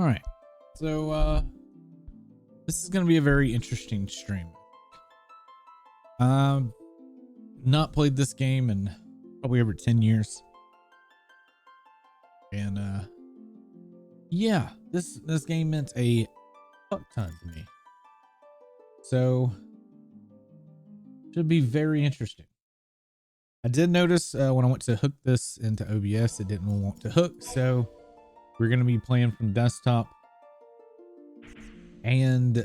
All right. So this is going to be a very interesting stream. Not played this game in probably over 10 years. And yeah, this game meant a fuck ton to me. So should be very interesting. I did notice when I went to hook this into OBS, it didn't want to hook. So we're going to be playing from desktop. And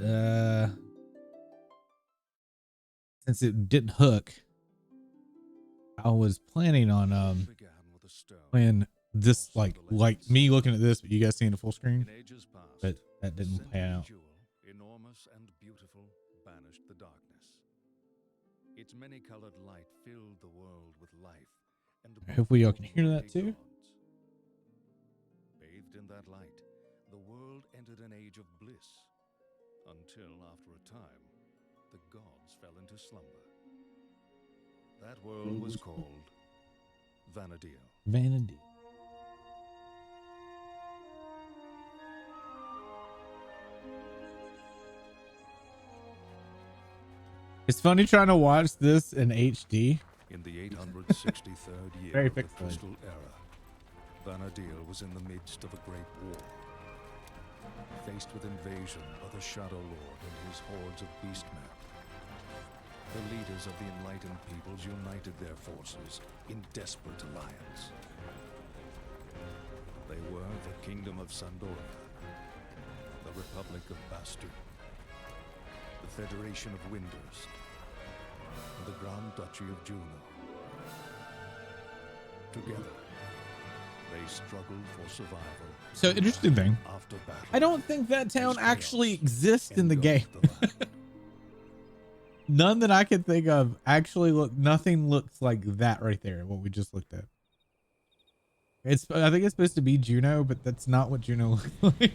since it didn't hook, I was planning on playing this like me looking at this, but you guys seeing the full screen. But that didn't pan out. Enormous and beautiful, banished the darkness. Its many-colored light filled the world with life, and hopefully y'all can hear that too. Bathed in that light, the world entered an age of bliss, until after a time, the gods fell into slumber. That world was called Vana'diel. Vana'diel. It's funny trying to watch this in HD. In the 863rd year Very of the pixelated. Crystal Era, Vana'diel was in the midst of a great war. Faced with invasion by the Shadow Lord and his hordes of beastmen, the leaders of the enlightened peoples united their forces in desperate alliance. They were the Kingdom of Sandoria, the Republic of Bastu, the Federation of Windurst, and the Grand Duchy of Juno. Together, they struggled for survival. So interesting thing, After battle, I don't think that town as actually chaos exists in the game. engulfed the land. None that I can think of actually nothing looks like that right there. What we just looked at. I think it's supposed to be Juno, but that's not what Juno looks like.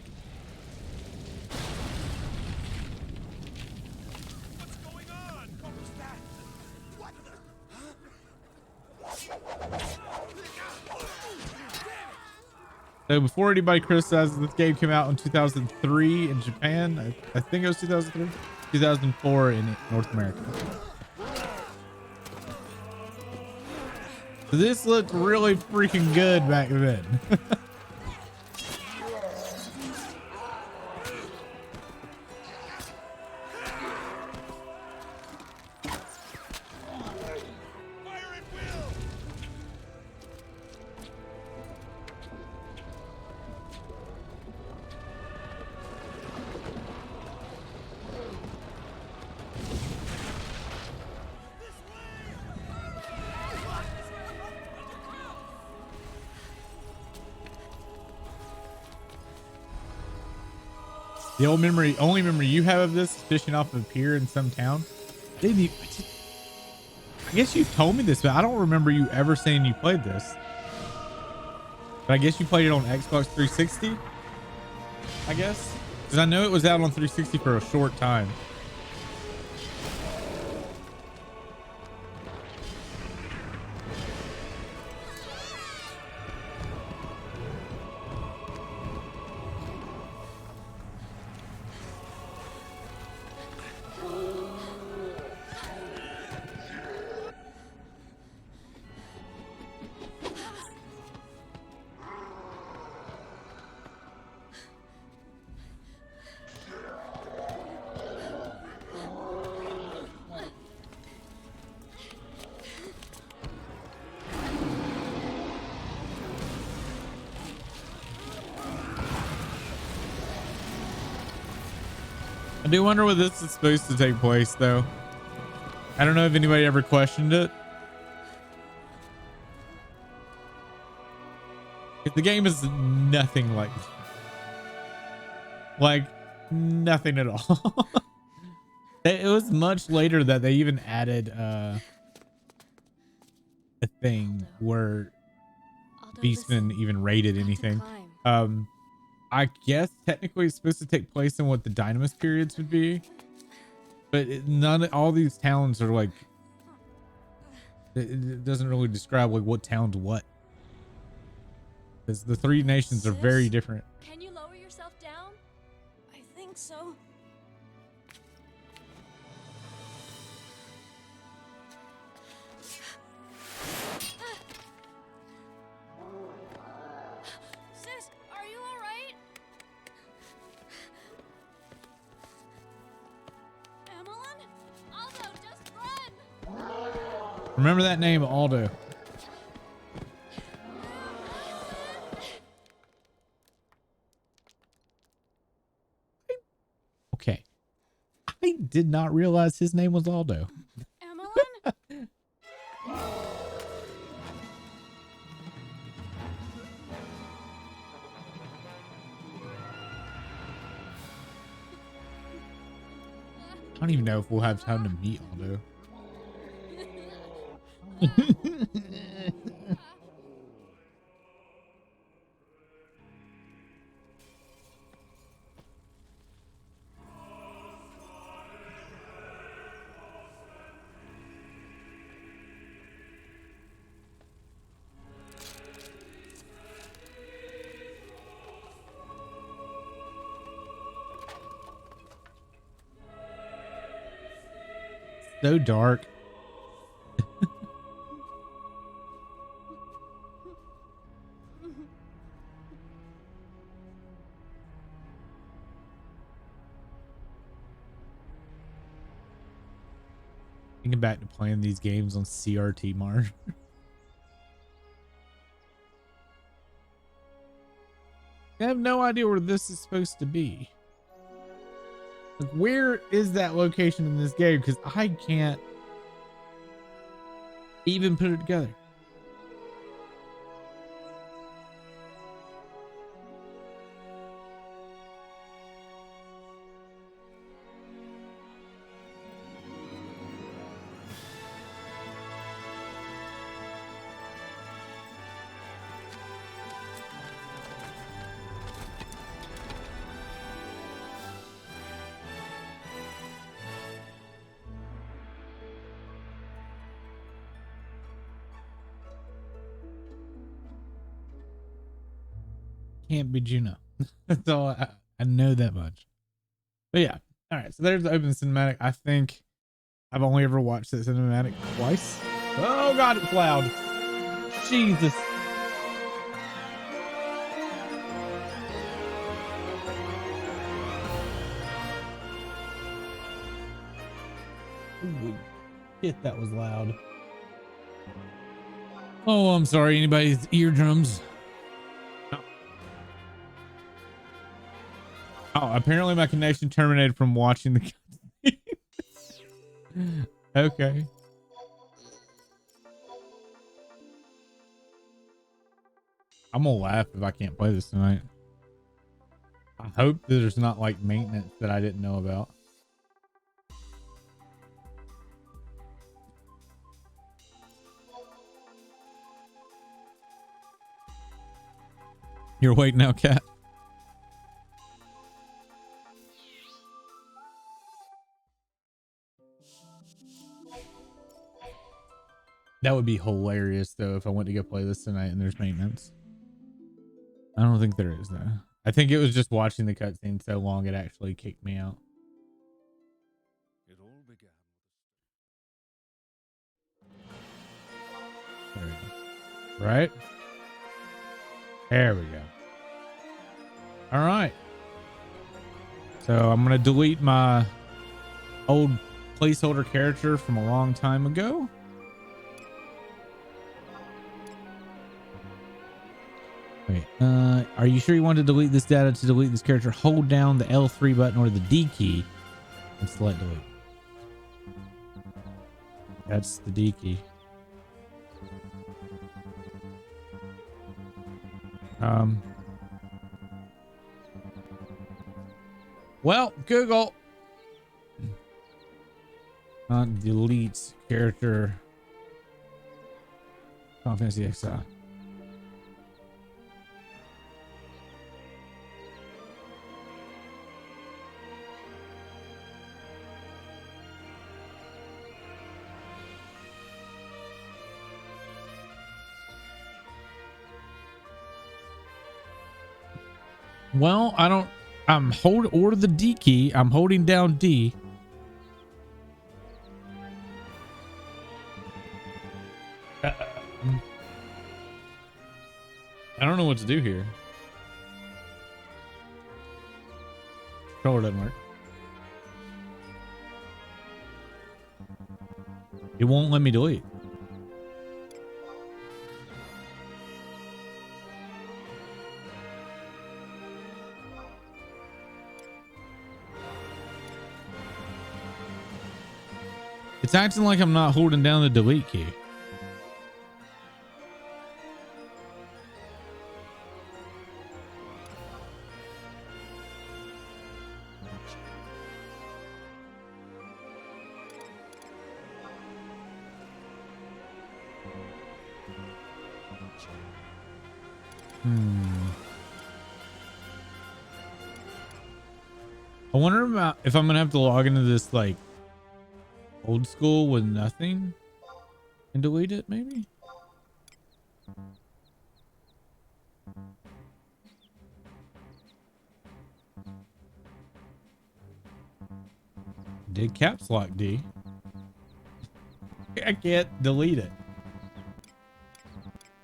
What's going on? What was that? What the? So before anybody criticizes, this game came out in 2003 in Japan. I think it was 2003, 2004 in North America. So this looked really freaking good back then. Fire at will! The only memory you have of this is fishing off of a pier in some town. I guess you've told me this, but I don't remember you ever saying you played this. But I guess you played it on Xbox 360, I guess. Because I know it was out on 360 for a short time. I do wonder where this is supposed to take place, though. I don't know if anybody ever questioned it. If the game is nothing like nothing at all. It was much later that they even added a thing where Beastmen even raided anything. I guess technically it's supposed to take place in what the Dynamis periods would be, but all these towns are like, it doesn't really describe like what town's what, because the three nations are very different. Can you lower yourself down? Remember that name, Aldo. Okay. I did not realize his name was Aldo. Emmeline? I don't even know if we'll have time to meet Aldo. So dark. Thinking back to playing these games on CRT Mars. I have no idea where this is supposed to be. Like, where is that location in this game? Because I can't even put it together. Can't be Juno. That's all I know that much. But yeah. All right. So there's the open cinematic. I think I've only ever watched that cinematic twice. Oh God, it's loud. Jesus. Holy shit, that was loud. Oh, I'm sorry. Anybody's eardrums. Oh, apparently my connection terminated from watching the okay. I'm gonna laugh if I can't play this tonight. I hope that there's not like maintenance that I didn't know about. You're awake now, cat? That would be hilarious though if I went to go play this tonight and there's maintenance. I don't think there is though. I think it was just watching the cutscene so long it actually kicked me out. It all began. There we go. Right? There we go. All right. So I'm going to delete my old placeholder character from a long time ago. Wait, are you sure you want to delete this data? To delete this character, hold down the L3 button or the D key and select delete. That's the D key. Well, Google. Delete character. Final Fantasy XI. Well, I'm or the D key. I'm holding down D. I don't know what to do here. Controller doesn't work. It won't let me delete. It's acting like I'm not holding down the delete key. I wonder about if I'm gonna have to log into this like old school with nothing and delete it, maybe. Did caps lock D. I can't delete it.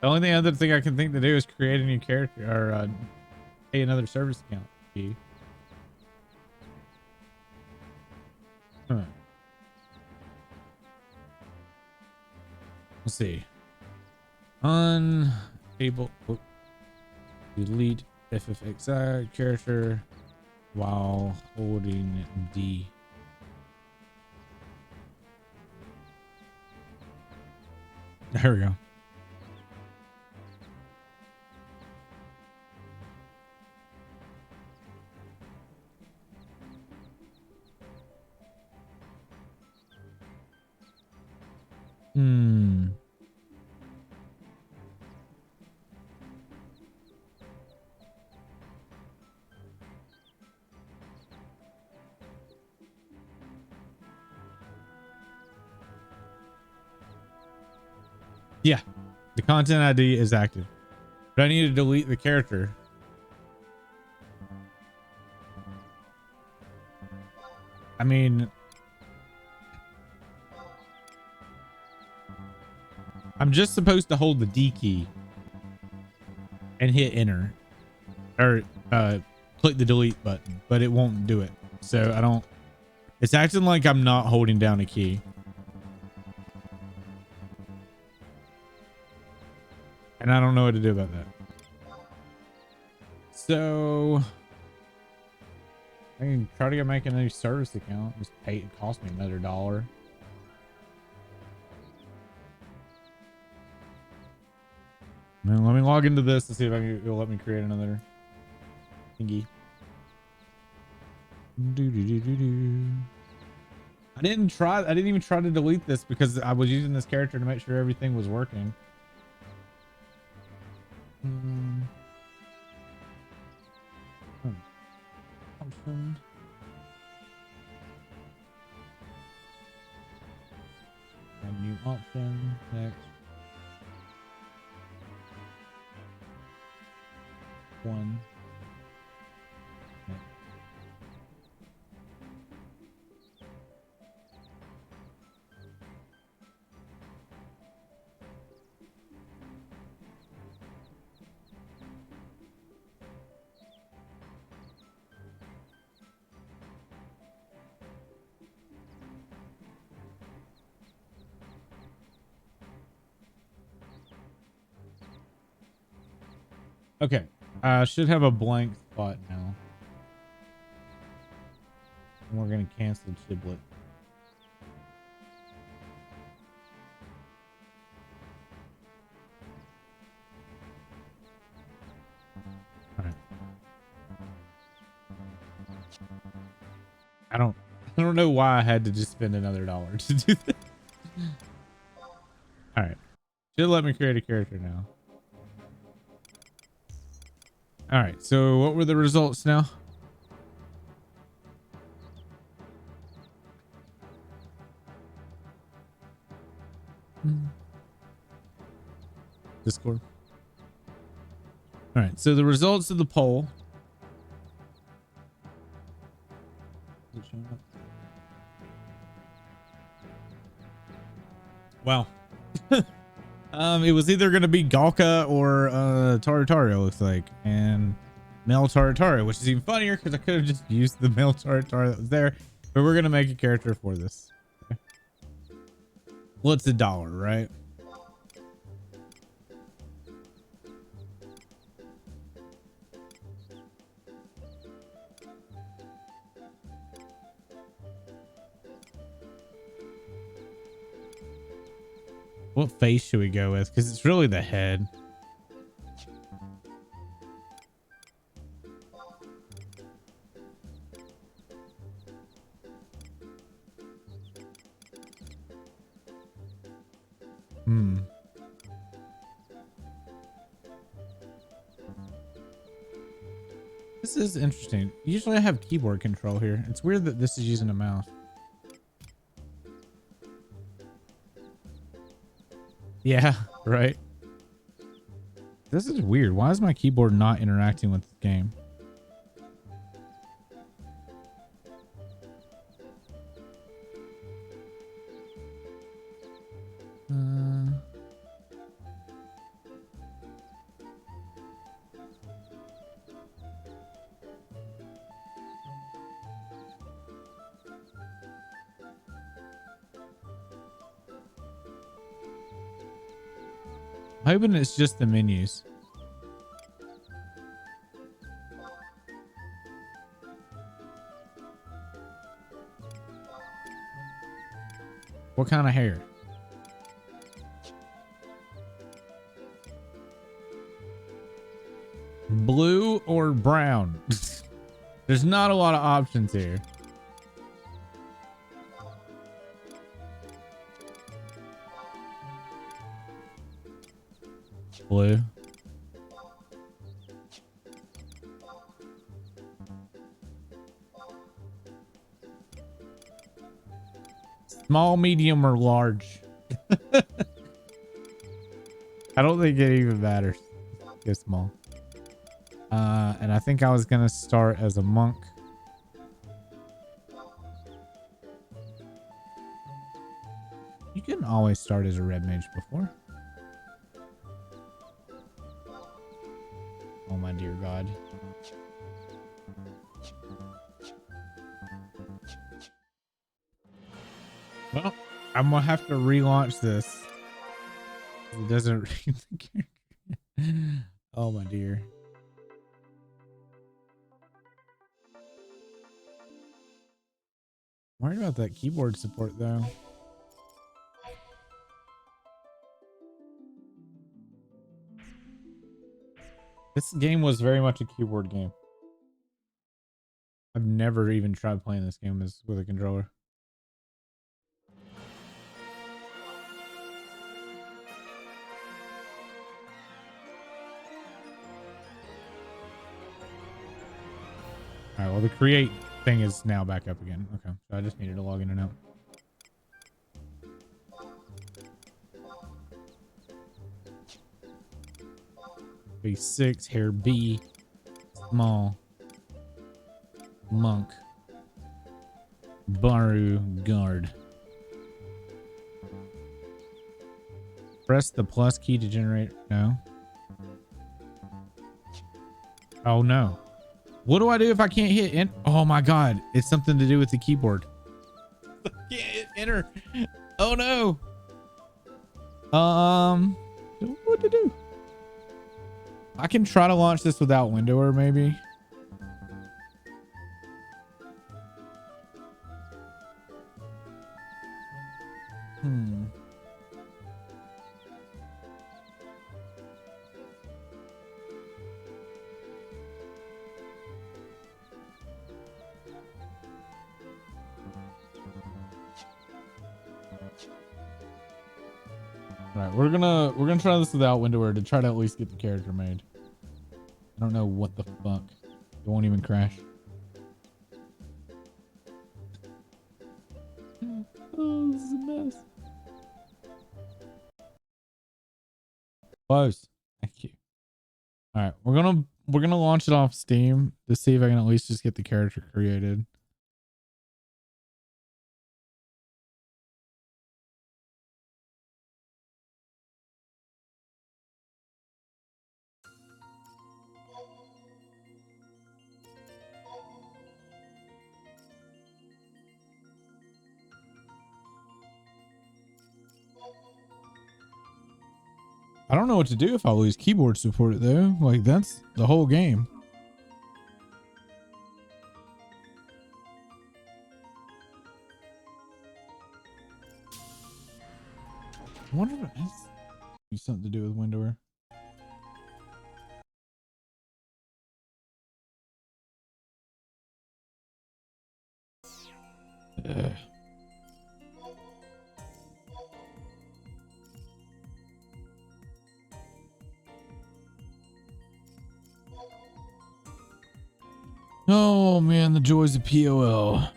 The only other thing I can think to do is create a new character or pay another service account fee. Huh. Let's see. Unable delete FFXI character while holding D. There we go. Yeah, the content ID is active, but I need to delete the character. I mean, I'm just supposed to hold the D key and hit enter or click the delete button, but it won't do it. So I don't, it's acting like I'm not holding down a key. And I don't know what to do about that. So I can try to make a new service account. Just pay, it cost me another $1. Now let me log into this to see if it'll let me create another thingy. I didn't even try to delete this because I was using this character to make sure everything was working. Option. Add new option. Next. One. Next. Okay, I should have a blank spot now. And we're gonna cancel Chiblet. All right. I don't know why I had to just spend another $1 to do this. All right, should let me create a character now. All right, so what were the results now? Discord. All right, so the results of the poll. Is it showing up? Wow. It was either going to be Galka or Tartario, looks like, and male Tartario, which is even funnier because I could have just used the male Tartario that was there, but we're going to make a character for this. Okay. Well, it's $1, right? What face should we go with? Because it's really the head. Hmm. This is interesting. Usually I have keyboard control here. It's weird that this is using a mouse. Yeah, right. This is weird. Why is my keyboard not interacting with the game? Hoping it's just the menus. What kind of hair? Blue or brown? There's not a lot of options here. Blue. Small, medium, or large? I don't think it even matters. Go small. And I think I was gonna start as a monk. You can always start as a red mage before. Oh my dear God. Well, I'm gonna have to relaunch this. It doesn't read the character. Oh my dear. I'm worried about that keyboard support though. This game was very much a keyboard game. I've never even tried playing this game with a controller. All right, well, the create thing is now back up again. Okay, so I just needed to log in and out. B6, hair B, small, monk, Baru, guard. Press the plus key to generate. No. Oh no. What do I do if I can't hit enter? Oh my God. It's something to do with the keyboard. I can't hit enter. Oh no. What to do? I can try to launch this without Windower maybe. All right, we're gonna try this without Windower to try to at least get the character made. I don't know what the fuck. It won't even crash. Oh, this is a mess. Close. Thank you. All right, we're gonna launch it off Steam to see if I can at least just get the character created. I don't know what to do if I lose keyboard support though. Like that's the whole game. I wonder if it has something to do with Windower. Ugh. Oh man, the joys of POL.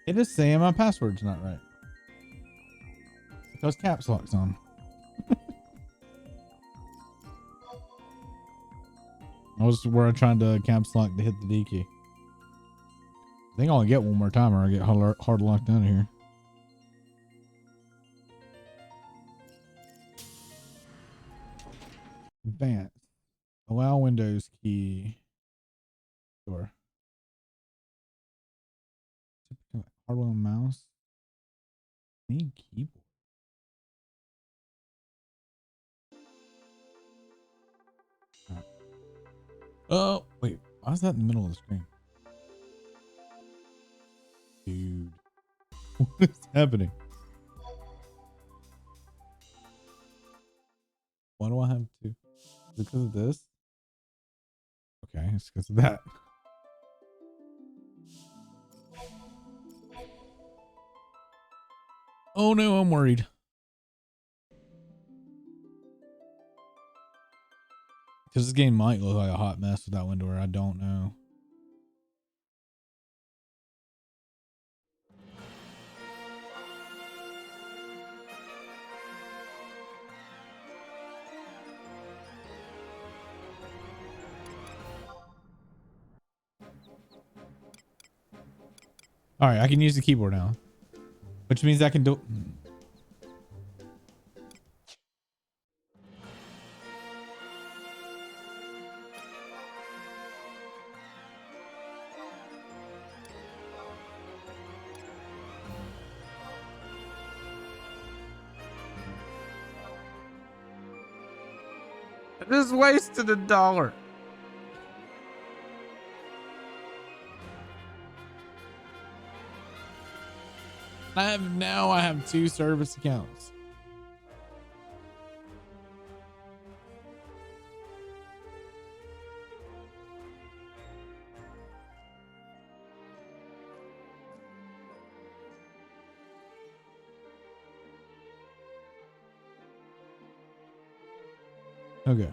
It is saying my password's not right because caps lock's on. I was where I tried to caps lock to hit the D key. I think I'll only get one more time or I get hard locked out of here. Advanced. Allow Windows key. Sure. Hardware mouse. Need keyboard. Right. Oh, wait. Why is that in the middle of the screen? Dude. What is happening? Why do I have to? Is it because of this? Okay, it's because of that. Oh no, I'm worried. Because this game might look like a hot mess without Windower. I don't know. All right, I can use the keyboard now, which means I can do. I just wasted $1. I have 2 service accounts. Okay.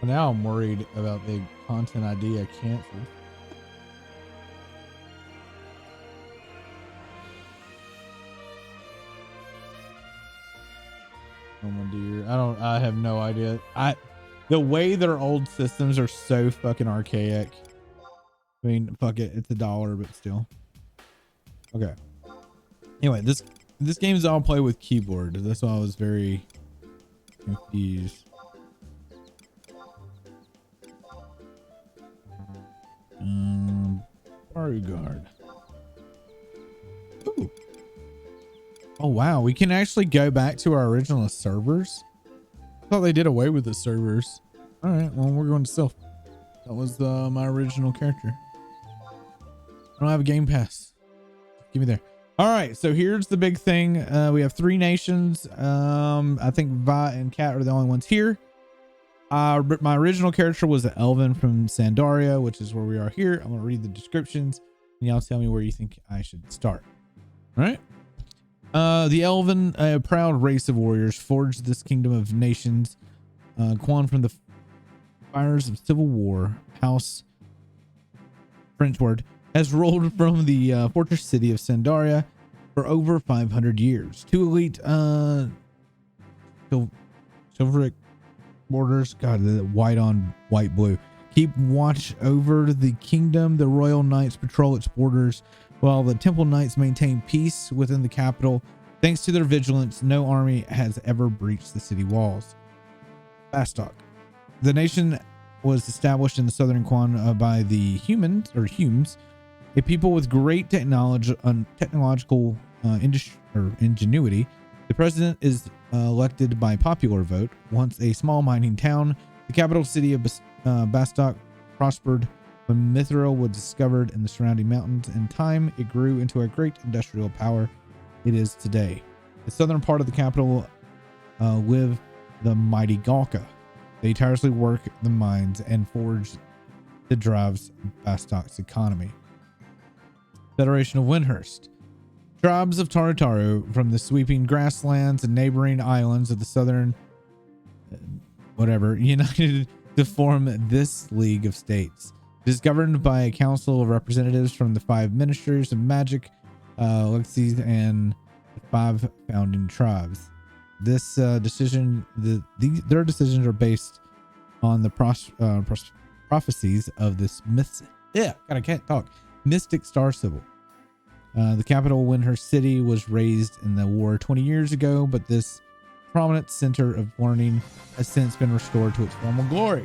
Well, now I'm worried about the content ID I canceled. Oh my dear. I have no idea. The way their old systems are so fucking archaic. I mean, fuck it. It's $1, but still. Okay. Anyway, this game's all play with keyboard. That's why I was very confused. Bodyguard. Ooh. Oh wow, we can actually go back to our original servers. I thought they did away with the servers. All right, well we're going to self. That was my original character. I don't have a game pass. Give me there. All right, so here's the big thing. We have 3 nations. I think Vi and Kat are the only ones here. My original character was the Elven from Sandaria, which is where we are here. I'm gonna read the descriptions and y'all tell me where you think I should start. All right. The Elven, a proud race of warriors, forged this kingdom of nations. Quan from the fires of civil war, House French word, has ruled from the fortress city of Sandaria for over 500 years. 2 elite chivalric borders, God, the white on white blue, keep watch over the kingdom. The royal knights patrol its borders, while the temple knights maintain peace within the capital. Thanks to their vigilance, no army has ever breached the city walls. Bastok. The nation was established in the southern Quan by the Humes, a people with great technological ingenuity. The president is elected by popular vote. Once a small mining town, the capital city of Bastok prospered when mithril was discovered in the surrounding mountains. In time, it grew into a great industrial power it is today. The southern part of the capital live the mighty Galka. They tirelessly work the mines and forge the drives Bastok's economy. Federation of Windhurst. Tribes of Tarutaru from the sweeping grasslands and neighboring islands of the southern united to form this League of States. It is governed by a council of representatives from the 5 ministries of magic, legacies, and the 5 founding tribes. This their decisions are based on the prophecies of this mystic star symbol. The capital, Windhurst City, was razed in the war 20 years ago, but this prominent center of learning has since been restored to its former glory.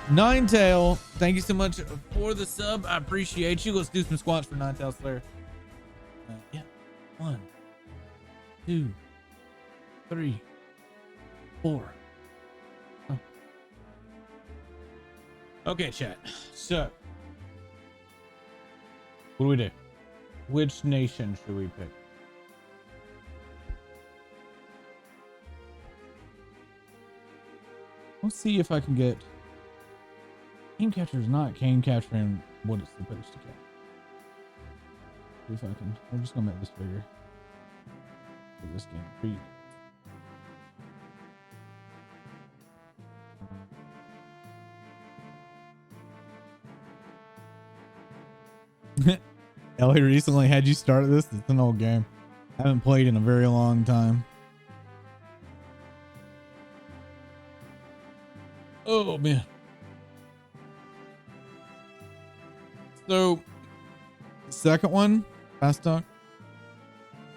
Ninetail, thank you so much for the sub. I appreciate you. Let's do some squats for Ninetail Slayer. Yeah. 1, 2, 3, 4. Oh. Okay, chat. So, what do we do? Which nation should we pick? Let's see if I can get... Game capture is not game capturing what it's supposed to get. See if I can... I'm just gonna make this bigger. For this game. Ellie recently had you start this. It's an old game. I haven't played in a very long time. Oh man. So, second one, Bastok.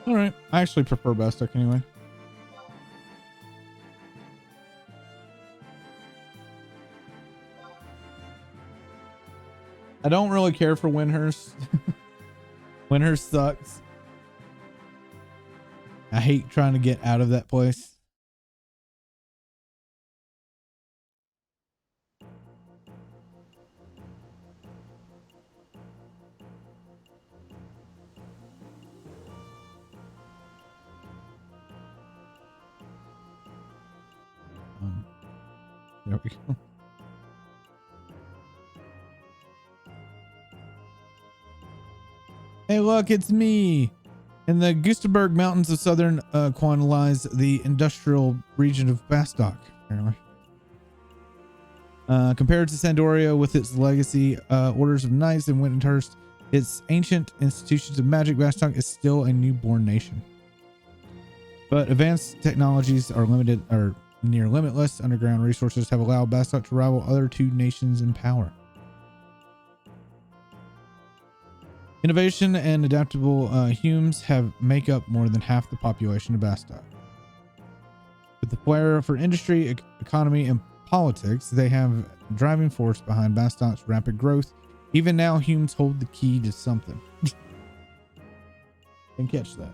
All right, I actually prefer Bastok anyway. I don't really care for Windhurst. Windhurst sucks. I hate trying to get out of that place. There we go. Hey, look, it's me. In the Gustaberg Mountains of southern Quan lies the industrial region of Bastok, apparently. Compared to Sandoria with its legacy orders of knights and Windhurst, its ancient institutions of magic, Bastok is still a newborn nation. But advanced technologies are limited or near limitless. Underground resources have allowed Bastok to rival other 2 nations in power. Innovation and adaptable Humes make up more than half the population of Bastok. With the flair for industry, economy, and politics, they have a driving force behind Bastok's rapid growth. Even now, Humes hold the key to something. Didn't catch that.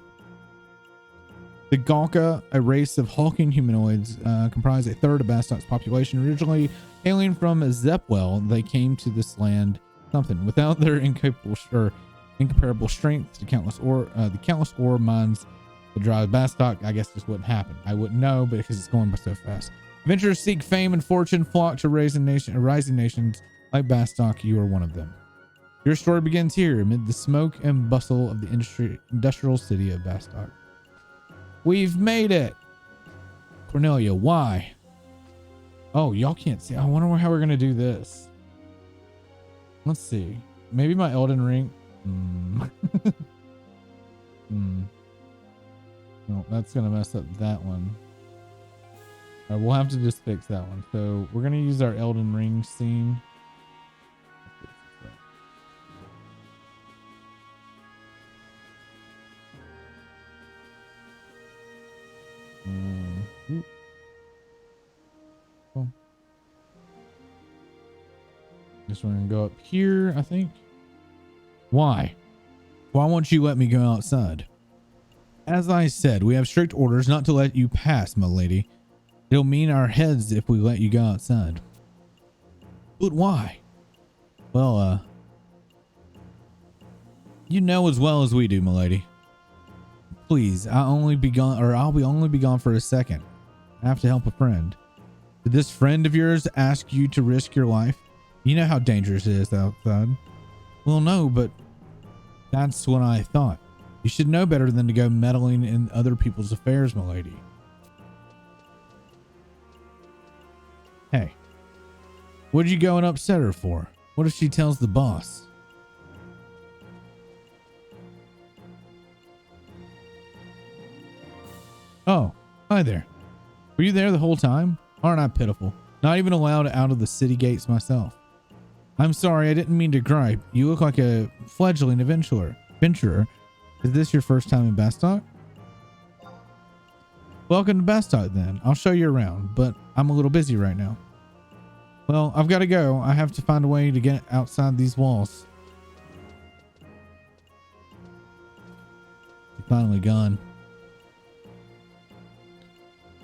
The Galka, a race of hulking humanoids, comprise a third of Bastok's population. Originally hailing from Zepwell, they came to this land something. Without their incomparable strength, the countless ore mines that drive Bastok, I guess this wouldn't happen. I wouldn't know, but because it's going by so fast. Adventurers seek fame and fortune, flock to rising nations like Bastok. You are one of them. Your story begins here, amid the smoke and bustle of the industrial city of Bastok. We've made it. Cornelia, why? Oh, y'all can't see. I wonder how we're gonna do this. Let's see. Maybe my Elden Ring. No, that's gonna mess up that one. All right, we'll have to just fix that one. So we're gonna use our Elden Ring scene. Cool. Guess we're gonna go up here, I think. Why? Why won't you let me go outside? As I said, we have strict orders not to let you pass, my lady. It'll mean our heads if we let you go outside. But why? Well, you know as well as we do, my lady. Please, I'll only be gone for a second. I have to help a friend. Did this friend of yours ask you to risk your life? You know how dangerous it is outside. Well, no, but that's what I thought. You should know better than to go meddling in other people's affairs, my lady. Hey, what'd you go and upset her for? What if she tells the boss? Oh, hi there. Were you there the whole time? Aren't I pitiful? Not even allowed out of the city gates myself. I'm sorry, I didn't mean to gripe. You look like a fledgling adventurer. Is this your first time in Bastock? Welcome to Bastock then. I'll show you around, but I'm a little busy right now. Well, I've got to go. I have to find a way to get outside these walls. You're finally gone.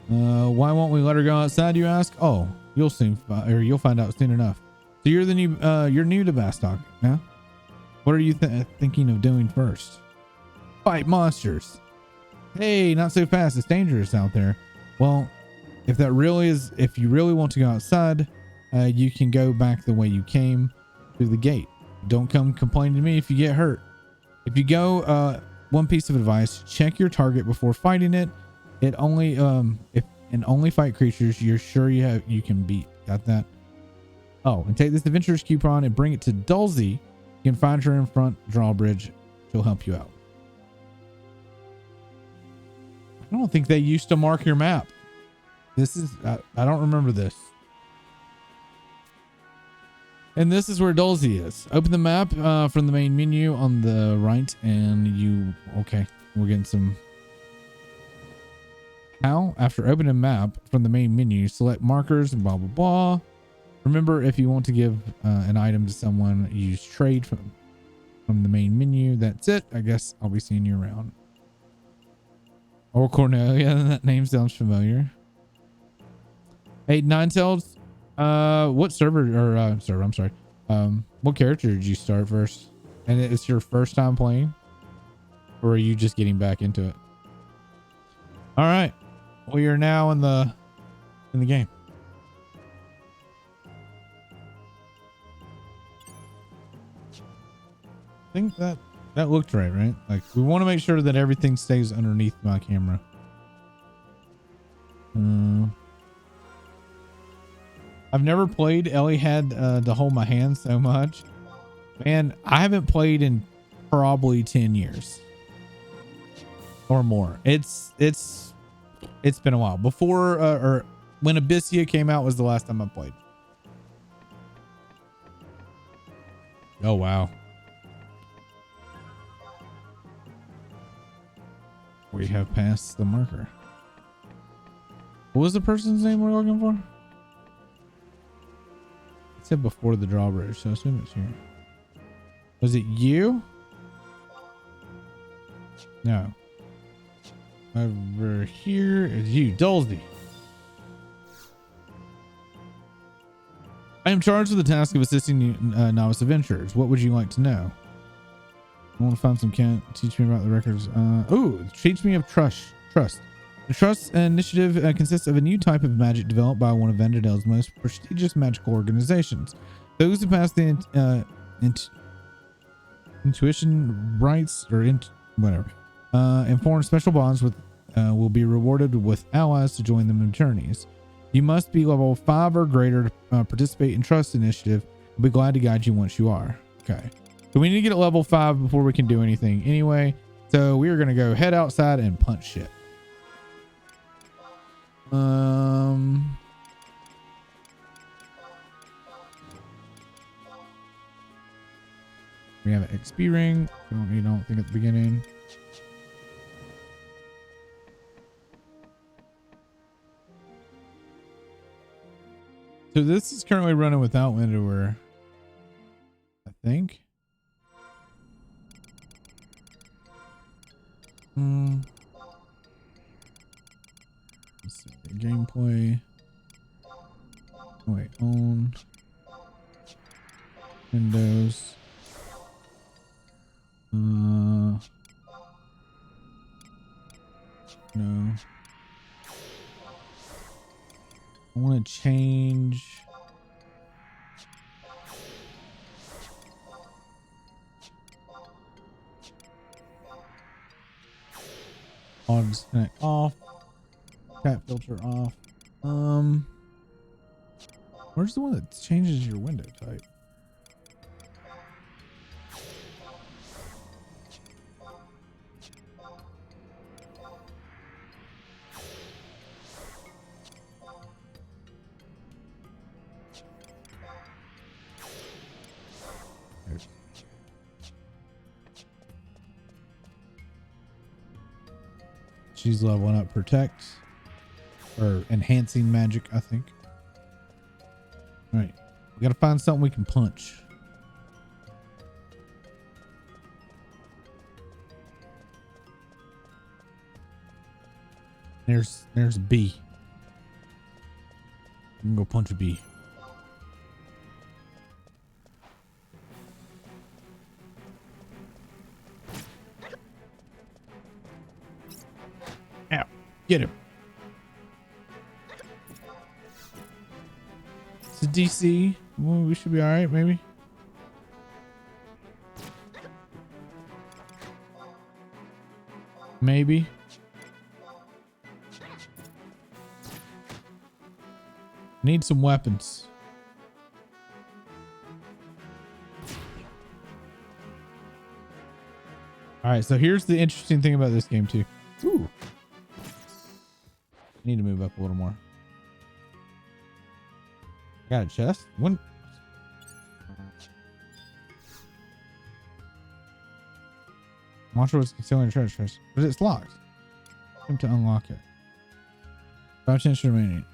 Why won't we let her go outside, you ask? Oh, you'll find out soon enough. So you're new to Bastock, yeah? What are you thinking of doing first? Fight monsters. Hey, not so fast. It's dangerous out there. Well, if you really want to go outside, you can go back the way you came through the gate. Don't come complain to me if you get hurt. If you go, one piece of advice, check your target before fighting it. Only fight creatures you're sure you can beat. Got that? Oh, and take this adventurer's coupon and bring it to Dulcie. You can find her in front drawbridge. She'll help you out. I don't think they used to mark your map. I don't remember this. And this is where Dulcie is. Open the map from the main menu on the right, and we're getting some. How? After opening map from the main menu, select markers and blah, blah, blah. Remember, if you want to give an item to someone, use trade from the main menu. That's it. I guess I'll be seeing you around. Or Cornelia, that name sounds familiar. Hey, Ninetails, what what character did you start first? And it's your first time playing? Or are you just getting back into it? All right. We are now in the game. I think that looked right? Like, we want to make sure that everything stays underneath my camera. I've never played Ellie had to hold my hand so much. Man, I haven't played in probably 10 years or more. It's been a while. Before or when Abyssia came out was the last time I played. Oh wow. We have passed the marker. What was the person's name we're looking for? It said before the drawbridge, so I assume it's here. Was it you? No. Over here is you, Dulcie. I am charged with the task of assisting novice adventurers. What would you like to know? I want to find some teach me about the records. Teach me of trust. The Trust Initiative consists of a new type of magic developed by one of Vanderdel's most prestigious magical organizations. Those who pass the intuition rites or and form special bonds with will be rewarded with allies to join them in journeys. You must be level 5 or greater to participate in Trust Initiative. I'll be glad to guide you once you are. Okay. So we need to get at level 5 before we can do anything anyway. So we are going to go head outside and punch shit. We have an XP ring. You don't think at the beginning. So this is currently running without Windower. think. Let's see. Gameplay. Wait, on Windows. No. I want to change. Auto disconnect off. Chat filter off. Where's the one that changes your window type? There's- She's leveling up protect or enhancing magic, I think. All right, we gotta find something we can punch. There's a bee. We can go punch a bee. Ow, get him. It's a DC. Well, we should be all right, maybe. Maybe. Need some weapons. All right, so here's the interesting thing about this game too. Ooh. Need to move up a little more. Got a chest? When? Monster was concealing a treasure chest, but it's locked. Attempt to unlock it. 5 chances remaining.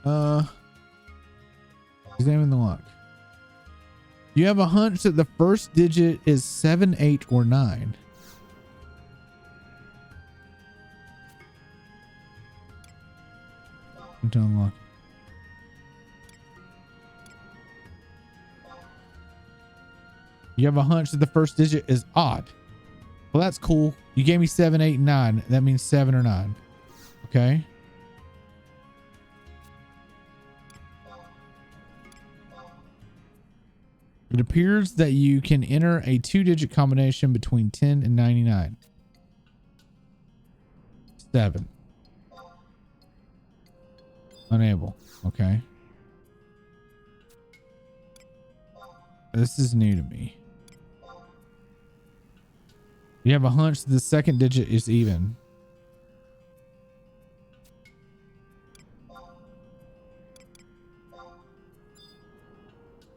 Examine the lock. You have a hunch that the first digit is 7, 8, or 9. Attempt to unlock it. You have a hunch that the first digit is odd. Well, that's cool. You gave me 7, 8, 9. That means 7 or 9. Okay. It appears that you can enter a 2-digit combination between 10 and 99. 7. Unable. Okay. This is new to me. You have a hunch the second digit is even.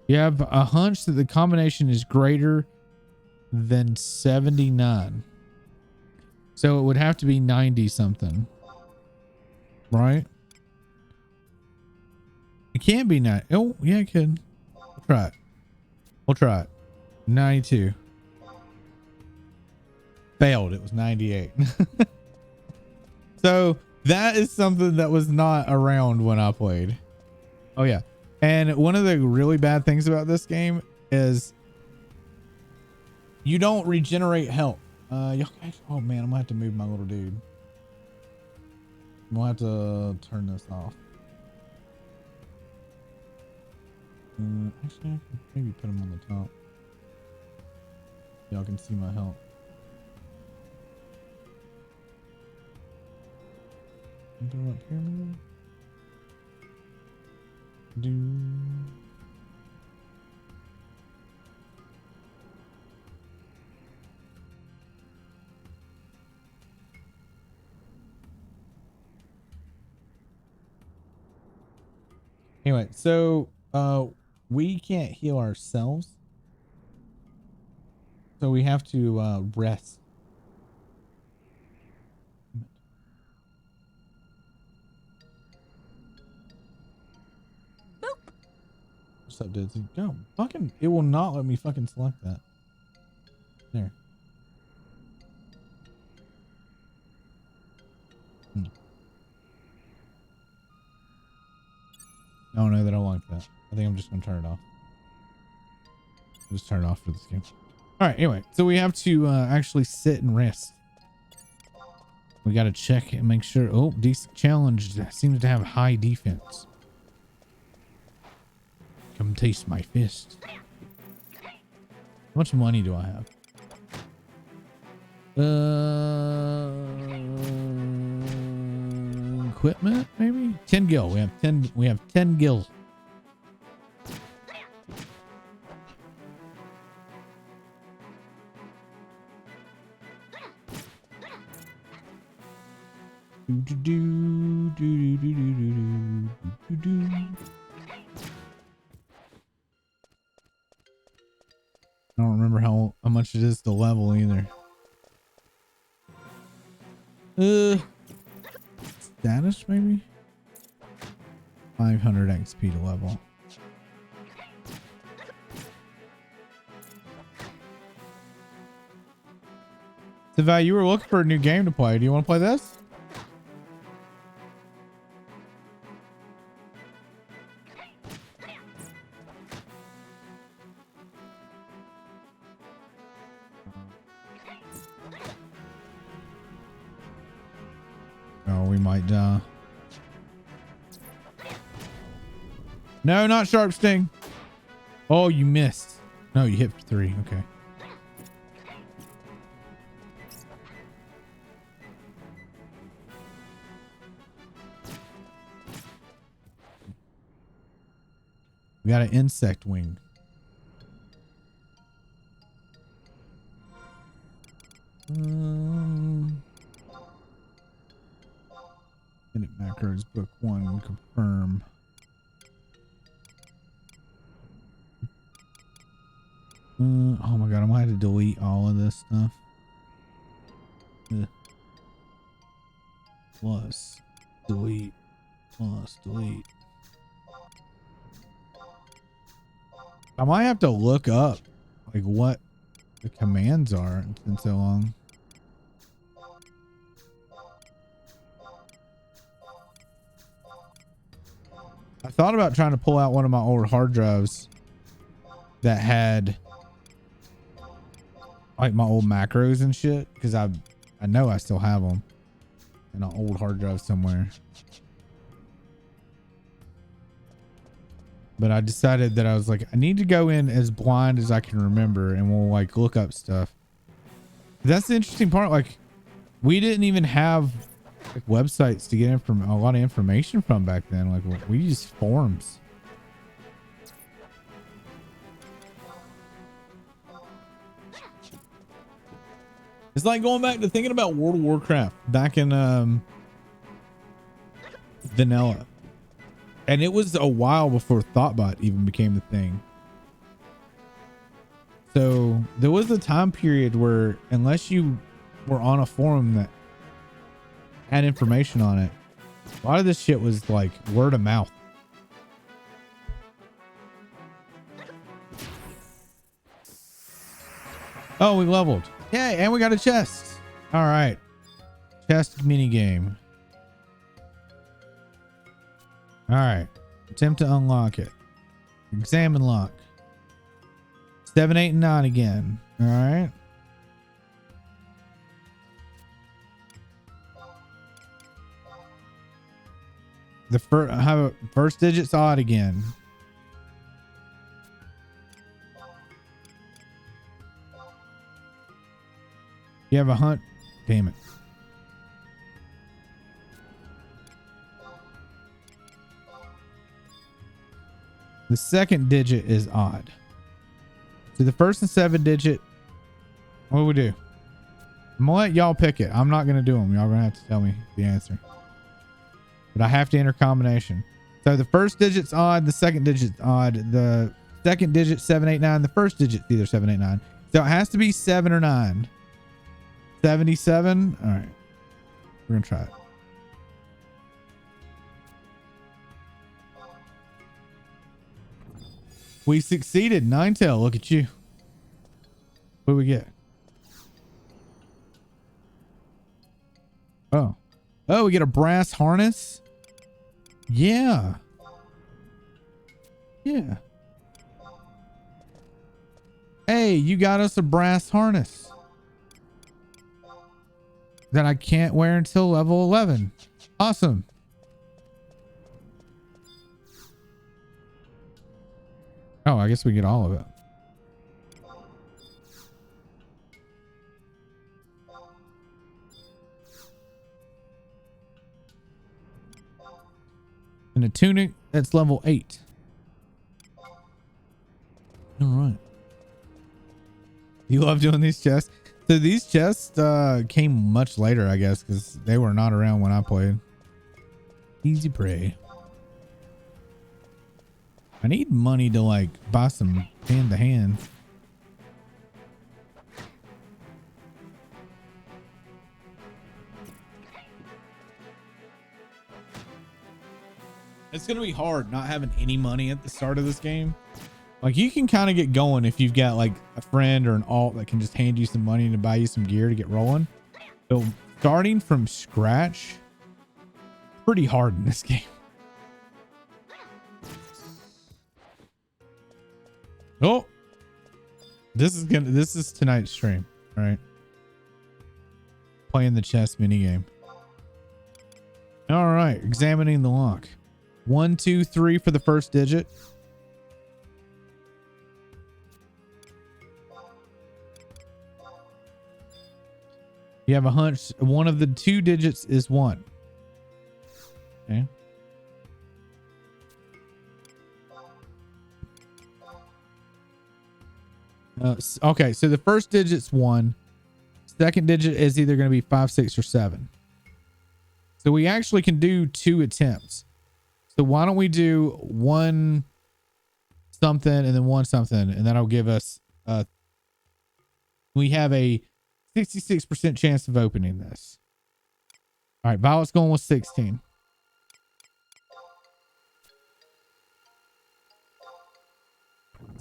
You have a hunch that the combination is greater than 79. So it would have to be 90 something. Right? It can't be 9. Oh, yeah, it could. We'll try it. We'll try it. 92. Failed. It was 98. So that is something that was not around when I played. Oh yeah. And one of the really bad things about this game is you don't regenerate health. Oh man, I'm gonna have to move my little dude. I'm gonna have to turn this off. Actually, I can maybe put him on the top. Y'all can see my health. Throw up here, maybe? Anyway, so we can't heal ourselves, so we have to rest. What's up, Dizzy? Go fucking. It will not let me fucking select that. There. Hmm. I don't know that I like that. I think I'm just gonna turn it off. Just turn it off for this game. All right. Anyway, so we have to actually sit and rest. We got to check and make sure. Oh, decent challenge. Seems to have high defense. Come taste my fist. How much money do I have? Equipment maybe 10 gil. We have 10. We have 10 gil. I don't remember how much it is to level either. Status maybe 500 XP to level. So Val, you were looking for a new game to play. Do you want to play this? Oh, we might die. No, not sharp sting. Oh, you missed. No, you hit for 3. Okay. We got an insect wing. Edit macros book 1 confirm. Oh my god, I might have to delete all of this stuff. Plus delete. Plus delete. I might have to look up like what the commands are. It's been so long. I thought about trying to pull out one of my old hard drives that had like my old macros and shit, because I know I still have them in an old hard drive somewhere. But I decided that I was like, I need to go in as blind as I can remember, and we'll like look up stuff. That's the interesting part. Like, we didn't even have like websites to get a lot of information from back then. Like, we used forums. It's like going back to thinking about World of Warcraft back in vanilla. And it was a while before Thoughtbot even became the thing. So there was a time period where unless you were on a forum that had information on it, a lot of this shit was like word of mouth. Oh, we leveled. Yay, and we got a chest. All right. Chest mini game. All right. Attempt to unlock it. Examine lock. 7, 8, and 9 again. All right. The first digit's odd again. You have a hunt. Damn it. The second digit is odd. So the first and 7 digit, what do we do? I'm gonna let y'all pick it. I'm not gonna do them. Y'all gonna have to tell me the answer. But I have to enter combination. So the first digit's odd. The second digit's odd. The second digit 7, 8, 9. The first digit's either 7, 8, 9. So it has to be 7 or 9. 77. All right. We're gonna try it. We succeeded. 9 tail. Look at you. What do we get? Oh. Oh, we get a brass harness. Yeah. Yeah. Hey, you got us a brass harness that I can't wear until level 11. Awesome. Oh, I guess we get all of it. And a tunic that's level 8. All right. You love doing these chests? So these chests came much later, I guess, because they were not around when I played. Easy prey. I need money to like buy some hand to hand. It's gonna be hard not having any money at the start of this game. Like you can kind of get going if you've got like a friend or an alt that can just hand you some money to buy you some gear to get rolling. So starting from scratch, pretty hard in this game. Oh, this is tonight's stream. All right. Playing the chess mini game. All right. Examining the lock. 1, 2, 3 for the first digit. You have a hunch. One of the 2 digits is 1. Okay. Okay. So the first digit's 1. Second digit is either going to be 5, 6, or 7. So we actually can do 2 attempts. So why don't we do 1 something and then 1 something, and that'll give us we have a 66% chance of opening this. All right, Violet's going with 16.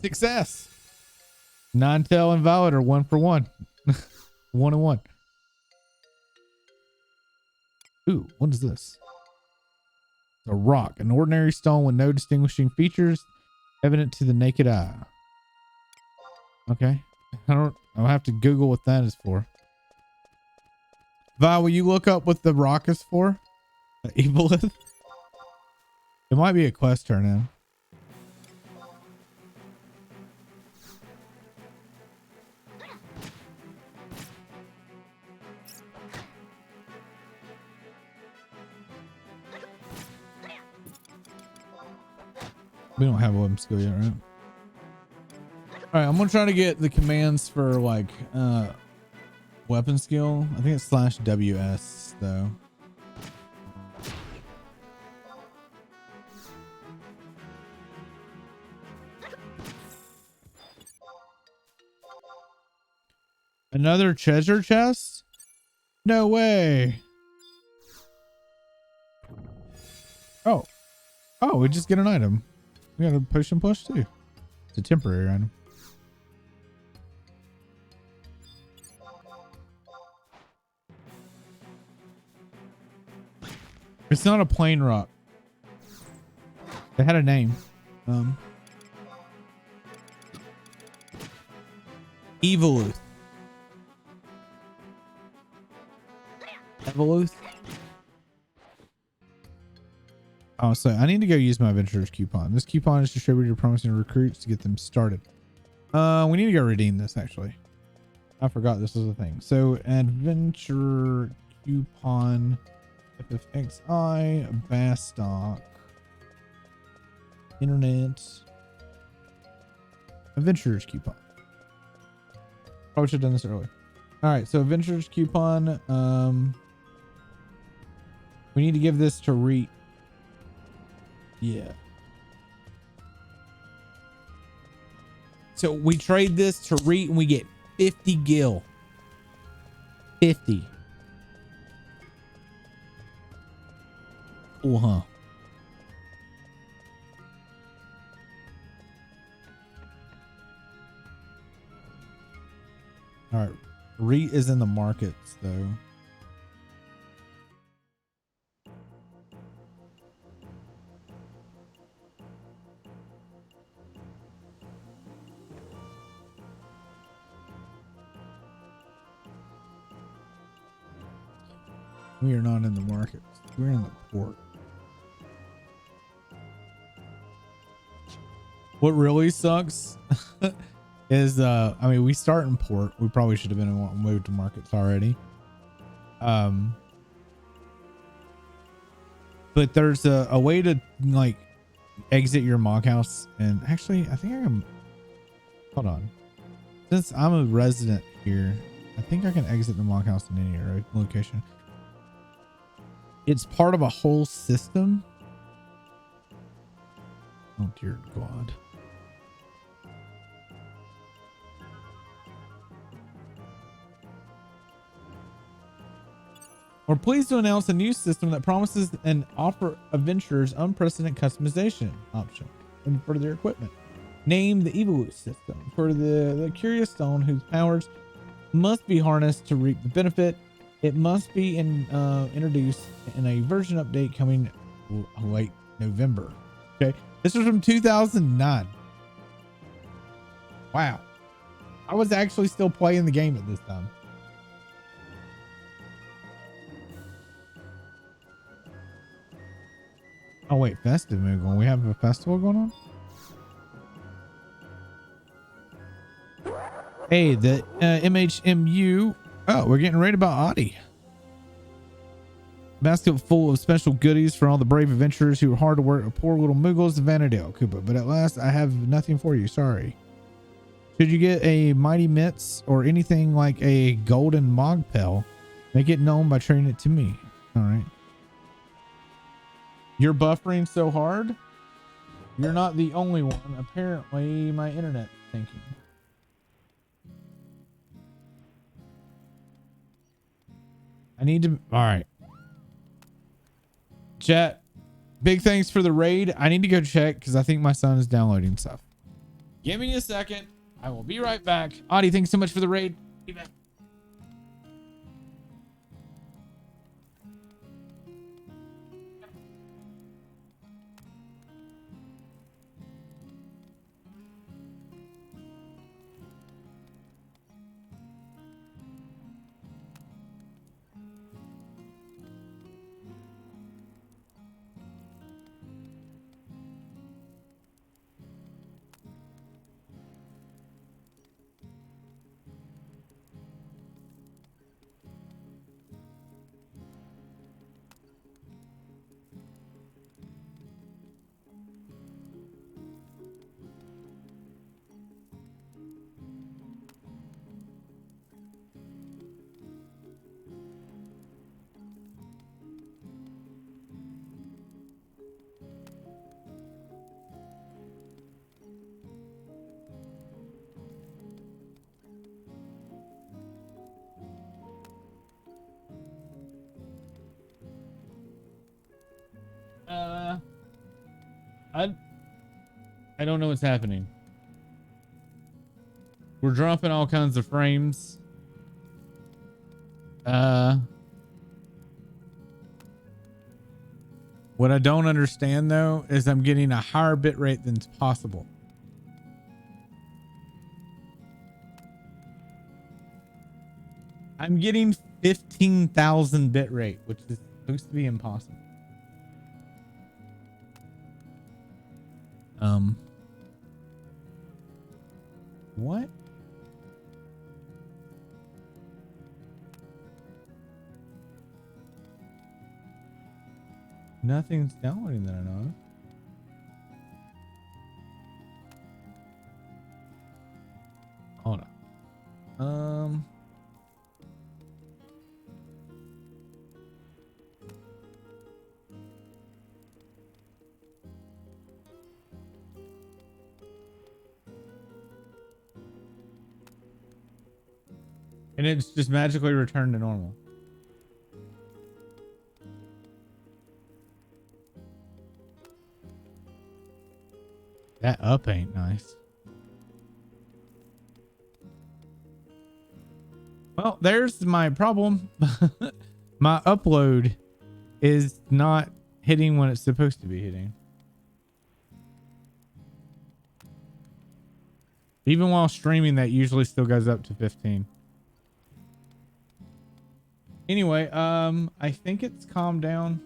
Success. Ninetale and Violet are 1 for 1. 1 and 1. Ooh, what is this? A rock, an ordinary stone with no distinguishing features evident to the naked eye. Okay. I'll have to Google what that is for. Vi, will you look up what the rock is for? The Evilith? It might be a quest turn in. We don't have a weapon skill yet, right? All right, I'm gonna try to get the commands for like weapon skill. I think it's /WS though. Another treasure chest? No way. Oh. Oh, we just get an item. We got a potion push too. It's a temporary item. It's not a plain rock. It had a name. Evoluth. Evoluth. Oh, so I need to go use my adventurer's coupon. This coupon is distributed to promising recruits to get them started. We need to go redeem this actually. I forgot this was a thing. So adventure coupon, FFXI, Bastock, internet, adventurer's coupon. Probably should have done this earlier. All right, so adventurer's coupon. We need to give this to Reet. Yeah. So we trade this to Reet and we get 50 gil. 50. Cool, huh? All right. Reet is in the markets though. We are not in the market. We're in the port. What really sucks is, I mean, we start in port. We probably should have been moved to markets already. But there's a way to like exit your mock house. And actually, I think I can, hold on. Since I'm a resident here, I think I can exit the mock house in any location. It's part of a whole system. Oh dear God. We're pleased to announce a new system that promises and offer adventurers unprecedented customization option and for their equipment. Named the Evolute system for the curious stone whose powers must be harnessed to reap the benefit. It must be introduced in a version update coming late November. Okay, this was from 2009. Wow, I was actually still playing the game at this time. Oh wait, festive mood going. We have a festival going on. Hey, the MHMU. Oh, we're getting right about Audie. Basket full of special goodies for all the brave adventurers who are hard to work. A poor little Moogles of Vanadale, Koopa. But at last, I have nothing for you. Sorry. Should you get a mighty mitts or anything like a golden mogpel, make it known by trading it to me. All right. You're buffering so hard. You're not the only one. Apparently, my internet's thinking. I need to. All right. Chat. Big thanks for the raid. I need to go check because I think my son is downloading stuff. Give me a second. I will be right back. Audie, thanks so much for the raid. Be back. I don't know what's happening. We're dropping all kinds of frames. What I don't understand though is I'm getting a higher bit rate than's possible. I'm getting 15,000 bit rate, which is supposed to be impossible. What? Nothing's downloading that I know of. Hold on. And it's just magically returned to normal. That up ain't nice. Well, there's my problem. My upload is not hitting when it's supposed to be hitting. Even while streaming, that usually still goes up to 15. Anyway, I think it's calmed down.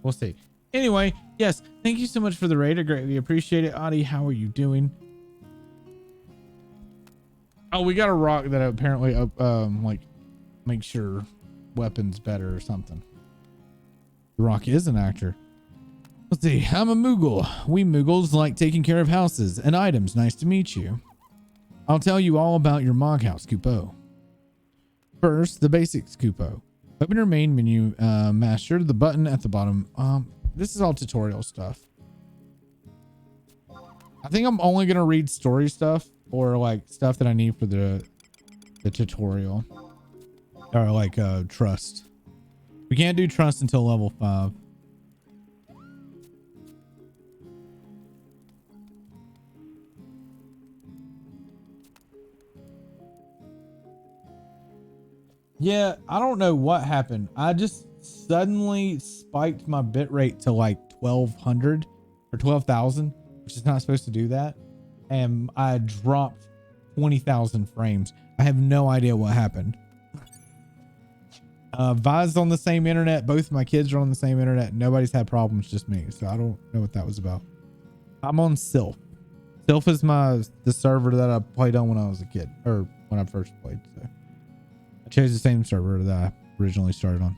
We'll see. Anyway, yes, thank you so much for the raid. I greatly appreciate it. Adi, how are you doing? Oh, we got a rock that apparently like makes your weapons better or something. The rock is an actor. Let's see. I'm a Moogle. We Moogles like taking care of houses and items. Nice to meet you. I'll tell you all about your Mog House, Kupo. First, the basics, Kupo. Open your main menu, master the button at the bottom. This is all tutorial stuff. I think I'm only gonna read story stuff or like stuff that I need for the tutorial. Or like trust. We can't do trust until level 5. Yeah, I don't know what happened. I just suddenly spiked my bitrate to like 1200 or 12,000, which is not supposed to do that. And I dropped 20,000 frames. I have no idea what happened. Vi's on the same internet. Both my kids are on the same internet. Nobody's had problems, just me. So I don't know what that was about. I'm on Sylph. Sylph is the server that I played on when I was a kid, or when I first played. So I chose the same server that I originally started on.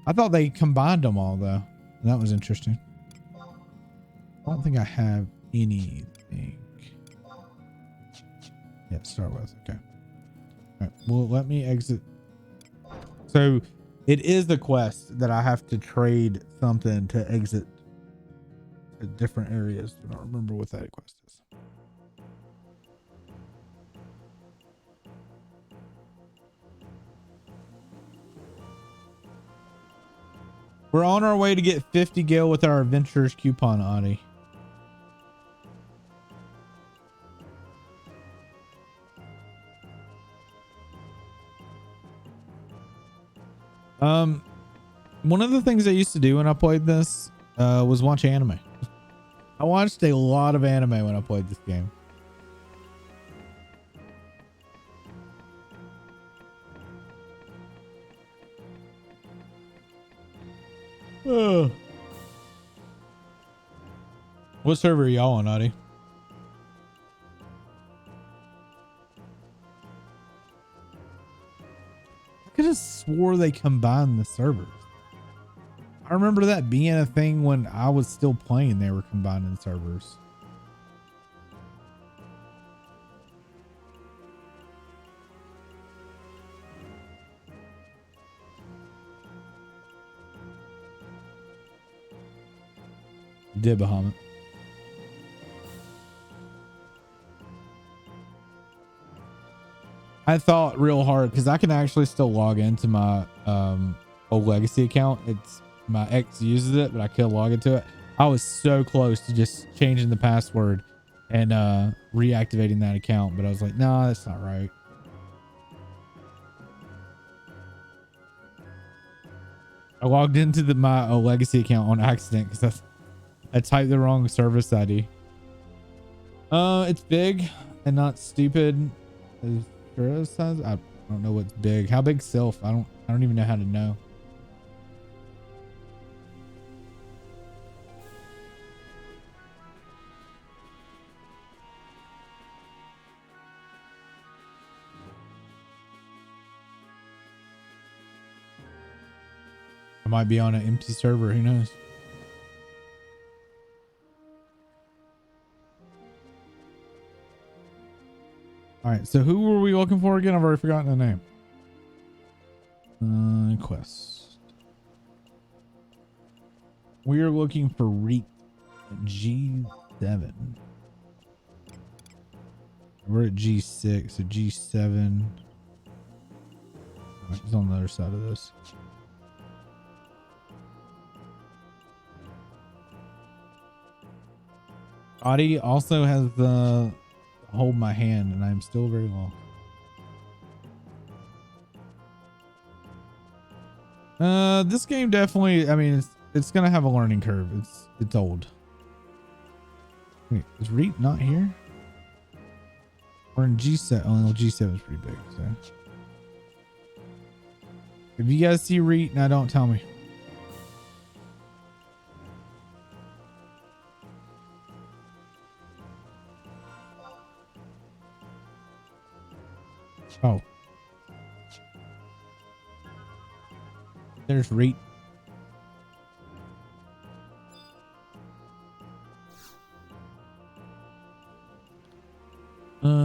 I thought they combined them all though, and that was interesting. I don't think I have anything. Yeah, start with. Okay. All right. Well, let me exit. So it is the quest that I have to trade something to exit different areas. I don't remember what that quest is. We're on our way to get 50 gil with our adventurers coupon, Adi. One of the things I used to do when I played this was watch anime. I watched a lot of anime when I played this game. What server are y'all on, Adi? I could have swore they combined the servers. I remember that being a thing when I was still playing. They were combining servers. Did Bahamut. I thought real hard because I can actually still log into my old legacy account. It's my ex uses it, but I couldn't log into it. I was so close to just changing the password and reactivating that account, but I was like, nah, that's not right. I logged into my legacy account on accident because I typed the wrong service ID. It's big and not stupid. I don't know what's big. How big Sylph? I don't even know how to know. I might be on an empty server. Who knows? All right. So who were we looking for again? I've already forgotten the name. Quest. We are looking for Reek G7. We're at G6, so G7. He's on the other side of this. Adi also has the hold my hand, and I'm still very lost. This game definitely, I mean, it's gonna have a learning curve. It's old. Wait, is Reet not here? We're in G7. Oh no, G7 is pretty big, so. If you guys see Reet, now don't tell me. Oh. There's Reet.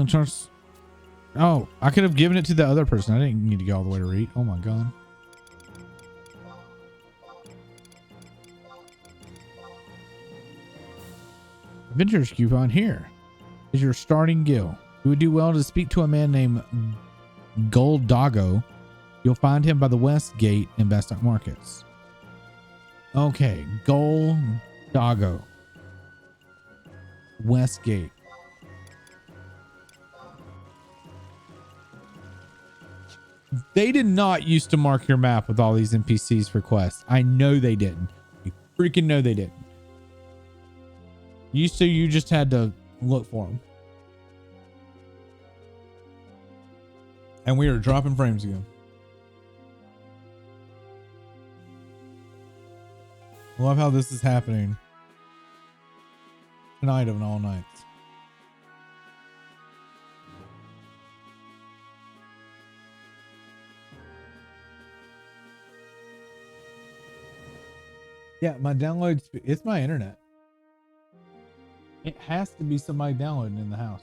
Charles. Oh, I could have given it to the other person. I didn't need to go all the way to Reet. Oh my god. Adventurers coupon here is your starting guild. You would do well to speak to a man named Gold Doggo. You'll find him by the West Gate in Bastock Markets. Okay, Gold Doggo. West Gate. They did not used to mark your map with all these NPCs for quests. I know they didn't. I freaking know they didn't. Used to, you just had to look for them. And we are dropping frames again. I love how this is happening tonight of all nights. Yeah, my download, it's my internet. It has to be somebody downloading in the house.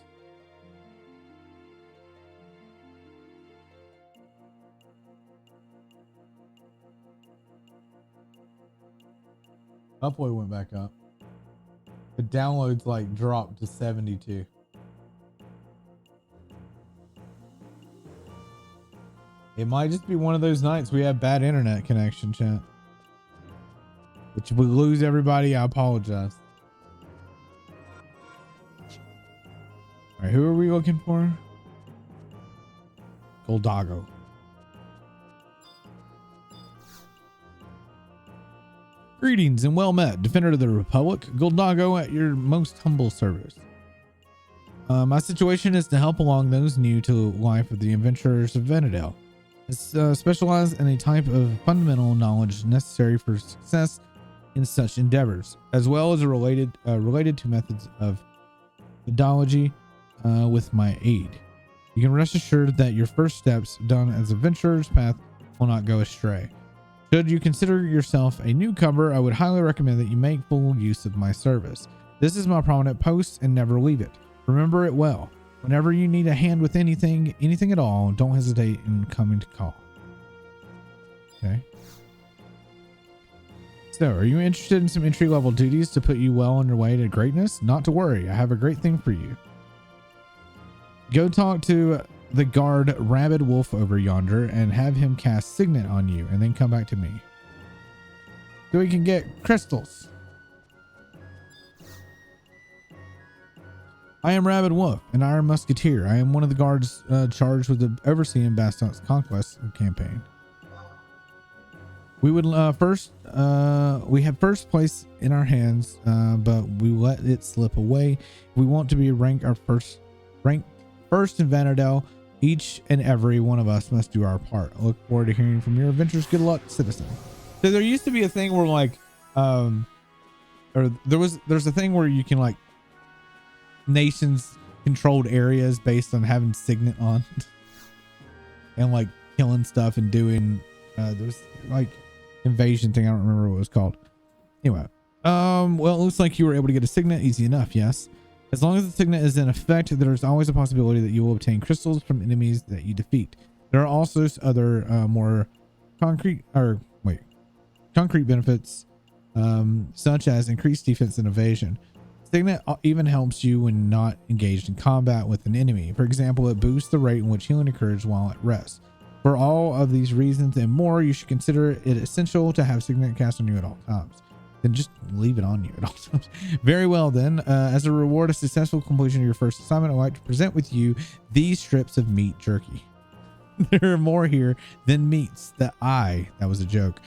Upload went back up. The downloads like dropped to 72. It might just be one of those nights we have bad internet connection, chat. If we lose everybody, I apologize. All right, who are we looking for? Goldago. Greetings and well met, Defender of the Republic. Goldago at your most humble service. My situation is to help along those new to life of the adventurers of Venedale. It's specialized in a type of fundamental knowledge necessary for success in such endeavors, as well as related to methods of methodology with my aid. You can rest assured that your first steps done as a adventurer's path will not go astray. Should you consider yourself a newcomer, I would highly recommend that you make full use of my service. This is my prominent post and never leave it. Remember it well. Whenever you need a hand with anything at all, don't hesitate in coming to call. Okay. So, are you interested in some entry-level duties to put you well on your way to greatness? Not to worry, I have a great thing for you. Go talk to the guard Rabid Wolf over yonder and have him cast Signet on you, and then come back to me. So we can get crystals. I am Rabid Wolf, an Iron Musketeer. I am one of the guards charged with overseeing Bastock's conquest campaign. We would we have first place in our hands, but we let it slip away. If we want to be ranked first in Vanadel, each and every one of us must do our part. I look forward to hearing from your adventures. Good luck, citizen. So there used to be a thing where like, or there's a thing where you can like nations controlled areas based on having Signet on and like killing stuff and doing, there's like invasion thing. I don't remember what it was called. Anyway, well, it looks like you were able to get a Signet easy enough. Yes. As long as the Signet is in effect, there's always a possibility that you will obtain crystals from enemies that you defeat. There are also other more concrete benefits, such as increased defense and evasion. Signet even helps you when not engaged in combat with an enemy. For example, it boosts the rate in which healing occurs while at rest. For all of these reasons and more, you should consider it essential to have Signet cast on you at all times. Then just leave it on you at all times. Very well then, as a reward of successful completion of your first assignment, I'd like to present with you these strips of meat jerky. There are more here than meats. That was a joke.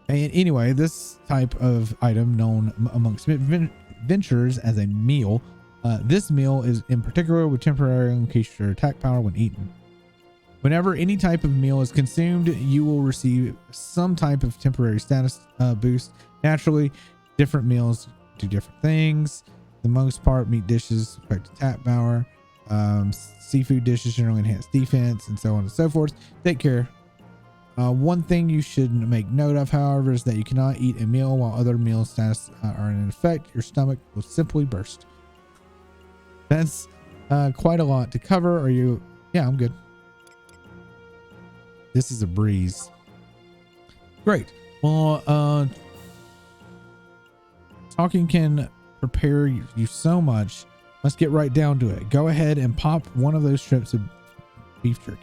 And anyway, this type of item known amongst adventurers as a meal. This meal is in particular with temporary increase your attack power when eaten. Whenever any type of meal is consumed, you will receive some type of temporary status boost. Naturally, different meals do different things. For the most part, meat dishes affect attack power. Seafood dishes generally enhance defense, and so on and so forth. Take care. One thing you should make note of, however, is that you cannot eat a meal while other meal status are in effect. Your stomach will simply burst. That's quite a lot to cover. Are you? Yeah, I'm good. This is a breeze. Great. Well, talking can prepare you so much. Let's get right down to it. Go ahead and pop one of those strips of beef jerky.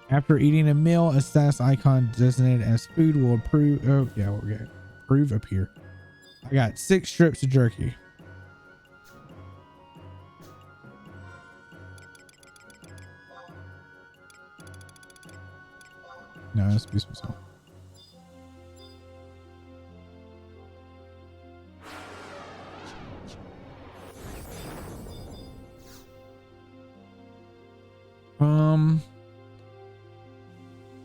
After eating a meal, a status icon designated as food will approve. Oh, yeah, we're going to approve up here. I got 6 strips of jerky. No, that's be some salt.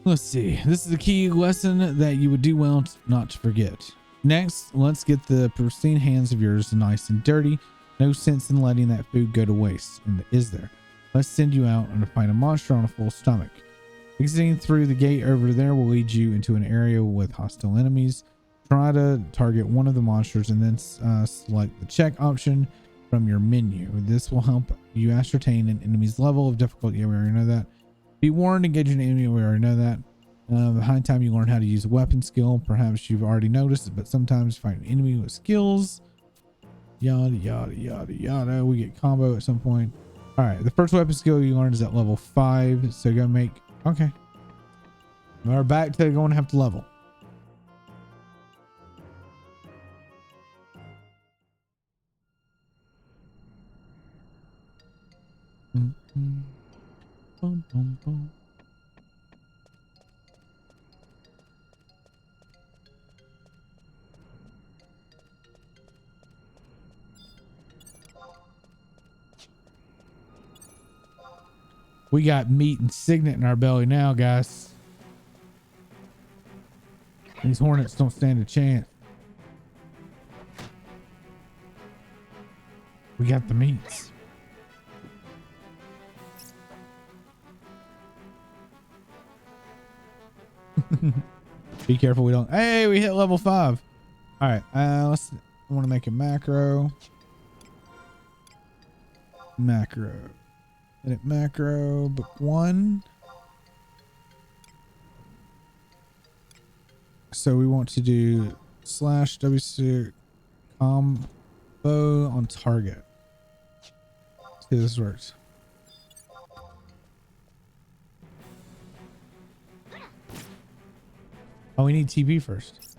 Let's see. This is a key lesson that you would do well not to forget. Next, let's get the pristine hands of yours nice and dirty. No sense in letting that food go to waste, is there? Let's send you out and find a monster on a full stomach. Exiting through the gate over there will lead you into an area with hostile enemies. Try to target one of the monsters and then select the check option from your menu. This will help you ascertain an enemy's level of difficulty. Yeah, we already know that. Be warned, engage an enemy. We already know that. Behind time, you learn how to use a weapon skill. Perhaps you've already noticed it, but sometimes you find an enemy with skills. Yada, yada, yada, yada. We get combo at some point. All right. The first weapon skill you learn is at level 5. So go make. Okay. We're back to going to have to level. Boom, boom, boom. We got meat and signet in our belly now, guys. These hornets don't stand a chance. We got the meats. Be careful we don't. Hey, we hit level 5. All right. I want to make a macro. Edit macro, book 1. So we want to do /WC combo on target. See if this works. Oh, we need TP first.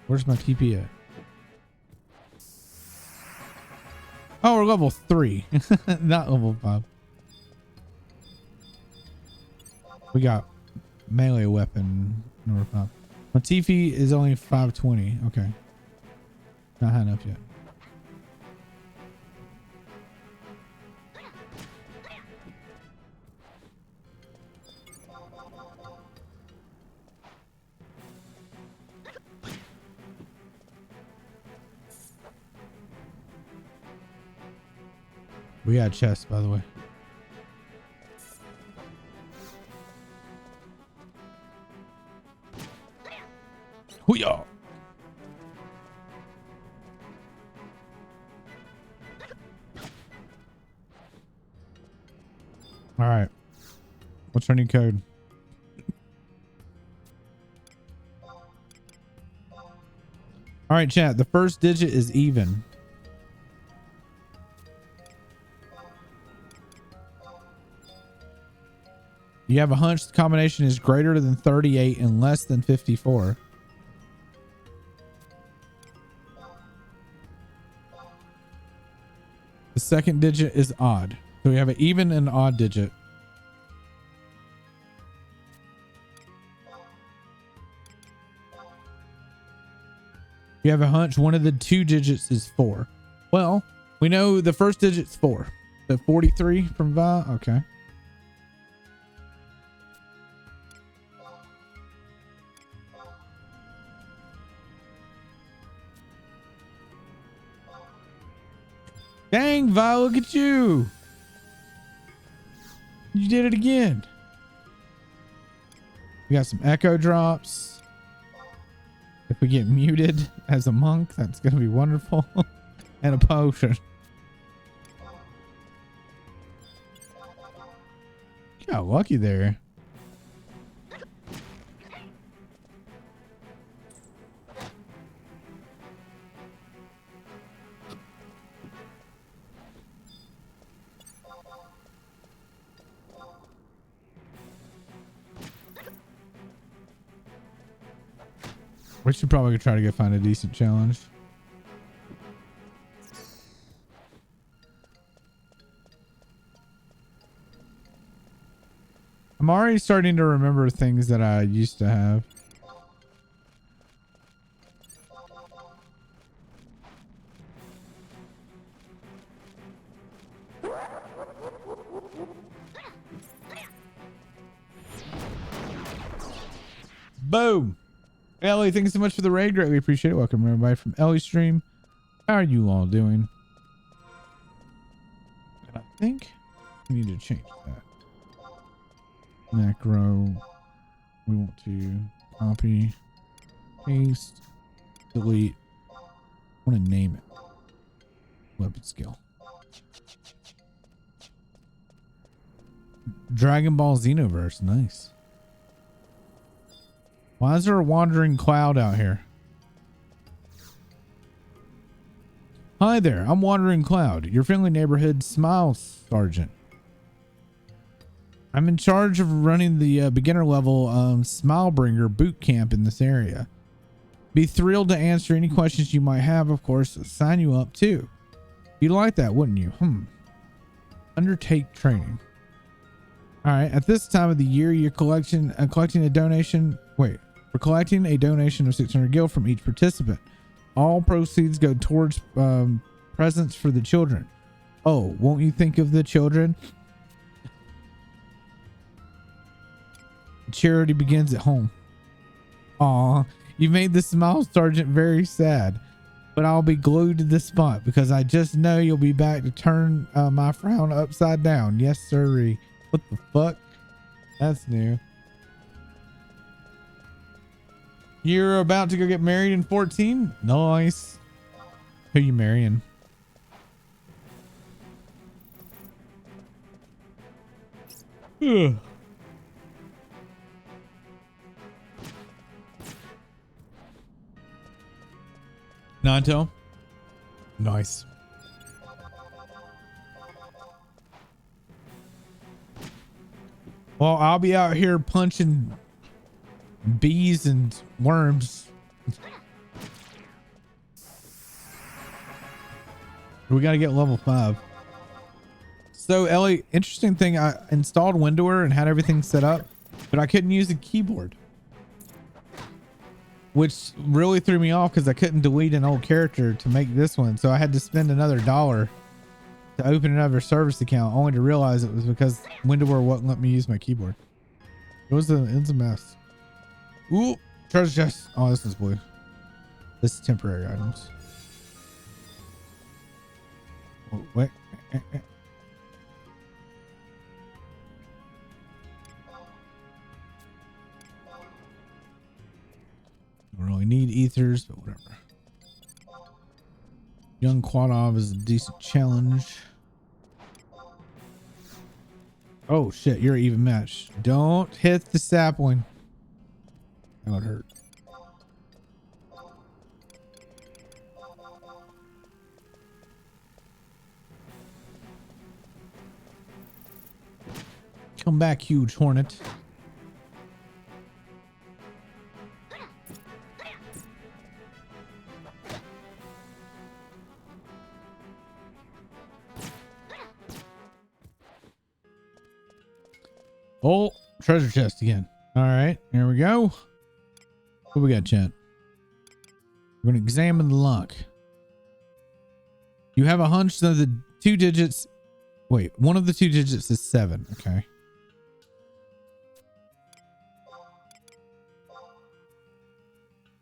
Where's my TP at? Oh, we're level 3, not level 5. We got melee weapon number 5. My TP is only 520. Okay. Not high enough yet. We got a chest, by the way. Hoo-yah! All right. What's our new code? All right, chat. The first digit is even. You have a hunch the combination is greater than 38 and less than 54. The second digit is odd. So we have an even and odd digit. You have a hunch one of the two digits is 4. Well, we know the first digit's 4. The 43 from Vi. Okay. Dang, Vi, look at you. You did it again. We got some echo drops. If we get muted as a monk, that's going to be wonderful. And a potion. You got lucky there. We should probably try to go find a decent challenge. I'm already starting to remember things that I used to have. Boom. Ellie, thank you so much for the raid. Greatly appreciate it. Welcome everybody from Ellie stream. How are you all doing? And I think we need to change that. Macro. We want to copy, paste, delete. I want to name it. Weapon skill. Dragon Ball Xenoverse. Nice. Why is there a wandering cloud out here? Hi there, I'm Wandering Cloud, your friendly neighborhood smile sergeant. I'm in charge of running the beginner level Smile Bringer boot camp in this area. Be thrilled to answer any questions you might have, of course, sign you up too. You'd like that, wouldn't you? Undertake training. All right, at this time of the year, you're collecting a donation. Wait, we're collecting a donation of 600 gil from each participant. All proceeds go towards presents for the children. Oh, won't you think of the children? Charity begins at home. Aw, you made the smile sergeant very sad, but I'll be glued to the spot because I just know you'll be back to turn my frown upside down. Yes, sirree. What the fuck? That's new. You're about to go get married in 14? Nice. Who you marrying? Ugh. Nanto? Nice. Well, I'll be out here punching bees and worms. We got to get level 5. So Ellie, interesting thing, I installed Windower and had everything set up, but I couldn't use the keyboard, which really threw me off because I couldn't delete an old character to make this one. So I had to spend another $1 to open another service account, only to realize it was because Windower wouldn't let me use my keyboard. It was a mess. Ooh, treasure chest. Oh, this is blue. This is temporary items. Oh, wait. Don't really need ethers, but whatever. Young Quadov is a decent challenge. Oh shit, you're an even match. Don't hit the sapling. That would hurt. Come back, huge hornet. Oh, treasure chest again. All right, here we go. What we got, chat? We're going to examine the lock. You have a hunch that the 2 digits Wait, one of the two digits is 7. Okay.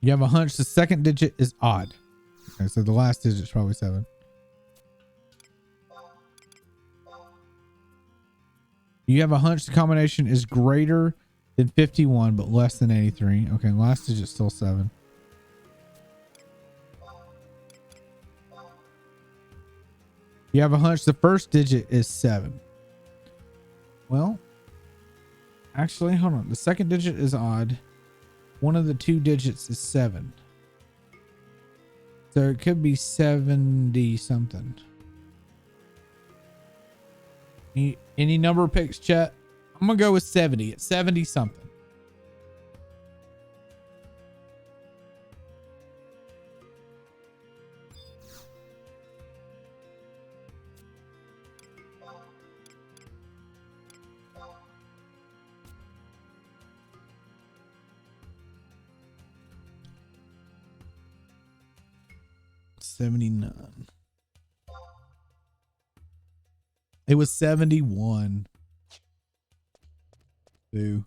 You have a hunch the second digit is odd. Okay, so the last digit is probably 7. You have a hunch the combination is greater than 51 but less than 83. Okay, last digit is still 7. You have a hunch the first digit is 7. Well, actually, hold on. The second digit is odd. One of the two digits is 7. So it could be 70 something. Any number picks, chat? I'm going to go with 70. It's 70 something. $79. It was 71. Boo.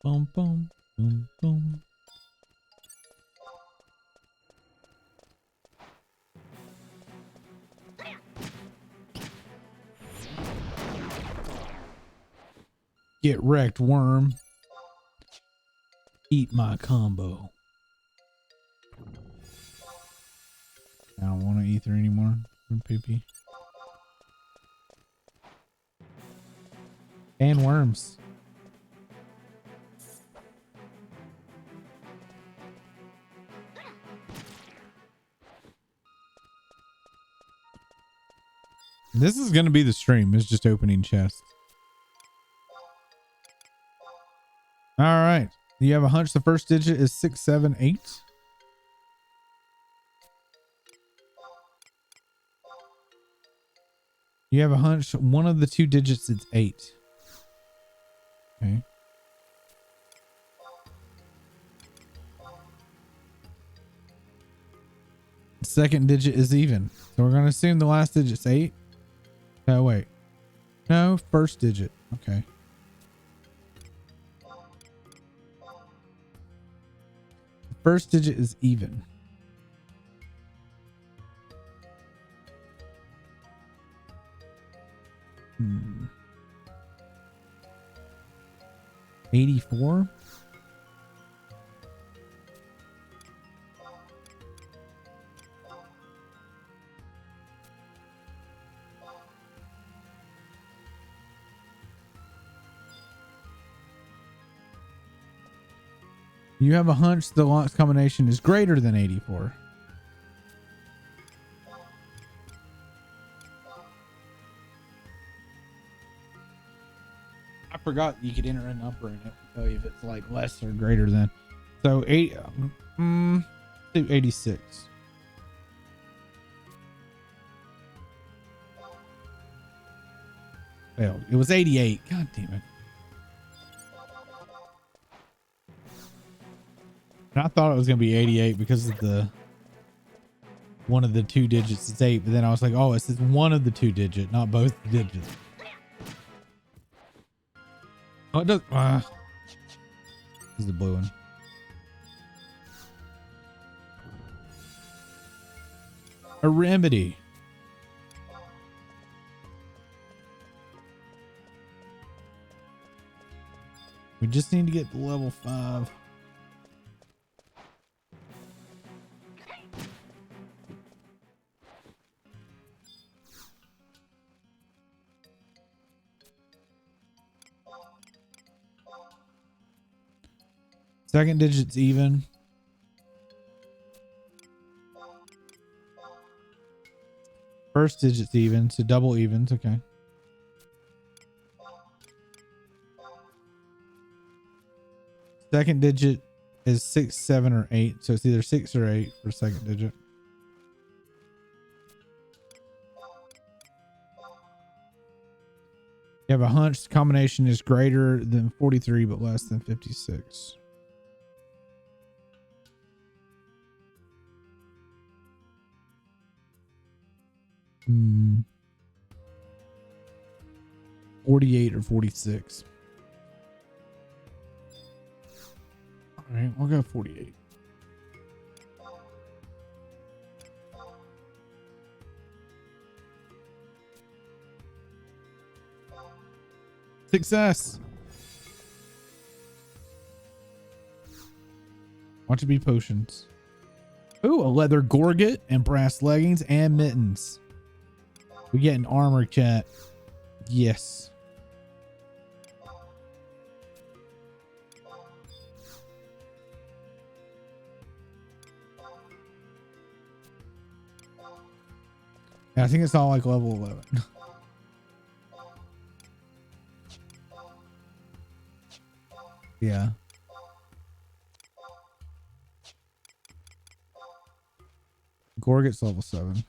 Boom, boom, boom, boom. Get wrecked, worm. Eat my combo. I don't want to ether anymore. Poopy. And worms. This is going to be the stream. It's just opening chests. All right. You have a hunch the first digit is 678. You have a hunch one of the two digits is 8. Okay. The second digit is even. So we're going to assume the last digit's 8. Oh, wait. No, first digit. Okay. The first digit is even. Hmm. 84? You have a hunch the last combination is greater than 84. I forgot you could enter a number and it will tell you if it's like less or greater than. So 86. Failed. It was 88. God damn it. And I thought it was going to be 88 because of the one of the two digits is 8, but then I was like, oh, it's just one of the two digit, not both the digits. Oh, it does. This is the blue one. A remedy. We just need to get to level 5. Second digit's even. First digit's even, so double evens, okay. Second digit is 6, 7, or 8. So it's either 6 or 8 for second digit. You have a hunch the combination is greater than 43 but less than 56. Hmm. 48 or 46. All right, we'll go 48. Success. Watch it be potions. Ooh, a leather gorget and brass leggings and mittens. We get an armor, chat. Yes. Yeah, I think it's all like level 11. Yeah. Gorget's level 7.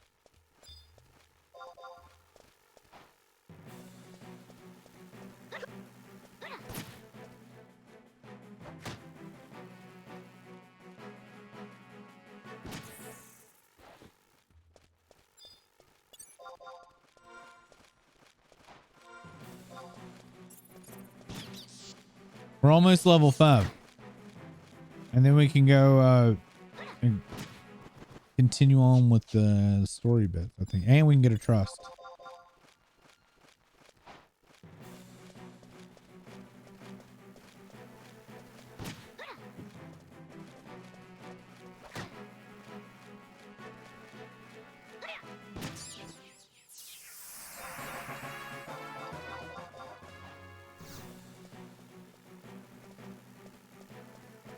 We're almost level 5. And then we can go and continue on with the story bits, I think. And we can get a trust.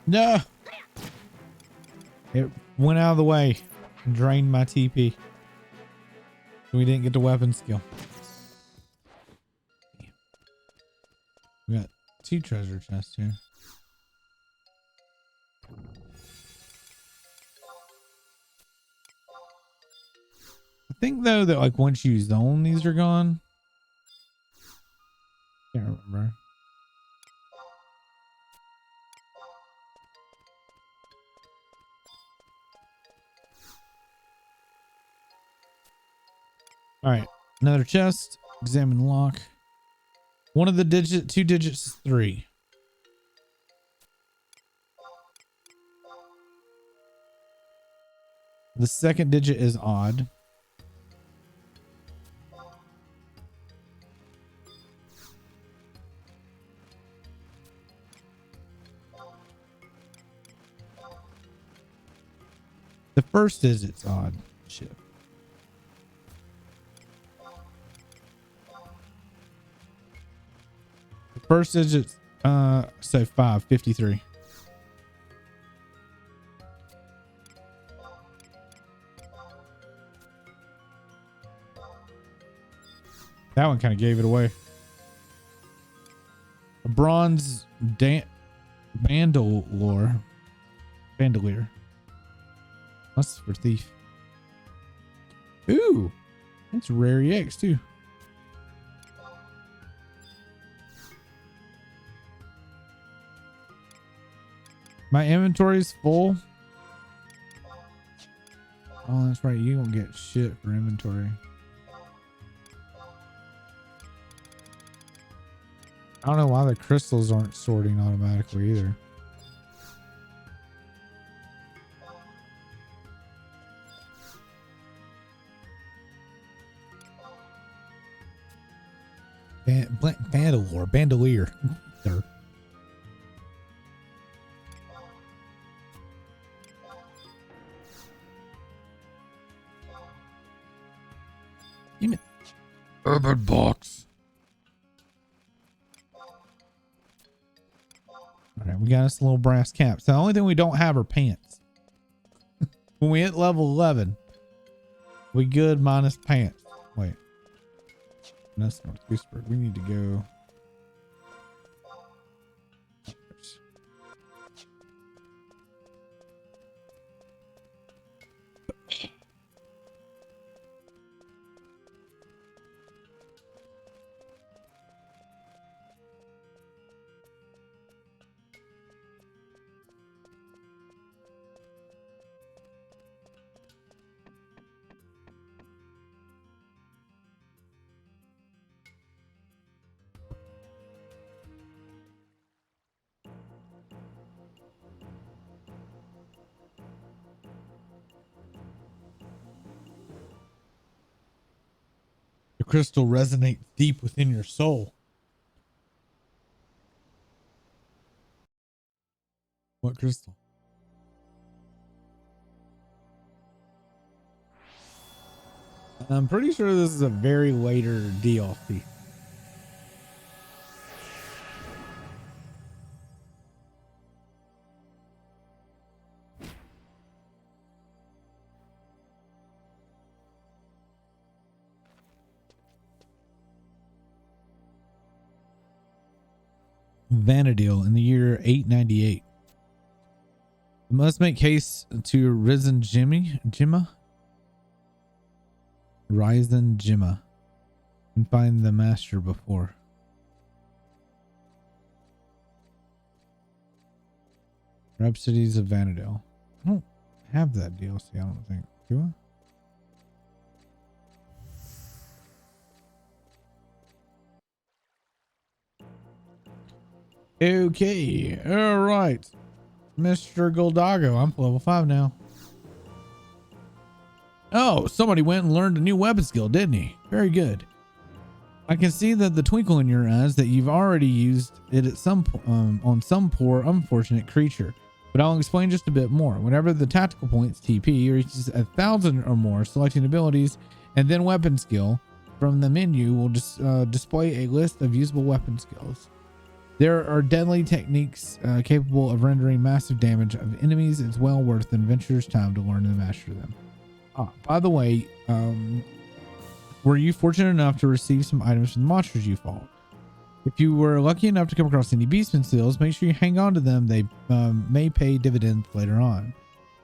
No. It went out of the way and drained my TP. We didn't get the weapon skill. We got 2 treasure chests here. I think though that like once you zone, these are gone. Can't remember. All right, another chest. Examine lock. One of the 2 digits is 3. The second digit is odd. The first digit's odd. Shit. The first digit's so 5, 53. That one kind of gave it away. A bronze bandolier. That's for thief. Ooh, that's rare EX too. My inventory's full. Oh, that's right. You don't get shit for inventory. I don't know why the crystals aren't sorting automatically either. Bandolier. Urban box. All right, we got us a little brass caps. The only thing we don't have are pants. When we hit level 11, we good minus pants. Wait, that's North Gooseberg. We need to go. crystal resonates deep within your soul. What crystal? I'm pretty sure this is a very later DLC. Vanadil in the year 898. Must make haste to Risen Jimma. Ryzen Jimma. And find the master before. Rhapsodies of Vanadil. I don't have that DLC, I don't think. Do I? Okay, all right, Mr. Goldago, I'm level 5 now. Oh, somebody went and learned a new weapon skill, didn't he? Very good. I can see that the twinkle in your eyes that you've already used it at on some poor unfortunate creature, but I'll explain just a bit more. Whenever the tactical points TP reaches 1,000 or more, selecting abilities and then weapon skill from the menu will just display a list of usable weapon skills. There are deadly techniques capable of rendering massive damage of enemies. It's well worth the adventurer's time to learn and master them. By the way, were you fortunate enough to receive some items from the monsters you fought? If you were lucky enough to come across any beastman seals, make sure you hang on to them. They may pay dividends later on.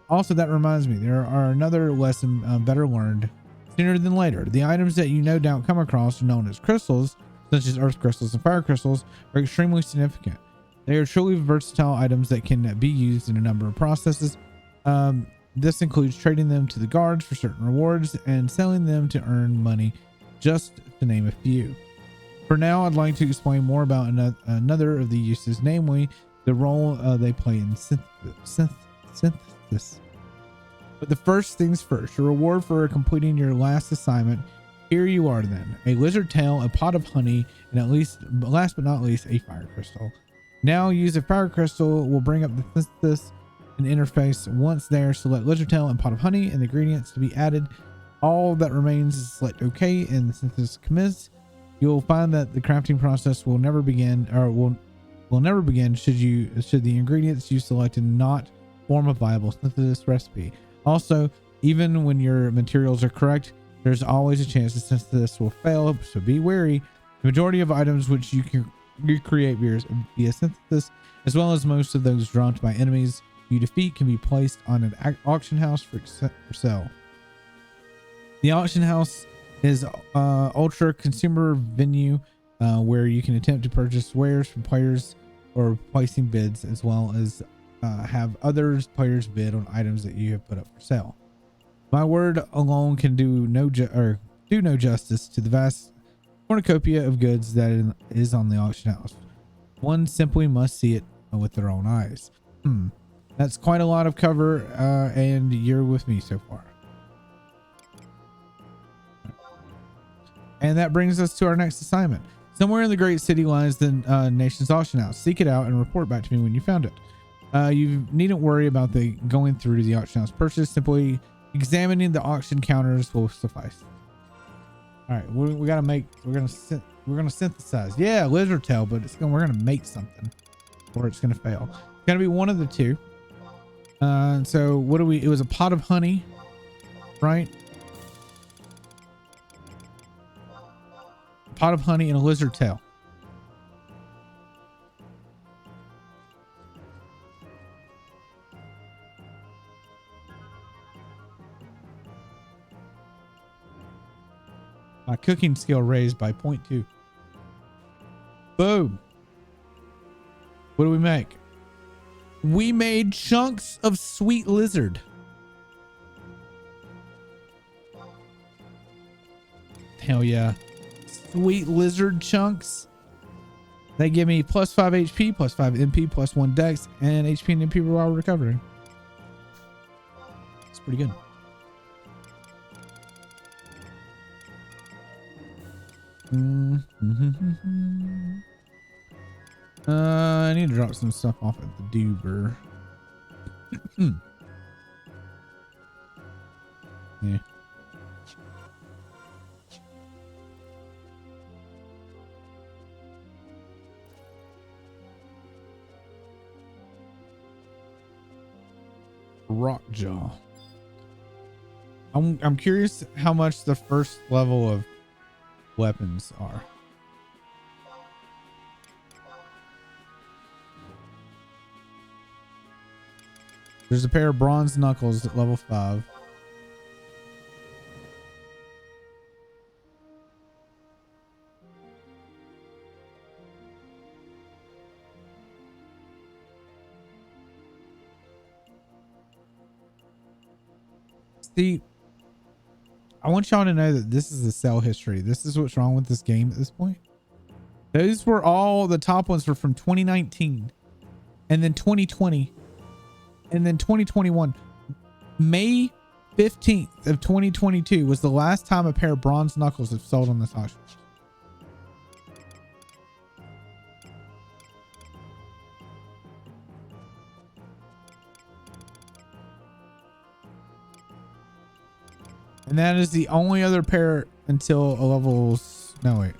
Also, that reminds me, there are another lesson better learned sooner than later. The items that you no doubt come across are known as crystals, such as earth crystals and fire crystals, are extremely significant. They are truly versatile items that can be used in a number of processes. This includes trading them to the guards for certain rewards and selling them to earn money, just to name a few. For now, I'd like to explain more about another of the uses, namely the role they play in synthesis. But the first things first, a reward for completing your last assignment. Here you are then, a lizard tail, a pot of honey, and last but not least, a fire crystal. Now use a fire crystal will bring up the synthesis and interface. Once there, select lizard tail and pot of honey and the ingredients to be added. All that remains is select OK and the synthesis commence. You'll find that the crafting process will never begin, or will never begin should the ingredients you selected not form a viable synthesis recipe. Also, even when your materials are correct, there's always a chance the synthesis will fail, so be wary. The majority of items which you can recreate via synthesis, as well as most of those drawn by enemies you defeat, can be placed on an auction house for sale. The auction house is ultra consumer venue where you can attempt to purchase wares from players or placing bids, as well as have players bid on items that you have put up for sale. My word alone can do no justice to the vast cornucopia of goods that is on the auction house. One simply must see it with their own eyes. That's quite a lot of cover, and you're with me so far. And that brings us to our next assignment. Somewhere in the great city lies the nation's auction house. Seek it out and report back to me when you found it. You needn't worry about going through to the auction house purchase. Simply examining the auction counters will suffice. All right, we're gonna synthesize. Yeah, lizard tail, but we're gonna make something, or it's gonna fail. It's gonna be one of the two. So what do we? It was a pot of honey, right? A pot of honey and a lizard tail. My cooking skill raised by 0.2. Boom. What do we make? We made chunks of sweet lizard. Hell yeah. Sweet lizard chunks. They give me plus 5 HP, plus 5 MP, plus 1 dex, and HP and MP while recovering. It's pretty good. I need to drop some stuff off at the Duber. Yeah. Rockjaw. I'm curious how much the first level of weapons are. There's a pair of bronze knuckles at level 5. See, I want y'all to know that this is the sell history. This is what's wrong with this game at this point. Those were all, the top ones were from 2019 and then 2020 and then 2021. May 15th of 2022 was the last time a pair of bronze knuckles have sold on this auction. And that is the only other pair until a levels. No, wait.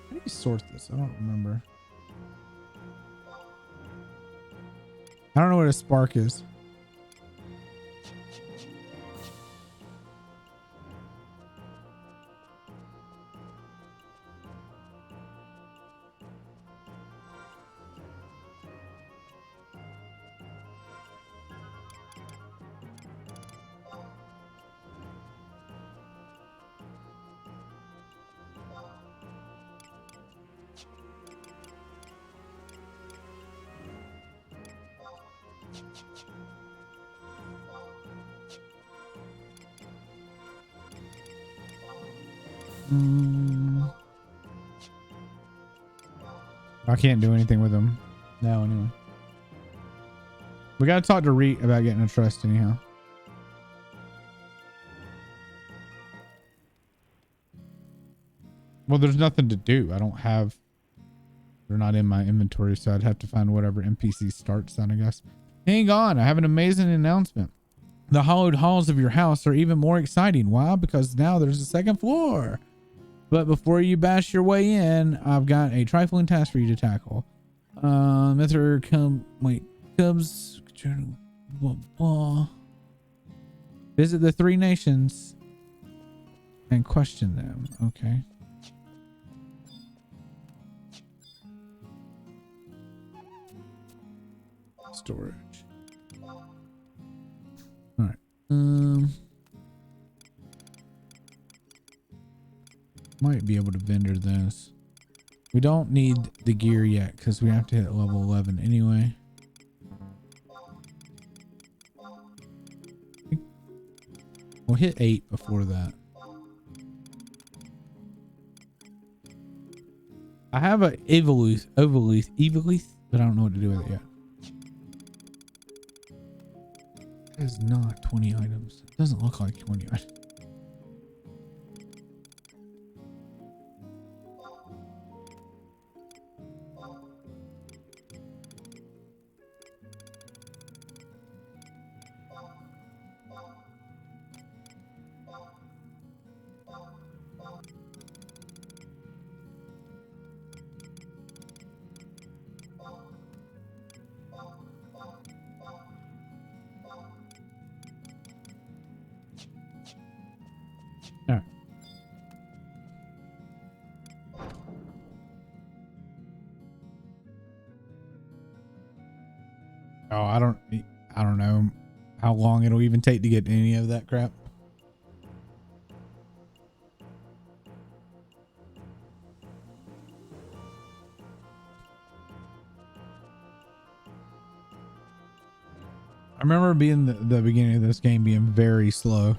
How do you sort this? I don't remember. I don't know what a spark is. I can't do anything with them now anyway. We got to talk to Reet about getting a trust anyhow. Well, there's nothing to do. I don't have, they're not in my inventory, so I'd have to find whatever NPC starts then, I guess. Hang on, I have an amazing announcement. The hollowed halls of your house are even more exciting. Why? Because now there's a second floor. But before you bash your way in, I've got a trifling task for you to tackle. Mr. Cubs. Visit the 3 nations and question them. Okay. Storage. All right. Might be able to vendor this. We don't need the gear yet because we have to hit level 11 anyway. We'll hit 8 before that. I have a Evoluth, but I don't know what to do with it yet. It is not 20 items. It doesn't look like 20 items. Oh, I don't know how long it'll even take to get any of that crap. I remember being the beginning of this game being very slow.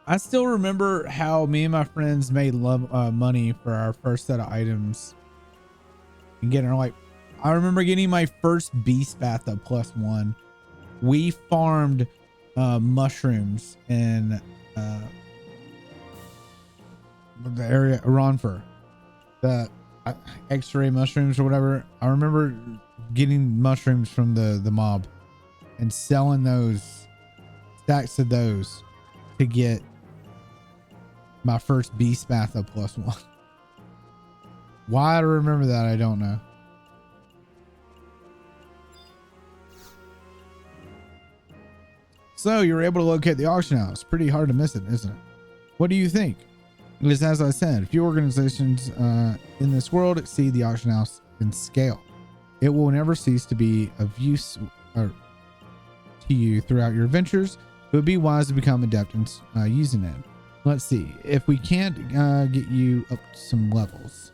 I still remember how me and my friends made money for our first set of items and getting like, I remember getting my first beast bath at +1 We farmed mushrooms in the area around for the X-ray mushrooms or whatever. I remember getting mushrooms from the mob and selling those stacks of those to get my first beast math up +1. Why I remember that, I don't know. So you were able to locate the auction house. Pretty hard to miss it, isn't it? What do you think? Because as I said, few organizations in this world exceed the auction house in scale. It will never cease to be of use to you throughout your adventures. It would be wise to become adept in using it. Let's see if we can't get you up to some levels.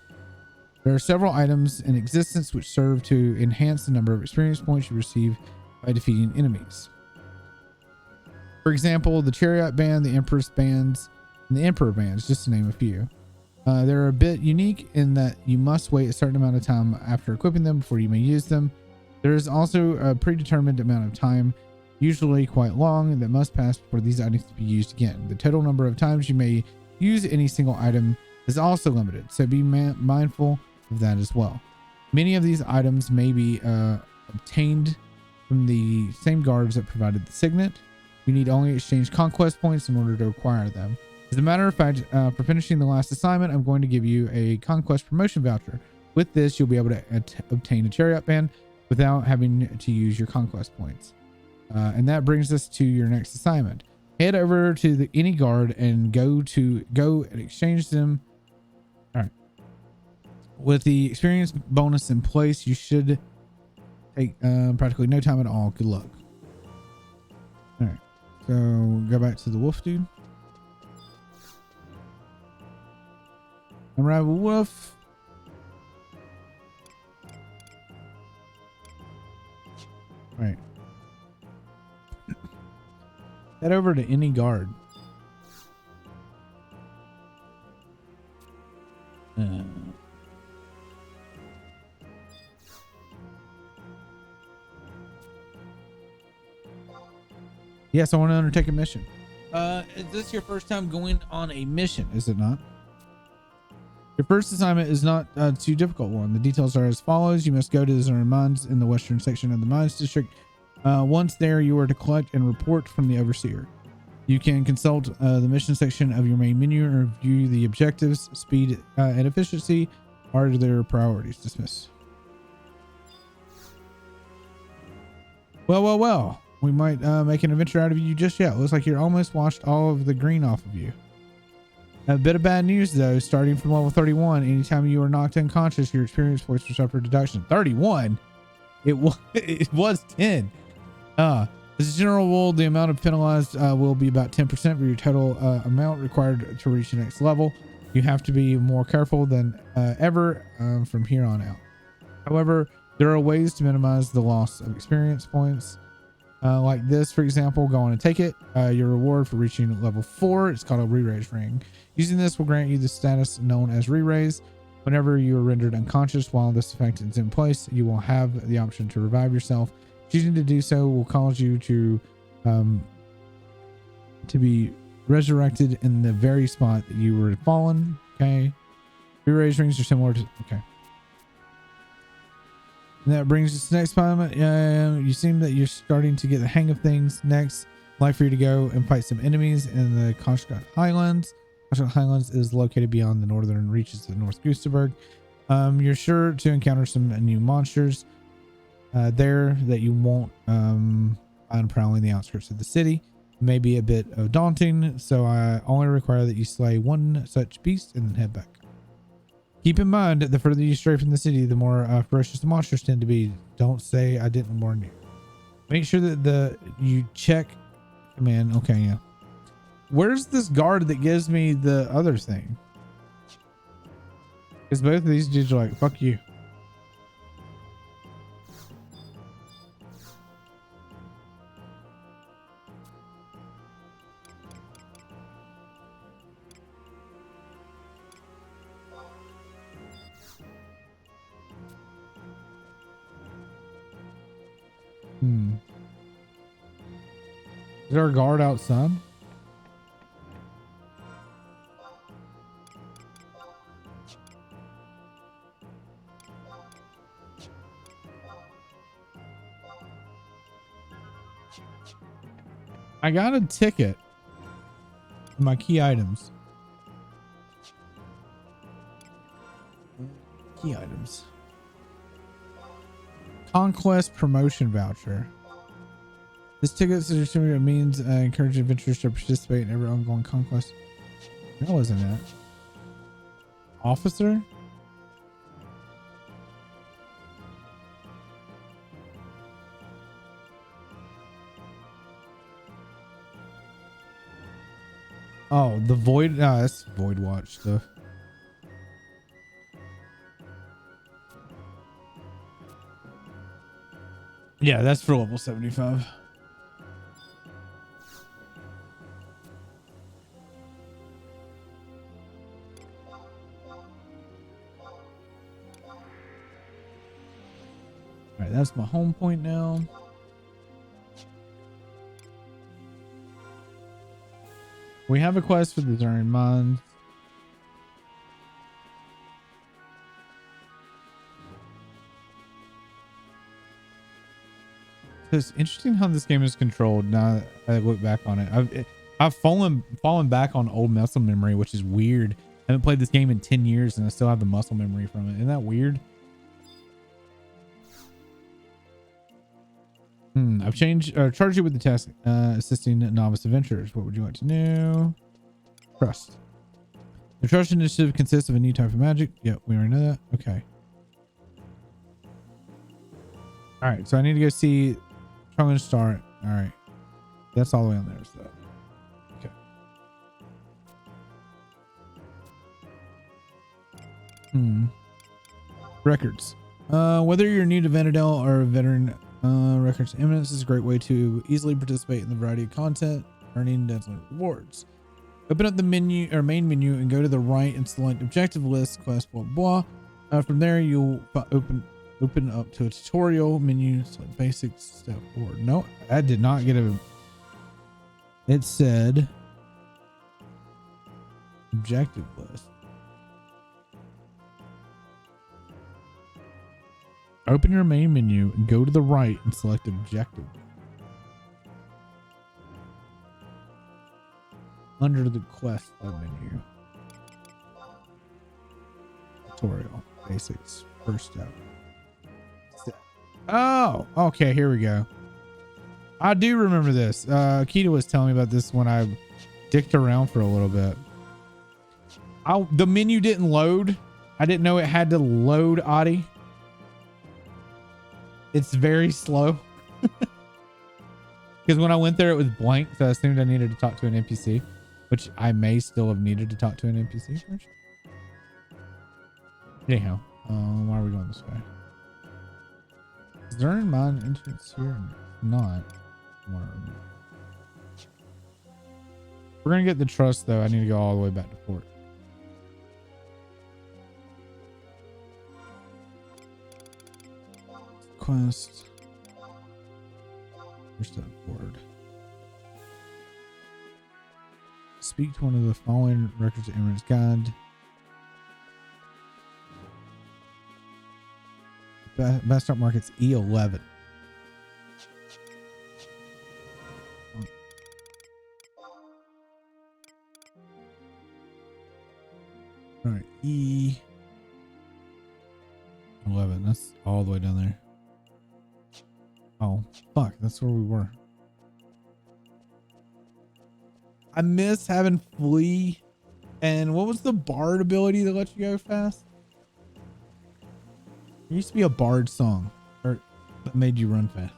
There are several items in existence which serve to enhance the number of experience points you receive by defeating enemies. For example, the Chariot Band, the Empress Bands, and the Emperor Bands, just to name a few. They're a bit unique in that you must wait a certain amount of time after equipping them before you may use them. There is also a predetermined amount of time, usually quite long, that must pass before these items to be used again. The total number of times you may use any single item is also limited, so be mindful of that as well. Many of these items may be obtained from the same guards that provided the signet. You need only exchange conquest points in order to acquire them. As a matter of fact, for finishing the last assignment, I'm going to give you a conquest promotion voucher. With this, you'll be able to obtain a Chariot Band without having to use your conquest points. And that brings us to your next assignment. Head over to any guard and go and exchange them. All right. With the experience bonus in place, you should take practically no time at all. Good luck. All right. So go back to the wolf dude. Unravel wolf. All right. Head over to any guard. Yes, I want to undertake a mission. Is this your first time going on a mission? Is it not? Your first assignment is not too difficult one. The details are as follows. You must go to the Zern Mines in the western section of the Mines District. Once there, you are to collect and report from the Overseer. You can consult the mission section of your main menu and review the objectives. Speed and efficiency are their priorities. Dismiss. Well. We might make an adventure out of you just yet. Looks like you're almost washed all of the green off of you. A bit of bad news though. Starting from level 31, anytime you are knocked unconscious, your experience points will suffer deduction. 31? It was 10. As a general rule, the amount of penalized will be about 10% of your total amount required to reach the next level. You have to be more careful than ever from here on out. However, there are ways to minimize the loss of experience points. Like this, for example, go on and take it. Your reward for reaching level 4, it's called a re-raise ring. Using this will grant you the status known as re-raise. Whenever you are rendered unconscious while this effect is in place, you will have the option to revive yourself. Choosing to do so will cause you to be resurrected in the very spot that you were fallen. Okay. Re-raise rings are similar to, okay. And that brings us to the next assignment. You seem that you're starting to get the hang of things. Next, I'd like for you to go and fight some enemies in the Koshkat Highlands. Koshkat Highlands is located beyond the northern reaches of North Gustaberg. You're sure to encounter some new monsters there that you won't find prowling the outskirts of the city. It may be a bit daunting, so I only require that you slay one such beast and then head back. Keep in mind, the further you stray from the city, the more ferocious the monsters tend to be. Don't say I didn't warn you. Make sure that you check command. Okay, yeah. Where's this guard that gives me the other thing? Because both of these dudes are like, fuck you. Is there a guard outside? I got a ticket. My key items. Key items. Conquest promotion voucher. This ticket certificate means encourage adventurers to participate in every ongoing conquest. That wasn't it. Officer? Oh, the void. No, that's void watch stuff. Yeah, that's for level 75. All right, that's my home point now. We have a quest for the Zern Mines. It's interesting how this game is controlled. Now that I look back on it, I've fallen back on old muscle memory, which is weird. I haven't played this game in 10 years and I still have the muscle memory from it. Isn't that weird? I've charged you with the task assisting novice adventurers. What would you like to know? Trust. The trust initiative consists of a new type of magic. Yep, we already know that. Okay. All right, so I need to go see. I'm going to start. All right, that's all the way on there. So, okay. Records. Whether you're new to Vanadel or a veteran, Records Eminence is a great way to easily participate in the variety of content, earning dazzling rewards. Open up the menu or main menu and go to the right and select objective list, quest, blah, blah. From there, you'll open up to a tutorial menu, select basics, step forward. No, I did not get a. It said objective list. Open your main menu and go to the right and select objective. Under the quest menu. Tutorial. Basics. First step. Oh, okay. Here we go. I do remember this. Keita was telling me about this when I dicked around for a little bit. The menu didn't load. I didn't know it had to load, Adi. It's very slow. Because when I went there, it was blank. So I assumed I needed to talk to an NPC, which I may still have needed to talk to an NPC first. Anyhow, why are we going this way? Is there any mine entrance here? Not. We're going to get the trust, though. I need to go all the way back to port. Quest. First step forward. Speak to one of the following records of Eminence God. Best stock market's E11. All right, E11. That's all the way down there. Oh, fuck. That's where we were. I miss having flee. And what was the bard ability that let you go fast? There used to be a bard song that made you run fast.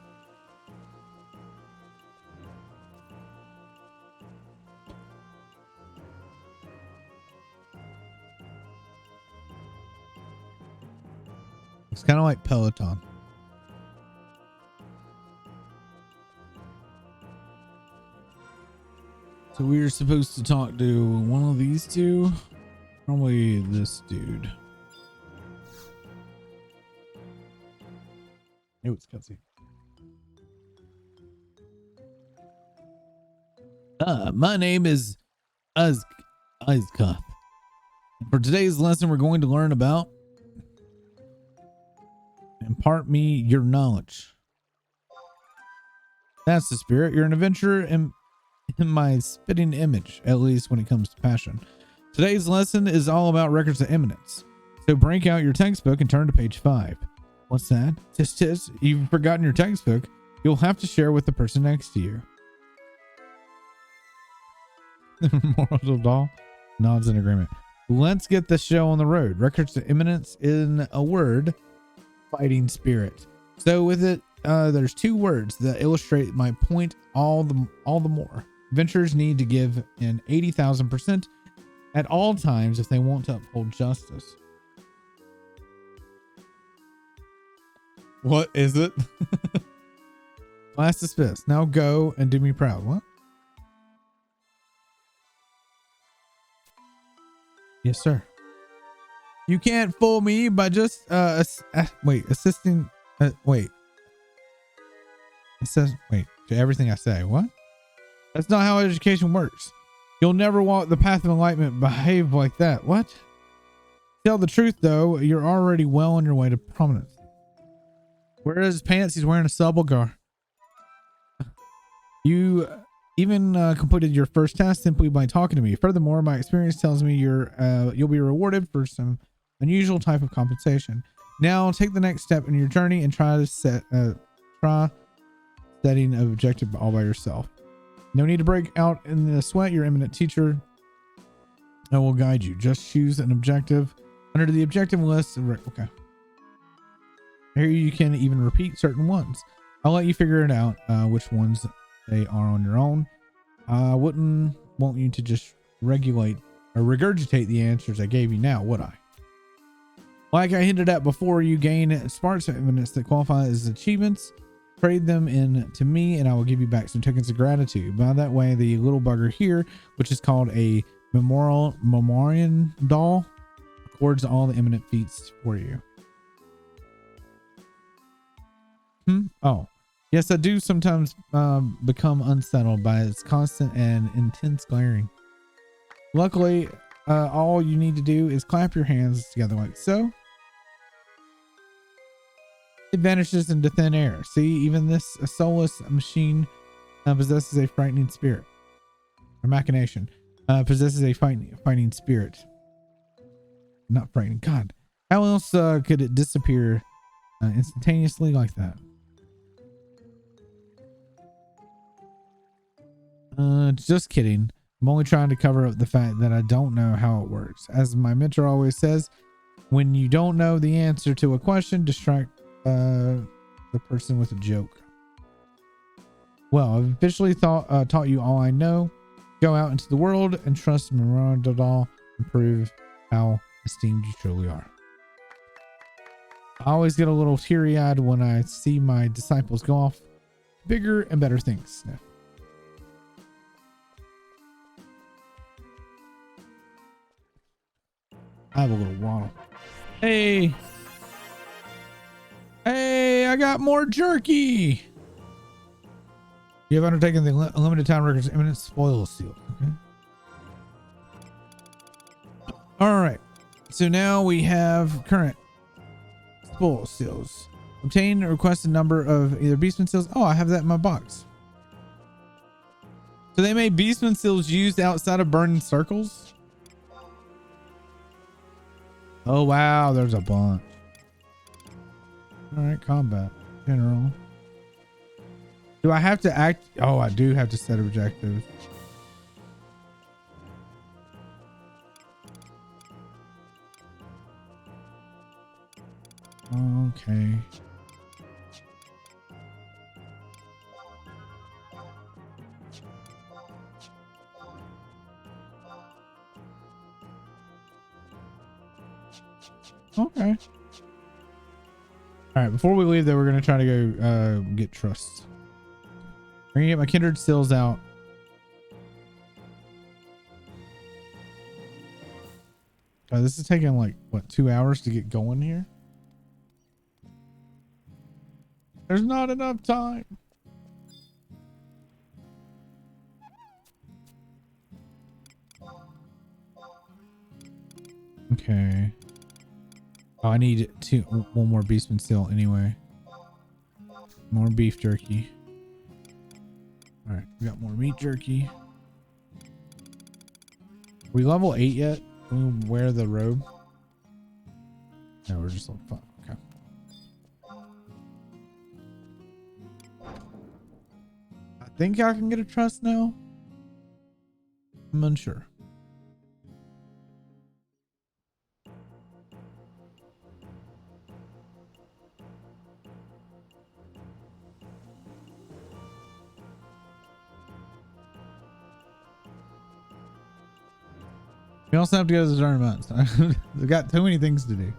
It's kind of like Peloton. So we were supposed to talk to one of these two. Probably this dude. It was cutscene. My name is Izcup. For today's lesson, we're going to learn about impart me your knowledge. That's the spirit. You're an adventurer in my spitting image, at least when it comes to passion. Today's lesson is all about records of eminence. So break out your textbook and turn to page 5. What's that? Tis, you've forgotten your textbook. You'll have to share with the person next to you. Mortal doll nods in agreement. Let's get the show on the road. Records of eminence, in a word, fighting spirit. So with it, there's 2 words that illustrate my point all the more. Adventurers need to give an 80,000% at all times if they want to uphold justice. What is it? Class dismissed. Now go and do me proud. What? Yes, sir. You can't fool me by just assisting. Wait to everything I say. What? That's not how education works. You'll never walk the path of enlightenment. Behave like that. What? Tell the truth though, you're already well on your way to prominence. Where is his pants? He's wearing a subulgar. You even completed your first task simply by talking to me. Furthermore, my experience tells me you'll be rewarded for some unusual type of compensation. Now take the next step in your journey and try setting an objective all by yourself. No need to break out in the sweat. Your eminent teacher will guide you. Just choose an objective under the objective list. Okay. Here you can even repeat certain ones. I'll let you figure it out, which ones they are on your own. I wouldn't want you to just regurgitate the answers I gave you now, would I? Like I hinted at before, you gain sparks of evidence that qualify as achievements. Trade them in to me and I will give you back some tokens of gratitude. By that way, the little bugger here, which is called a memoriam doll, records all the eminent feats for you. Oh, yes, I do sometimes become unsettled by its constant and intense glaring. Luckily, all you need to do is clap your hands together like so. It vanishes into thin air. See, even this soulless machine possesses a frightening spirit. Or machination possesses a fighting spirit. Not frightening. God, how else could it disappear instantaneously like that? Just kidding. I'm only trying to cover up the fact that I don't know how it works. As my mentor always says, when you don't know the answer to a question, distract the person with a joke. Well, I've officially taught you all I know. Go out into the world and trust Miranda and prove how esteemed you truly are. I always get a little teary-eyed when I see my disciples go off to bigger and better things. Sniff. I have a little waddle. Hey, I got more jerky. You have undertaken the limited time records imminent spoil seal. Okay. All right. So now we have current spoil seals. Obtain a requested number of either beastman seals. Oh, I have that in my box. So they made beastman seals used outside of burning circles. Oh, wow. There's a bunch. All right. Combat. General. Do I have to act? Oh, I do have to set objectives. Okay. Okay. All right. Before we leave, though, we're going to try to go get trusts. I'm going to get my kindred seals out. This is taking like, what, 2 hours to get going here? There's not enough time. Okay. Oh, I need one more beastman steel anyway. More beef jerky. All right, we got more meat jerky. We level 8 yet? Can we wear the robe? No, we're just level 5. Okay. I think I can get a trust now. I'm unsure. We also have to go to the tournament. We've got too many things to do.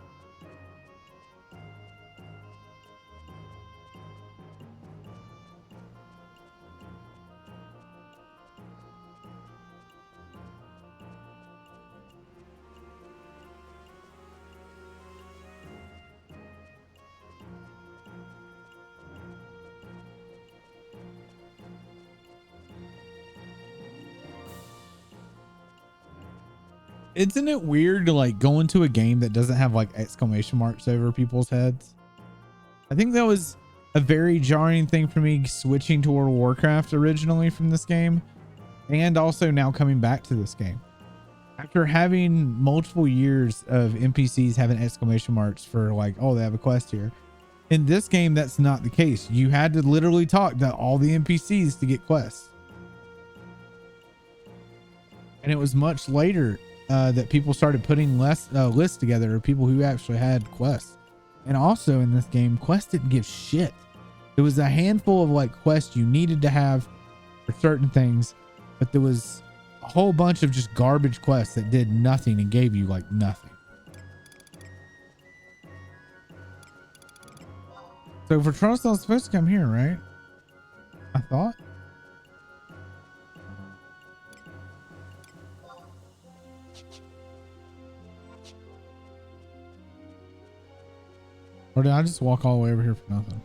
Isn't it weird to like go into a game that doesn't have like exclamation marks over people's heads? I think that was a very jarring thing for me switching to World of Warcraft originally from this game, and also now coming back to this game. After having multiple years of NPCs having exclamation marks for like, oh, they have a quest here. In this game, that's not the case. You had to literally talk to all the NPCs to get quests. And it was much later that people started putting lists together of people who actually had quests. And also in this game, quests didn't give shit. There was a handful of like quests you needed to have for certain things, but there was a whole bunch of just garbage quests that did nothing and gave you like nothing. So for trust, I was supposed to come here, right? I thought. Or did I just walk all the way over here for nothing?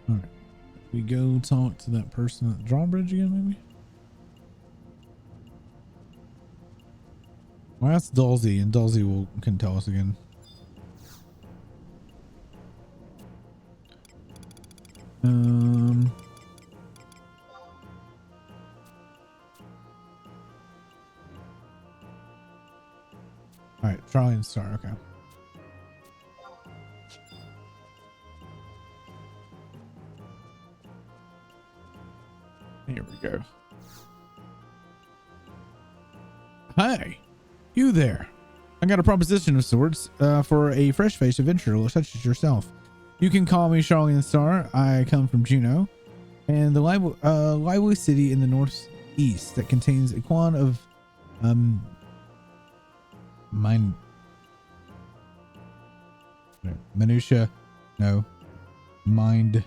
All right, we go talk to that person at the drawbridge again, maybe. Well, that's Dulcie, and Dulcie can tell us again. All right, Charlie and Star. Okay. Here we go. Hi, you there. I got a proposition of sorts for a fresh-faced adventurer such as yourself. You can call me Charlie and Star. I come from Juneau, and the lively city in the northeast that contains a quan of minutia, no, mind,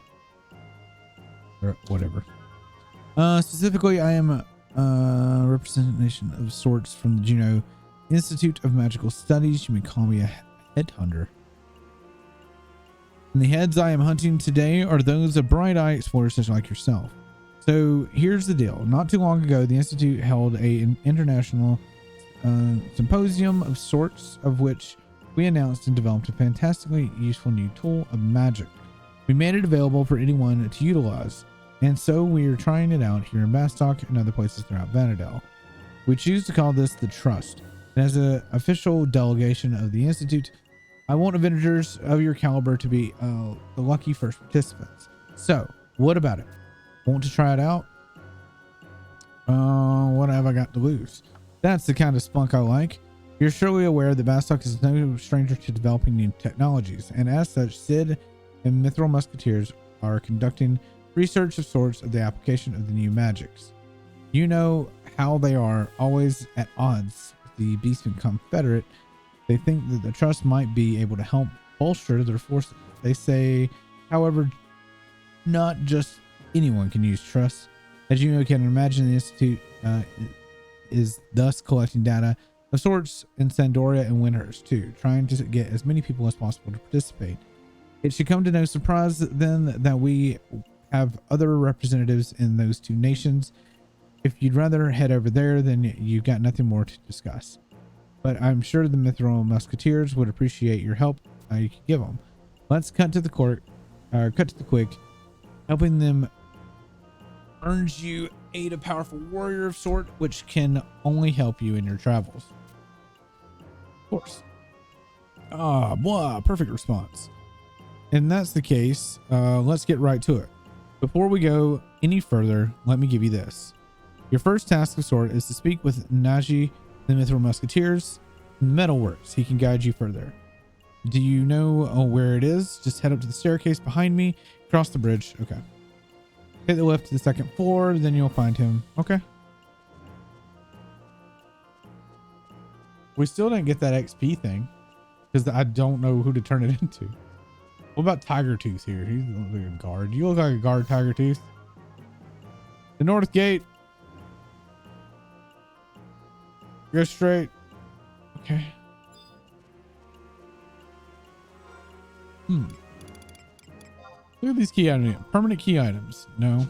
or whatever. Specifically, I am a representation of sorts from the Juneau Institute of Magical Studies. You may call me a headhunter. And the heads I am hunting today are those of bright-eyed explorers such like yourself. So here's the deal. Not too long ago, the Institute held an international symposium of sorts, of which we announced and developed a fantastically useful new tool of magic. We made it available for anyone to utilize, and so we are trying it out here in Bastock and other places throughout Vanadel. We choose to call this the Trust, and as an official delegation of the Institute, I want adventurers of your caliber to be the lucky first participants. So, what about it? Want to try it out? What have I got to lose? That's the kind of spunk I like. You're surely aware that Bastock is no stranger to developing new technologies, and as such, Sid and Mithril Musketeers are conducting research of sorts of the application of the new magics. You know how they are always at odds with the Beastman Confederate. They think that the trust might be able to help bolster their forces. They say, however, not just anyone can use trust. As you can imagine, the Institute is thus collecting data of sorts in Sandoria and Windhurst too, trying to get as many people as possible to participate. It should come to no surprise then that we have other representatives in those two nations. If you'd rather head over there, then you've got nothing more to discuss. But I'm sure the Mithril Musketeers would appreciate your help you could give them. Let's cut to the quick. Helping them earns you aid a powerful warrior of sort, which can only help you in your travels. Of course. Perfect response. And that's the case. Let's get right to it. Before we go any further, let me give you this. Your first task of sort is to speak with Naji, the Mithril Musketeers, Metalworks. He can guide you further. Do you know where it is? Just head up to the staircase behind me, cross the bridge. Okay. Hit the lift to the second floor, then you'll find him. Okay. We still didn't get that XP thing because I don't know who to turn it into. What about Tiger Tooth here? He's like a guard. You look like a guard, Tiger Tooth. The North Gate. Go straight. Okay. Look at these key items. Permanent key items. No.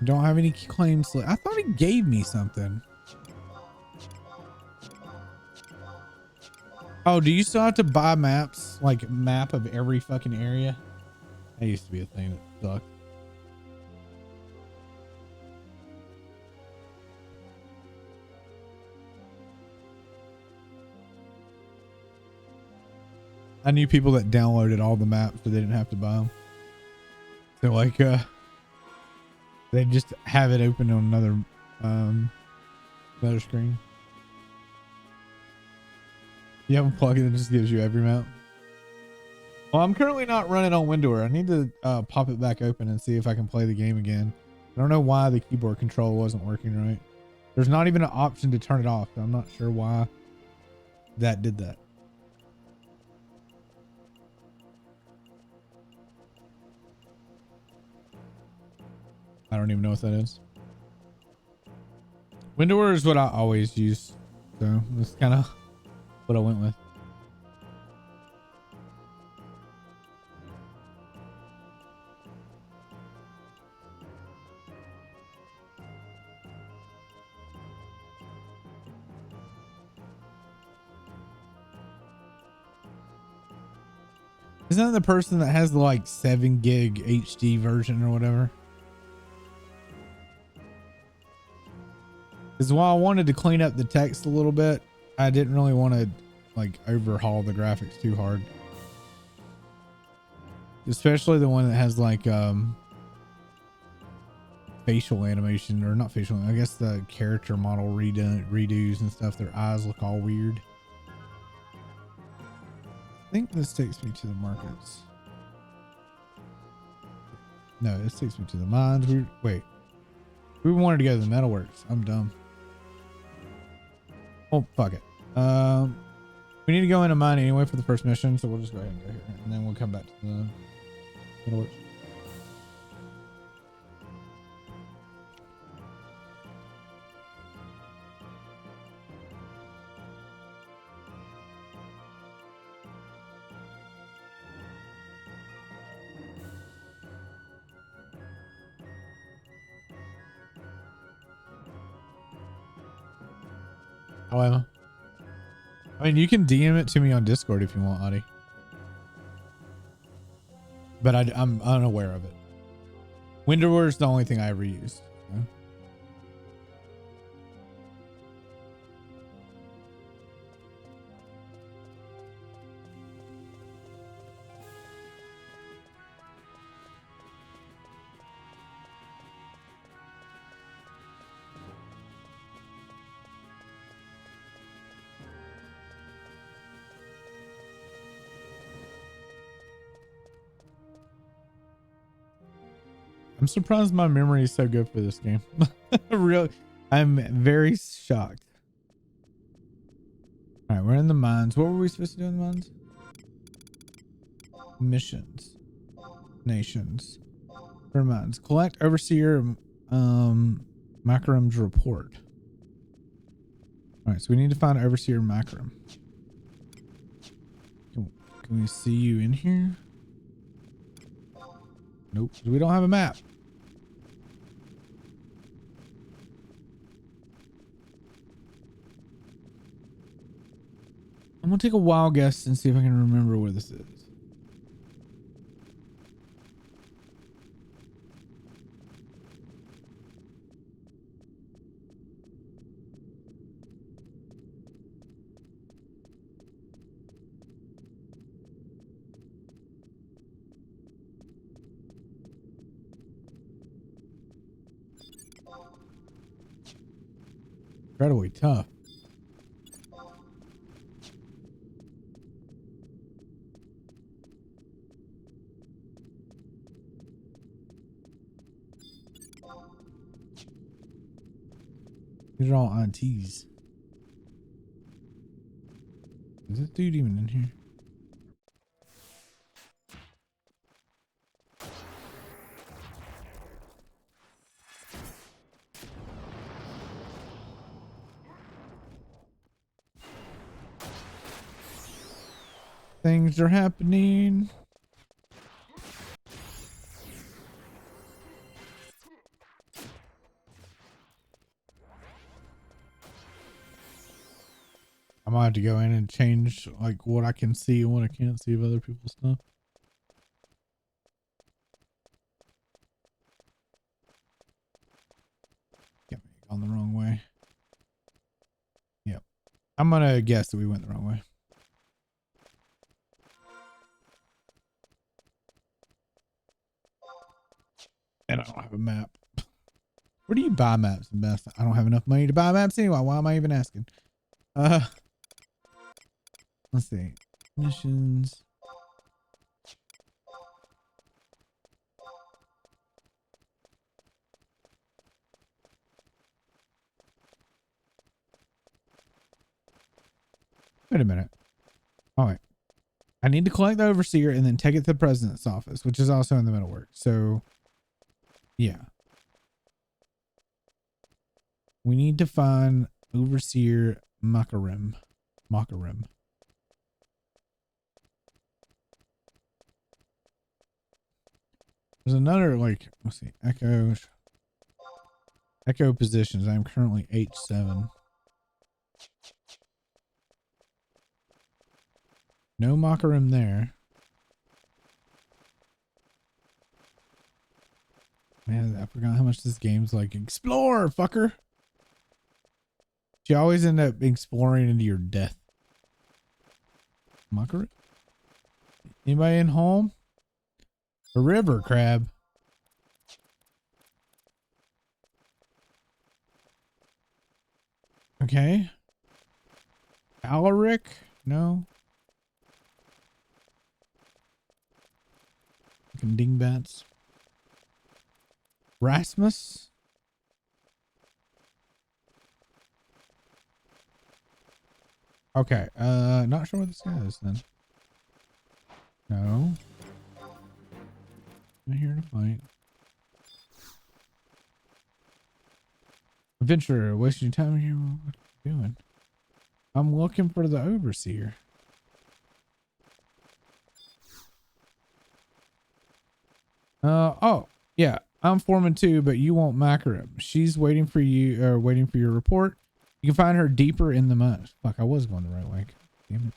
Don't have any claims. I thought he gave me something. Oh, do you still have to buy maps? Like map of every fucking area? That used to be a thing that sucked. I knew people that downloaded all the maps so they didn't have to buy them. So like, they just have it open on another screen. You have a plugin that just gives you every map. Well, I'm currently not running on Windows. I need to pop it back open and see if I can play the game again. I don't know why the keyboard control wasn't working right. There's not even an option to turn it off. So I'm not sure why that did that. I don't even know what that is. Windows is what I always use. So that's kind of what I went with. Isn't that the person that has the like 7 gig HD version or whatever? Because while I wanted to clean up the text a little bit, I didn't really want to like overhaul the graphics too hard. Especially the one that has like facial animation, or not facial, I guess the character model redos and stuff. Their eyes look all weird. I think this takes me to the markets. No, this takes me to the mines. Wait. We wanted to go to the metalworks. I'm dumb. Oh, fuck it. We need to go into mine anyway for the first mission, so we'll just go ahead and go here, and then we'll come back to the metalworks. However, I mean, you can DM it to me on Discord if you want, Adi. But I'm unaware of it. Windower is the only thing I ever used. You know? I'm surprised my memory is so good for this game. Really, I'm very shocked. All right, we're in the mines. What were we supposed to do in the mines? Missions, nations, for mines. Collect overseer Makarim's report. All right, so we need to find overseer Makarim. Can we see you in here? Nope, we don't have a map. I'm gonna take a wild guess and see if I can remember where this is. Incredibly tough. These are all aunties. Is this dude even in here? Things are happening. I might have to go in and change like what I can see and what I can't see of other people's stuff. Get me gone the wrong way. Yep. I'm gonna guess that we went the wrong way. And I don't have a map. Where do you buy maps the best? I don't have enough money to buy maps anyway. Why am I even asking? Let's see. Missions. Wait a minute. All right. I need to collect the overseer and then take it to the president's office, which is also in the middle work. So, yeah. We need to find overseer Makarim. There's another, like, let's see, echo positions. I'm currently H7. No Makarim there. Man, I forgot how much this game's like, explore, fucker. You always end up exploring into your death. Makarim? Anybody in home? A river crab. Okay. Alaric? No. Fucking dingbats. Rasmus? Okay. Not sure what this guy is then. No. I'm here to fight. Adventurer, wasting your time here. What are you doing? I'm looking for the overseer. Oh, yeah. I'm foreman too, but you won't Makarim. She's waiting for you, waiting for your report. You can find her deeper in the mud. Fuck, I was going the right way. Damn it.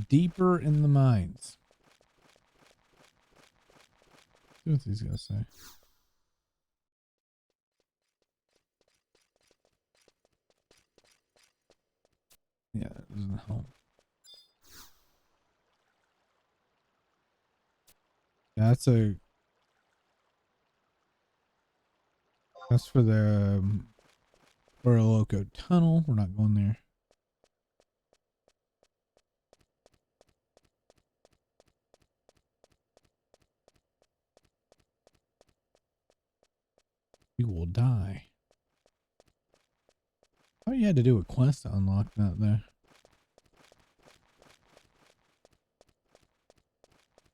Deeper in the mines. See what these guys say. Yeah, it doesn't help. That's a That's for the Loco tunnel. We're not going there. You will die. Oh, you had to do a quest to unlock that there.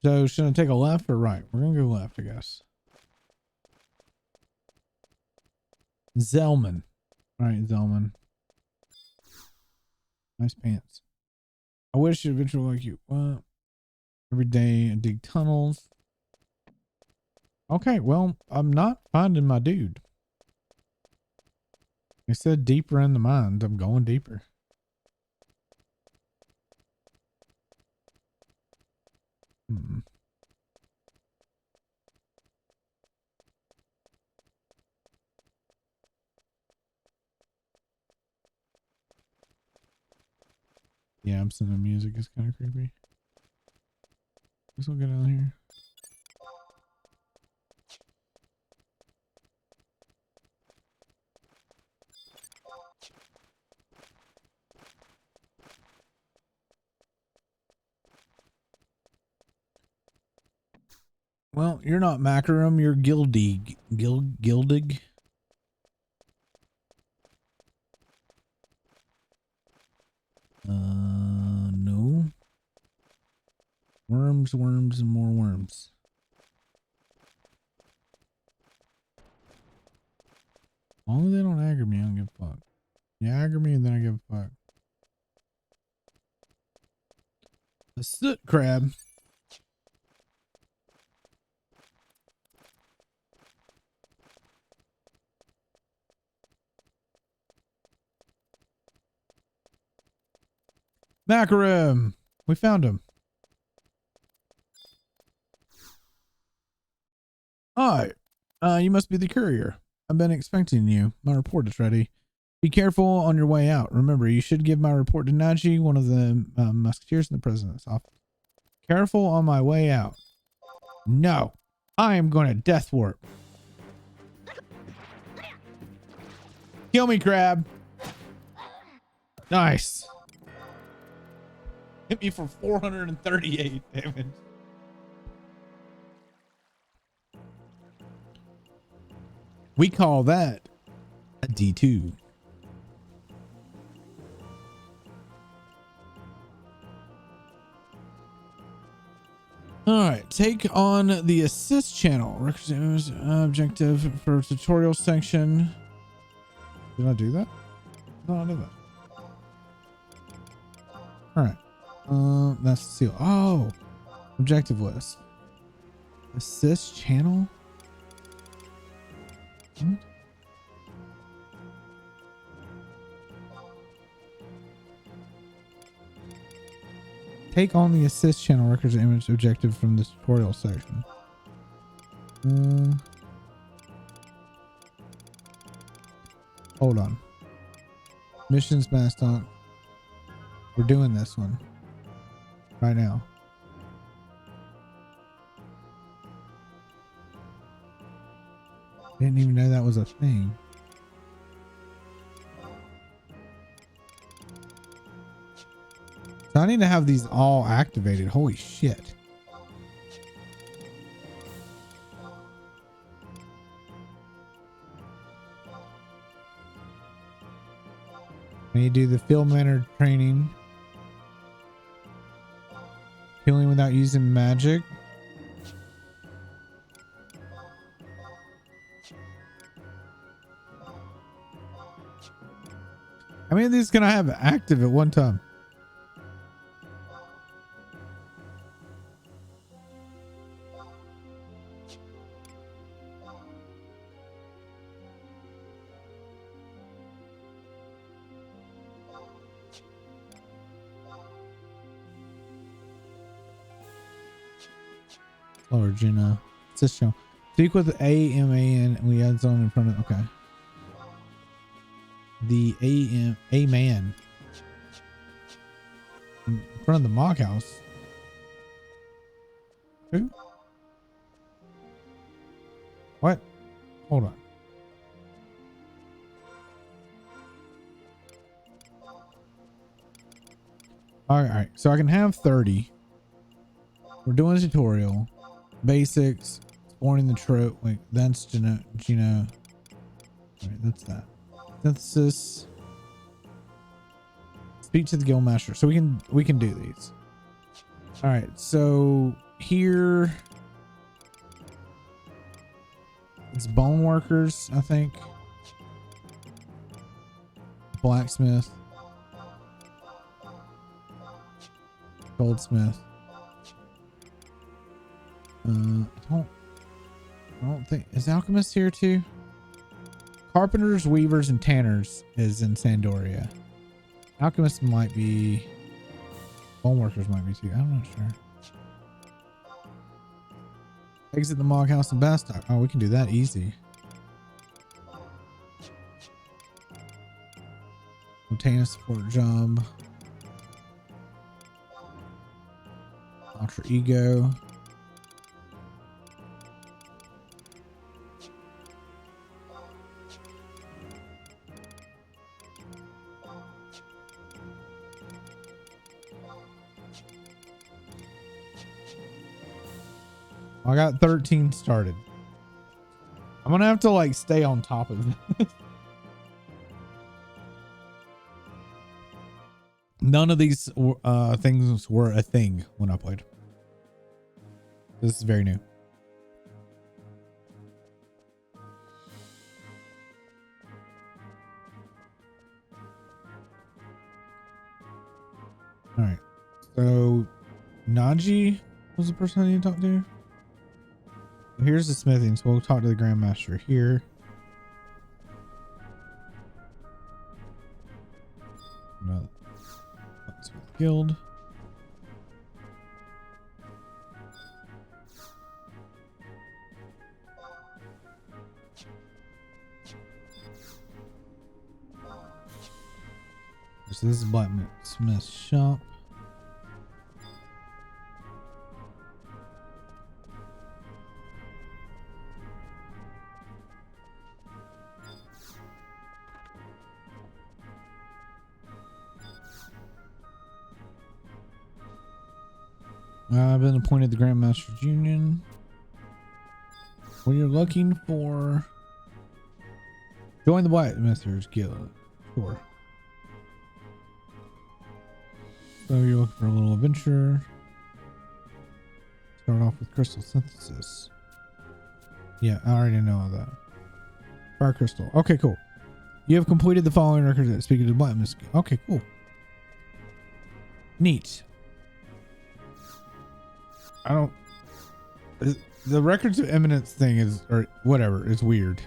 So should I take a left or right? We're gonna go left, I guess. Zellman. All right, Zellman. Nice pants. I wish you eventually like you. What? Every day I dig tunnels. Okay, well, I'm not finding my dude. I said deeper in the mines. I'm going deeper. Hmm. Yeah, I'm sending music. It's kind of creepy. Let's go get out of here. Well, you're not Macarum, you're Gildig. Gildig? No. Worms, worms, and more worms. As long as they don't aggro me, I don't give a fuck. You aggro me and then I give a fuck. The soot crab. Macarum! We found him. Hi. You must be the courier. I've been expecting you. My report is ready. Be careful on your way out. Remember, you should give my report to Naji, one of the musketeers in the president's office. Careful on my way out. No. I am going to death warp. Kill me, crab. Nice. Hit me for 438 damage. We call that a D2. All right, take on the assist channel. Objective for tutorial section. Did I do that? No, I did that. All right. That's the seal. Oh, objective list. Assist channel. What? Take on the assist channel records image objective from the tutorial section. Hold on. Missions mascot. We're doing this one right now. Didn't even know that was a thing. So I need to have these all activated. Holy shit. I need to do the field manner training. Healing without using magic. How many of these can I have active at one time? Or Gina. It's this show. Speak with A-M-A-N and we add zone in front of okay. The A-man. In front of the mock house. Who? What? Hold on. All right. So I can have 30. We're doing a tutorial. Basics. Exploring the trope. Like that's Gino. All right, that's that. Synthesis. Speak to the guild master. So we can do these. All right. So here it's bone workers, I think. Blacksmith. Goldsmith. I don't think is alchemist here too. Carpenters, weavers, and tanners is in Sandoria. Alchemists might be. Bone workers might be too. I'm not sure. Exit the Mog House in Bastock. Oh, we can do that easy. Obtain a support job. Alter ego. I got 13 started. I'm gonna have to like stay on top of it. None of these things were a thing when I played. This is very new. All right. So Naji was the person I need to talk to. Here's the smithing, so we'll talk to the Grandmaster here. No. Blacksmith Guild. So this is Blacksmith Shop. I've been appointed the Grandmaster's Union. When you're looking for, join the Blacksmithers Guild. Sure. So you're looking for a little adventure. Start off with crystal synthesis. Yeah, I already know all that. Fire crystal. Okay, cool. You have completed the following records. Speaking to the Blacksmith Guild. Okay, cool. Neat. I don't. The records of eminence thing is, or whatever, is weird.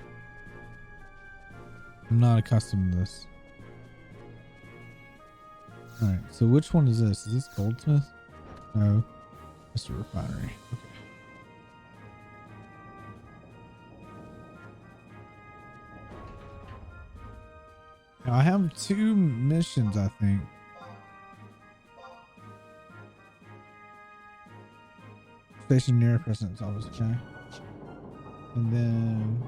I'm not accustomed to this. All right, so which one is this? Is this Goldsmith? No, it's a refinery. Okay. Now I have 2 missions, I think. Station near President's office, okay. And then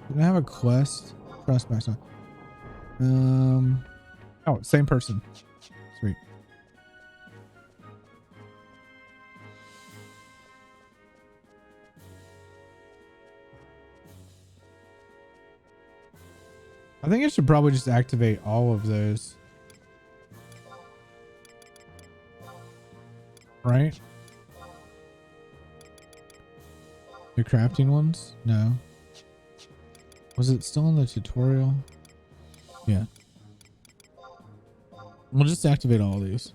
did I have a quest? Trust back on. Oh, same person. Sweet. I think I should probably just activate all of those. Right? The crafting ones? No. Was it still in the tutorial? Yeah. We'll just activate all of these.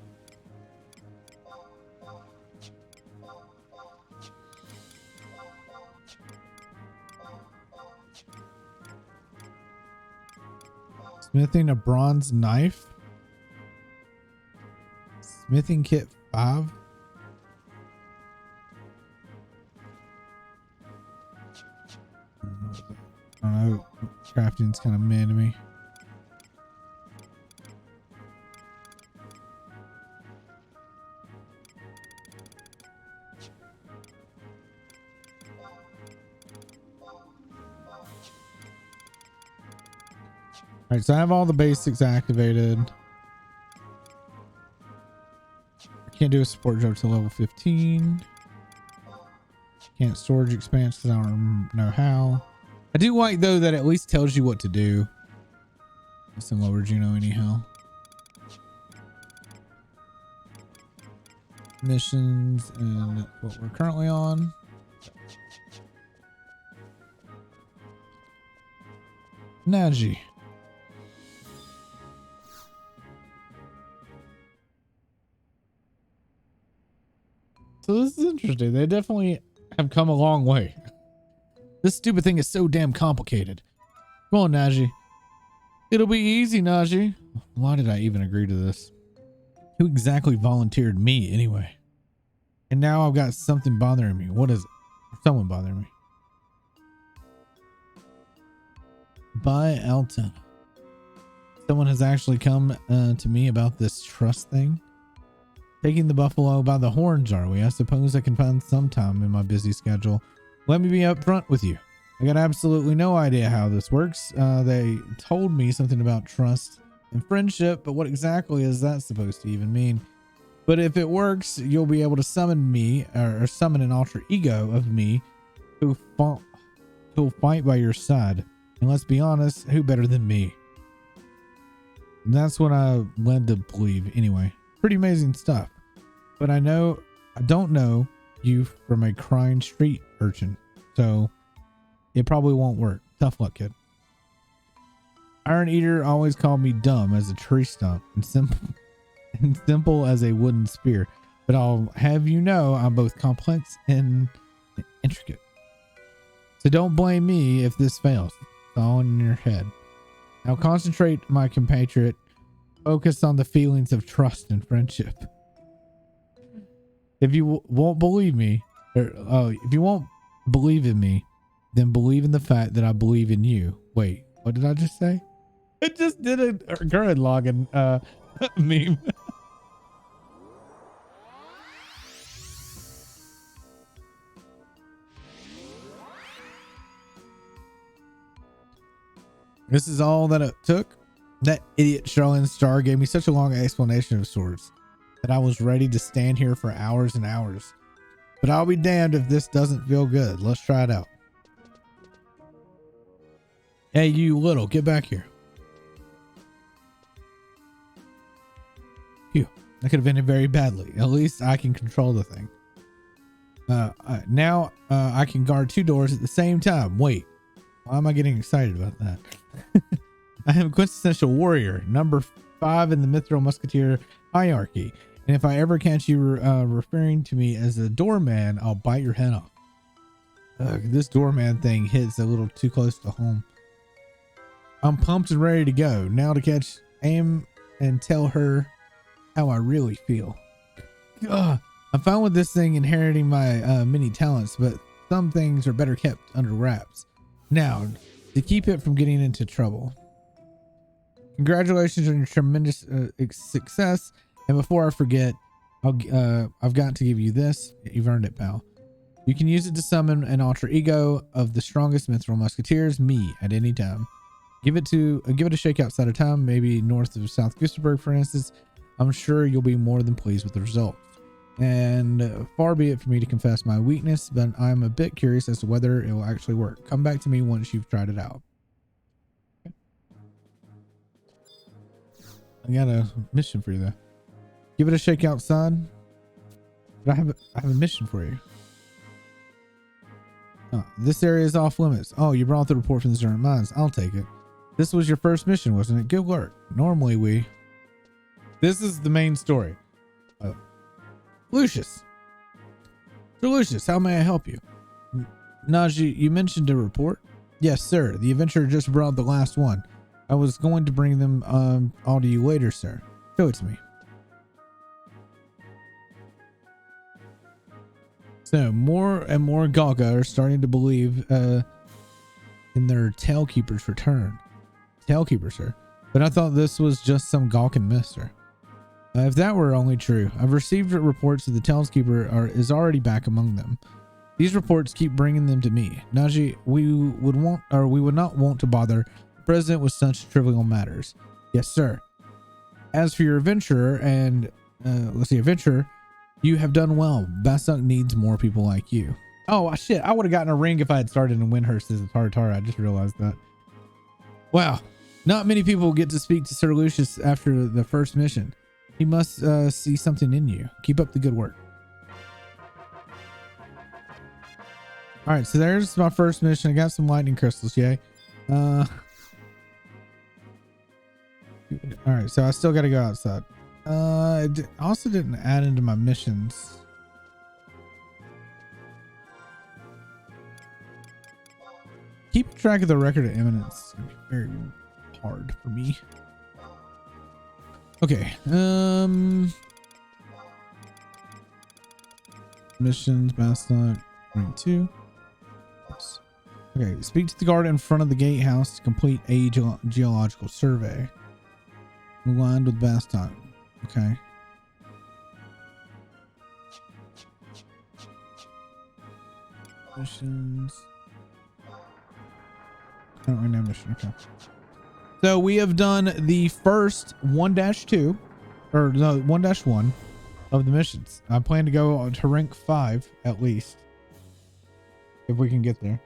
Smithing a bronze knife. Smithing kit 5. I don't know. Crafting's kind of meh to me. All right, so I have all the basics activated. Can't do a support job to level 15. Can't storage expanse because I don't know how. I do like though that at least tells you what to do. It's in lower Juno anyhow. Missions and what we're currently on. Naji. So this is interesting. They definitely have come a long way. This stupid thing is so damn complicated. Come on, Naji. It'll be easy, Naji. Why did I even agree to this? Who exactly volunteered me anyway? And now I've got something bothering me. What is it? Someone bothering me. By Alton. Someone has actually come to me about this trust thing. Taking the buffalo by the horns, are we? I suppose I can find some time in my busy schedule. Let me be upfront with you. I got absolutely no idea how this works. They told me something about trust and friendship, but what exactly is that supposed to even mean? But if it works, you'll be able to summon me or summon an alter ego of me who'll fight by your side. And let's be honest, who better than me? And that's what I led to believe anyway. Pretty amazing stuff. But I don't know you from a crying street urchin. So it probably won't work. Tough luck, kid. Iron Eater always called me dumb as a tree stump and simple as a wooden spear. But I'll have you know I'm both complex and intricate. So don't blame me if this fails. It's all in your head. Now concentrate, my compatriot. Focus on the feelings of trust and friendship. If you won't believe me, if you won't believe in me, then believe in the fact that I believe in you. Wait, what did I just say? It just did a Gurren Lagann meme. This is all that it took. That idiot Charlene Star gave me such a long explanation of sorts that I was ready to stand here for hours and hours. But I'll be damned if this doesn't feel good. Let's try it out. Hey, you little, get back here. Phew, that could have ended very badly. At least I can control the thing. Now I can guard two doors at the same time. Wait, why am I getting excited about that? I am a quintessential warrior, number 5 in the Mithril Musketeer hierarchy. And if I ever catch you referring to me as a doorman, I'll bite your head off. This doorman thing hits a little too close to home. I'm pumped and ready to go. Now to catch aim and tell her how I really feel. I'm fine with this thing inheriting my many talents, but some things are better kept under wraps. Now, to keep it from getting into trouble. Congratulations on your tremendous success. And before I forget, I've got to give you this. You've earned it, pal. You can use it to summon an alter ego of the strongest Mithril Musketeers, me, at any time. Give it a shake outside of town, maybe north of South Gustavberg, for instance. I'm sure you'll be more than pleased with the results. And far be it for me to confess my weakness, but I'm a bit curious as to whether it will actually work. Come back to me once you've tried it out. Okay. I got a mission for you though. Give it a shake outside. But I have a mission for you. Oh, this area is off limits. Oh, you brought the report from the Zerent Mines. I'll take it. This was your first mission, wasn't it? Good work. Normally this is the main story. Lucius. Sir Lucius, how may I help you? Naji, you mentioned a report? Yes, sir. The adventurer just brought the last one. I was going to bring them all to you later, sir. Show it to me. So more and more Gaga are starting to believe in their Tailkeeper's return. Tailkeeper, sir. But I thought this was just some Galkan myth, sir. If that were only true, I've received reports that the Tailkeeper is already back among them. These reports keep bringing them to me. Naji, we would not want to bother the president with such trivial matters. Yes, sir. As for your adventurer and adventurer, You have done well. Bastok needs more people like you. Oh shit, I would have gotten a ring if I had started in Windhurst as a Tartar. I just realized that. Wow. Not many people get to speak to Sir Lucius after the first mission. He must see something in you. Keep up the good work. All right, so there's my first mission. I got some lightning crystals, yay. All right, so I still got to go outside. I also didn't add into my missions. Keep track of the record of eminence is gonna be very hard for me. Okay. Missions, Bastok, rank 2. Yes. Okay. Speak to the guard in front of the gatehouse to complete a geological survey. Aligned with Bastok. Okay. Missions. Currently no mission. Okay. So we have done the first 1-2 or no 1-1 of the missions. I plan to go to rank 5 at least if we can get there.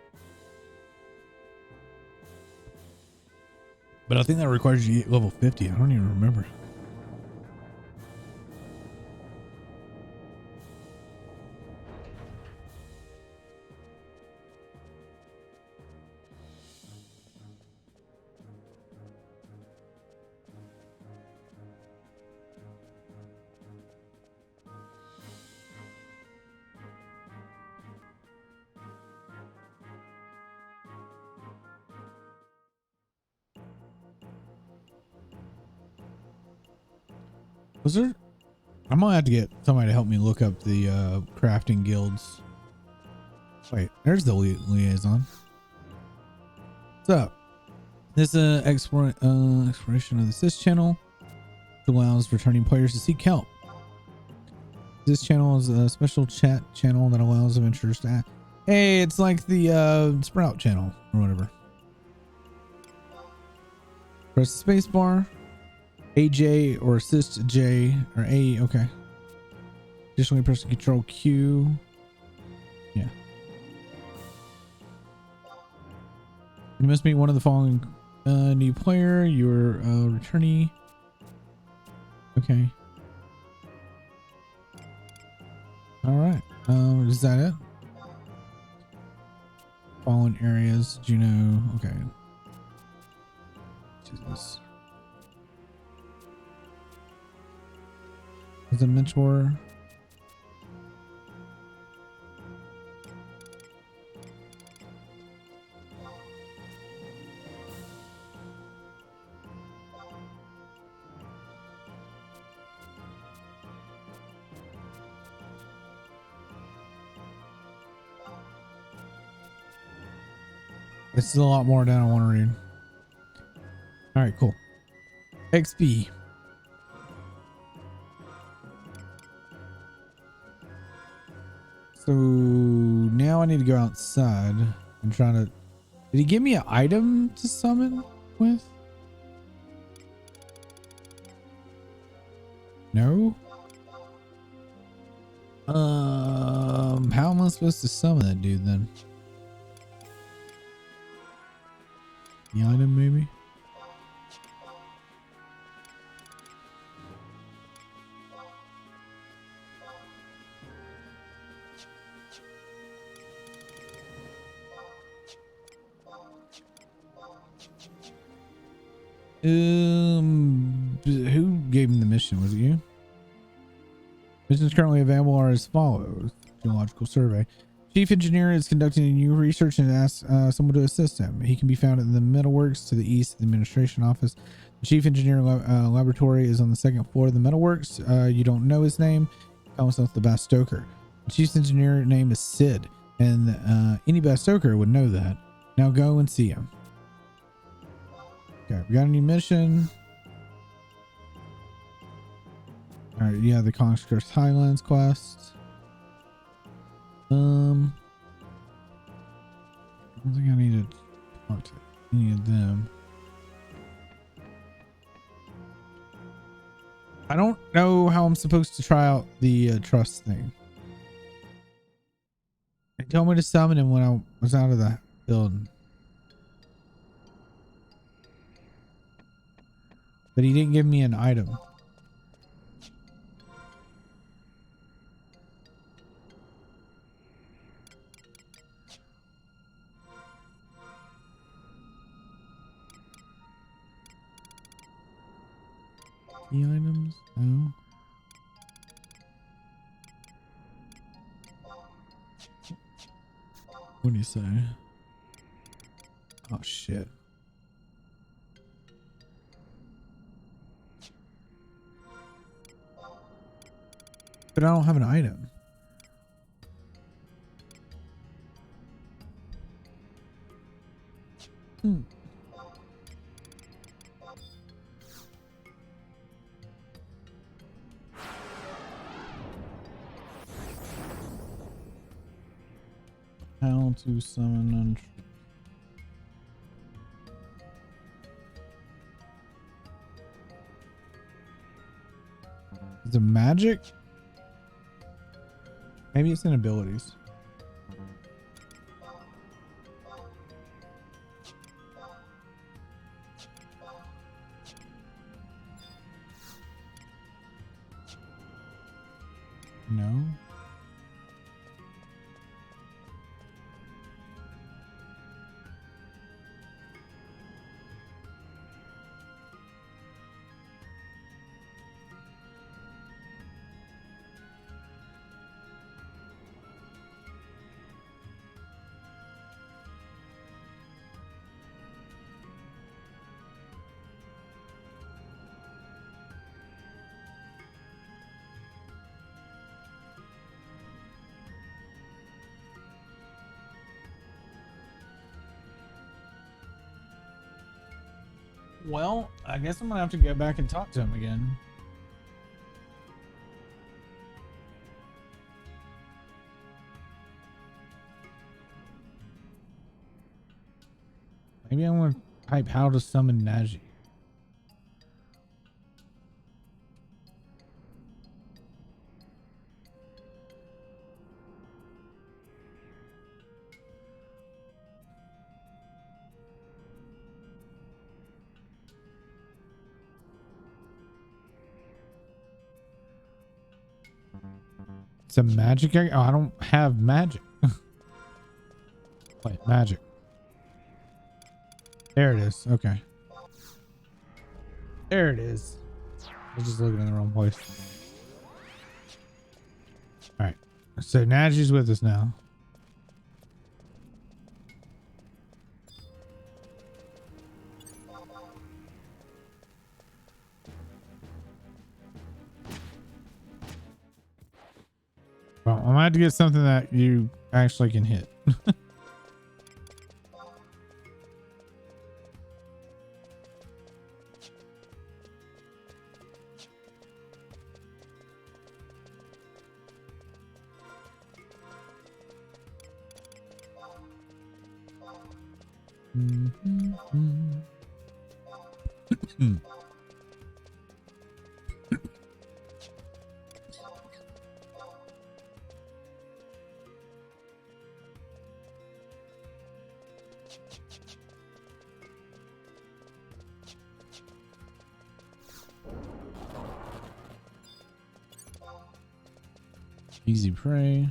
But I think that requires you to get level 50. I don't even remember. Was there? I'm gonna have to get somebody to help me look up the crafting guilds. Wait, there's the liaison. What's up? This is exploration of the Sys channel, which allows returning players to seek help. This channel is a special chat channel that allows adventurers to hey, it's like the Sprout channel or whatever. Press the space bar. AJ or assist J or A. Okay. Additionally, press Control Q. Yeah. You must meet one of the following new player. Your returnee. Okay. All right. Is that it? Following areas, Juno. Okay. Jesus. As a mentor. This is a lot more than I want to read. All right, cool. XP. So now I need to go outside. I'm trying to. Did he give me an item to summon with? No. How am I supposed to summon that dude then? The item maybe? Who gave him the mission? Was it you? Missions currently available are as follows. Geological survey. Chief engineer is conducting a new research and asks someone to assist him. He can be found in the metalworks to the east of the administration office. The chief engineer laboratory is on the second floor of the metalworks. You don't know his name. Call himself the Bastoker. The chief engineer name is Sid, and any Bastoker would know that. Now go and see him. Okay, we got a new mission. All right, yeah, the Conquest Highlands quest. I don't think I need to talk to any of them. I don't know how I'm supposed to try out the trust thing. He told me to summon him when I was out of the building. But he didn't give me an item. Key items? No. What do you say? Oh shit. But I don't have an item. How to summon Is it magic? Maybe it's in abilities. No. Well, I guess I'm gonna have to go back and talk to him again. Maybe I want to type how to summon Naji. It's a magic. Oh, I don't have magic. Wait, magic. There it is. Okay. There it is. I was just looking in the wrong place. All right. So Naji's with us now. Well, I'm gonna have to get something that you actually can hit. Easy prey.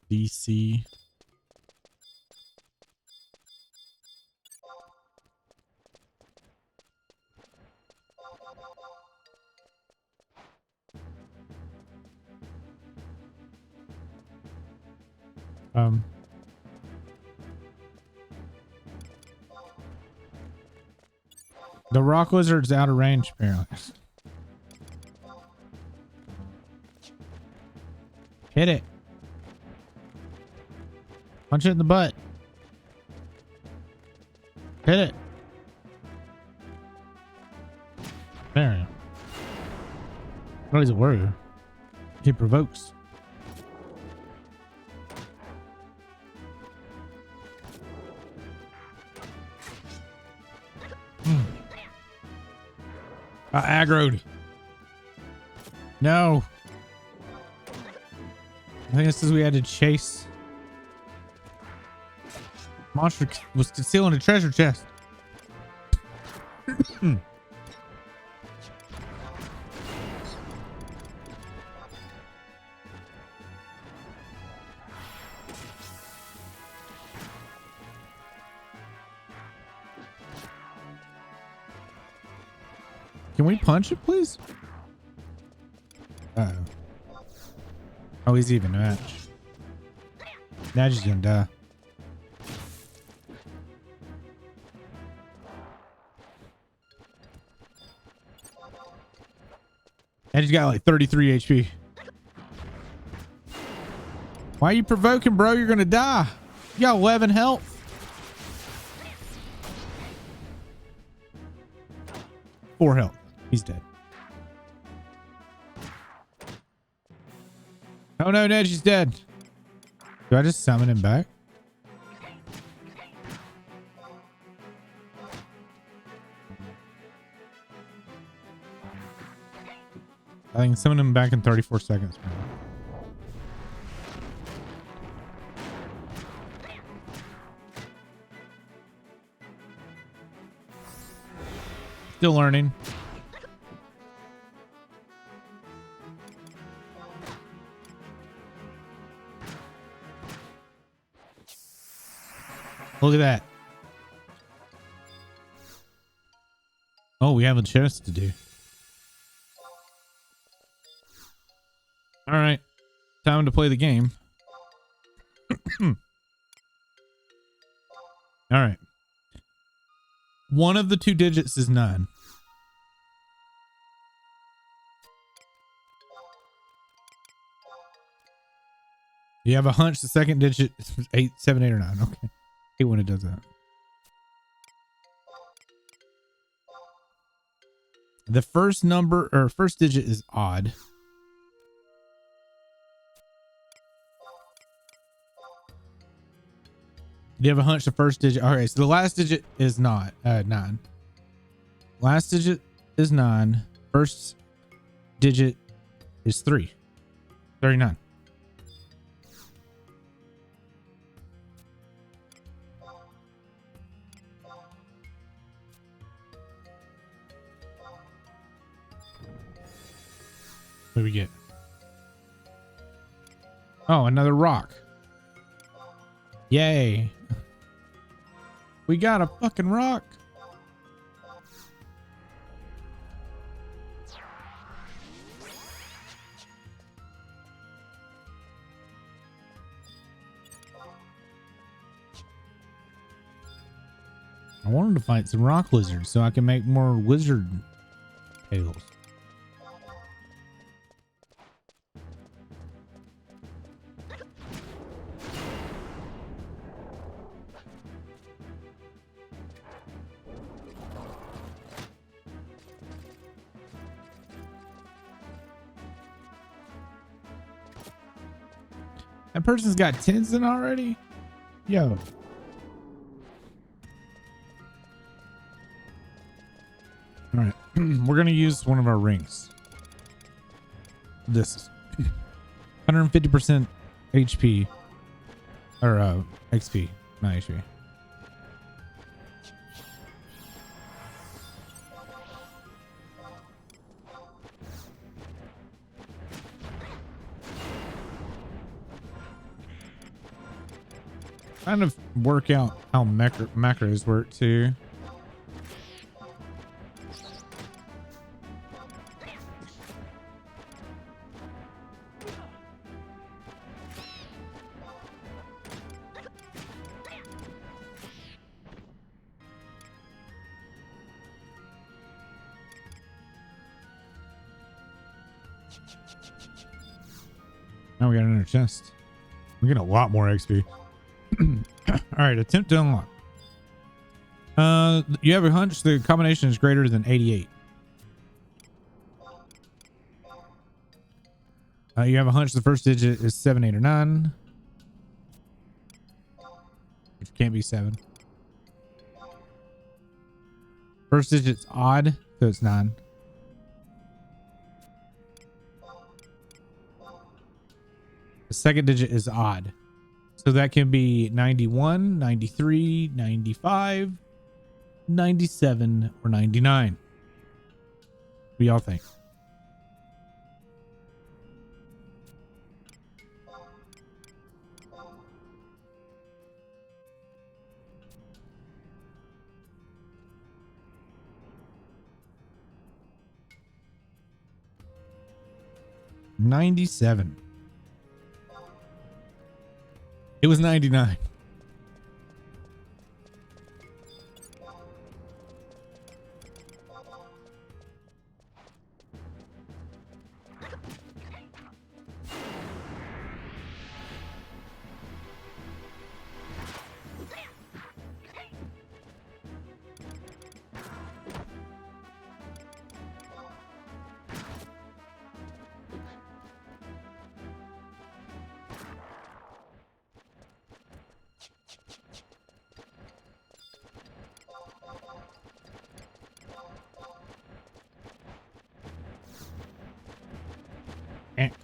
DC. The rock lizard's out of range, apparently. Hit it. Punch it in the butt. Hit it. There. What is it worth? He provokes. Aggroed. No. I think it says we had to chase. Monster was concealing a treasure chest. Can we punch it, please? Uh-oh. Oh, he's even a match. Now she's gonna die. And he's got like 33 HP. Why are you provoking, bro? You're gonna die. You got 11 health. Four health. He's dead. Oh no, Neji's dead. Do I just summon him back? I can summon him back in 34 seconds. Still learning. Look at that. Oh, we have a chest to do. All right. Time to play the game. All right. One of the two digits is 9. You have a hunch the second digit is 8, 7, 8, or 9. Okay. Hate when it does that. The first number or first digit is odd. Do you have a hunch the first digit? Okay, so the last digit is not 9. Last digit is 9. First digit is 3. 39. What do we get? Oh, another rock. Yay. We got a fucking rock. I wanted to fight some rock lizards so I can make more wizard tails. That person's got 10s in already? Yo. All right. We're going to use one of our rings. This is 150% HP. Or XP, not HP. Kind of work out how macros work too. Now we got another chest. We get a lot more XP. All right, attempt to unlock. You have a hunch the combination is greater than 88. You have a hunch the first digit is 7, 8, or 9. Which can't be 7. First digit's odd, so it's 9. The second digit is odd. So that can be 91, 93, 95, 97, or 99. What do y'all think? $97. It was 99.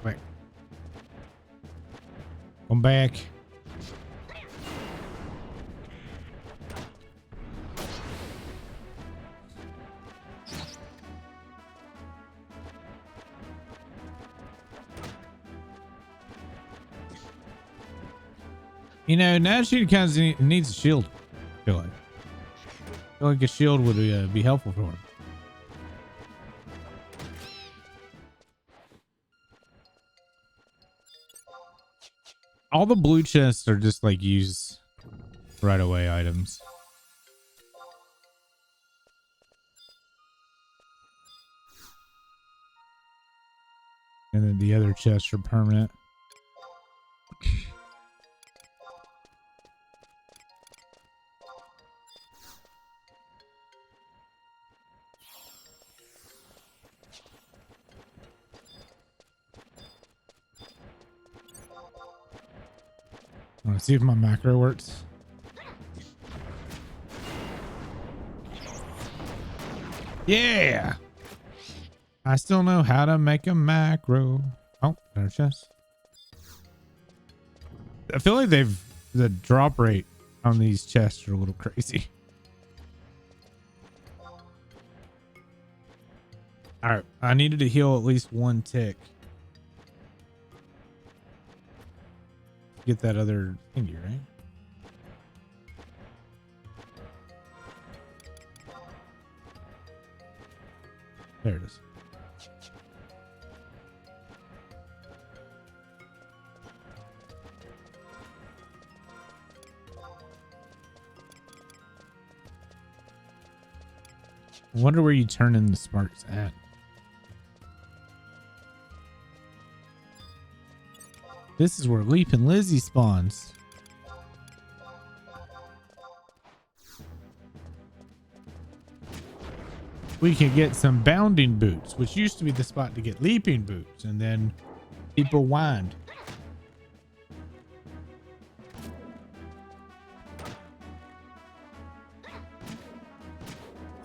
Quick. Come back. You know, now she kind of needs a shield. I feel like a shield would be helpful for him. All the blue chests are just like use right away items. And then the other chests are permanent. I want to see if my macro works. Yeah. I still know how to make a macro. Oh, another chest. I feel like the drop rate on these chests are a little crazy. All right. I needed to heal at least one tick. Get that other thingy, right? There it is. I wonder where you turn in the smarts at. This is where Leapin' Lizzie spawns. We can get some bounding boots, which used to be the spot to get leaping boots, and then people whined.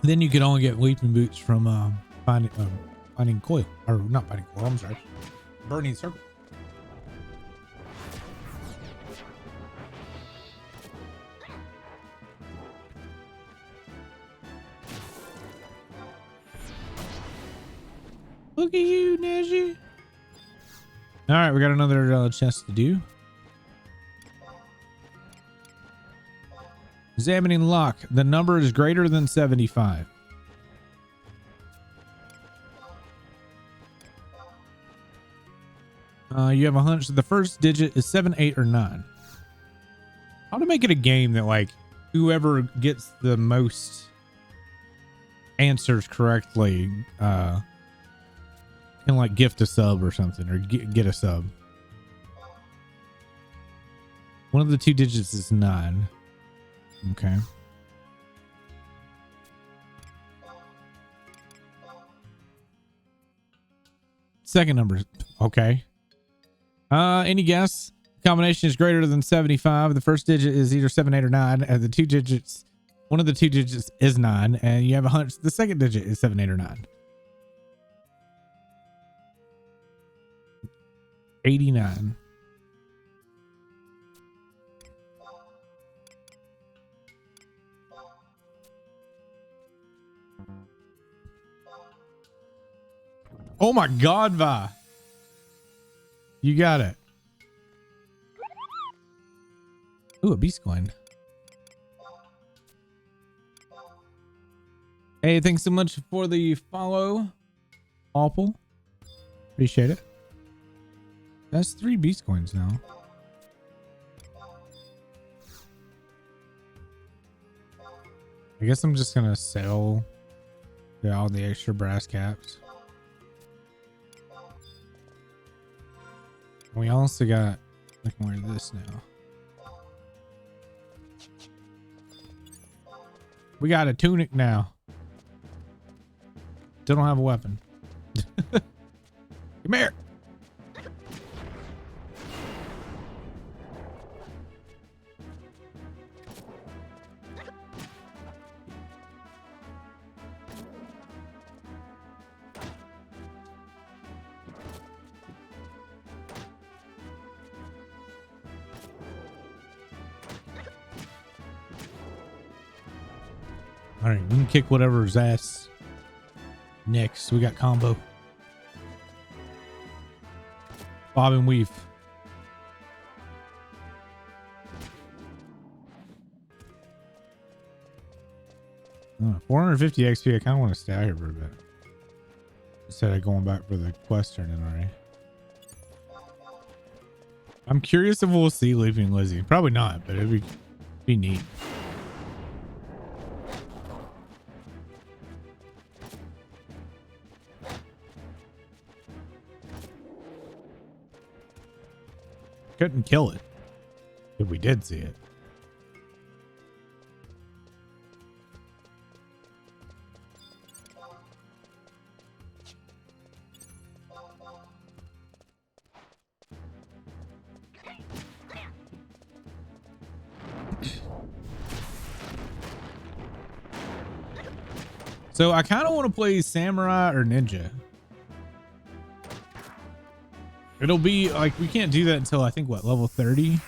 Then you could only get leaping boots from finding coil, or not finding coil. I'm sorry, burning circle. Look at you, Neji. All right, we got another chest to do. Examining lock. The number is greater than 75. You have a hunch that the first digit is 7, 8, or 9. How to make it a game that like whoever gets the most answers correctly can like gift a sub or something, or get a sub. One of the two digits is 9. Okay. Second number. Okay. Any guess? Combination is greater than 75. The first digit is either 7, 8, or 9. And the two digits, one of the two digits is 9. And you have a hunch the second digit is 7, 8, or 9. 89. Oh my God, Vi. You got it. Ooh, a beast coin. Hey, thanks so much for the follow, Awful. Appreciate it. That's 3 beast coins now. I guess I'm just gonna sell all the extra brass caps. We also got, I can wear this now. We got a tunic now. Still don't have a weapon. Come here. All right, we can kick whatever's ass next. We got combo. Bob and weave. Oh, 450 XP. I kind of want to stay out here for a bit. Instead of going back for the quest turning already. I'm curious if we'll see Leaping Lizzie. Probably not, but it'd be neat. Couldn't kill it if we did see it. So I kind of want to play samurai or ninja. It'll be like, we can't do that until I think what, level 30?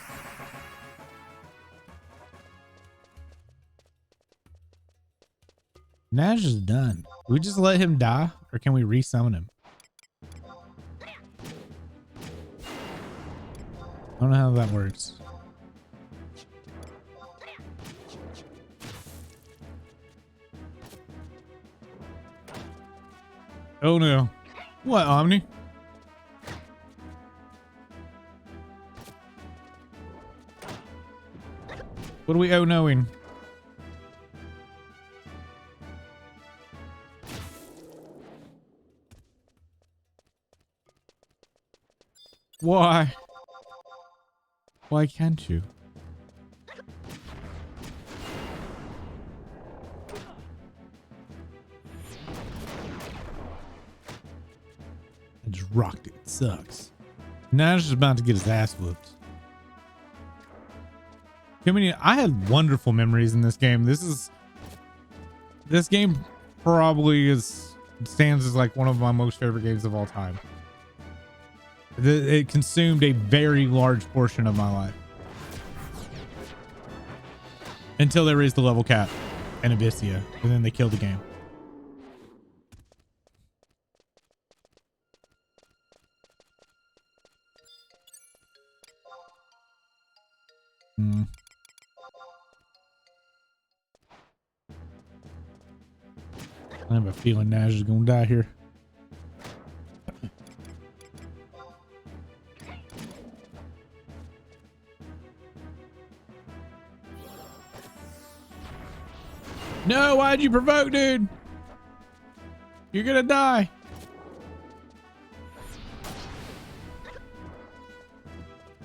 Nash is done. We just let him die, or can we resummon him? I don't know how that works. Oh no. What, Omni? What are we oh-knowing? Why? Why can't you? I just rocked it. It sucks. Nash is about to get his ass whooped. Too many. I had wonderful memories in this game. This game probably stands as like one of my most favorite games of all time. It consumed a very large portion of my life until they raised the level cap and Abyssia, and then they killed the game. I have a feeling Nash is gonna die here. No, why'd you provoke, dude? You're gonna die.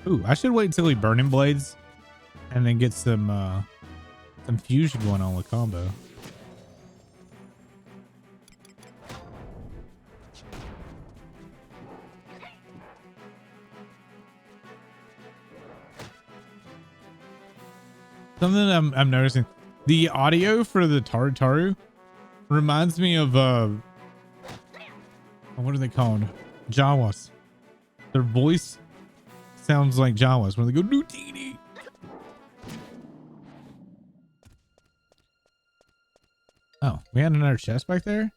Ooh, I should wait until he burning blades and then get some fusion going on with combo. Something I'm noticing, the audio for the Taru reminds me of what are they called? Jawas. Their voice sounds like Jawas when they go Nutini. Oh, we had another chest back there,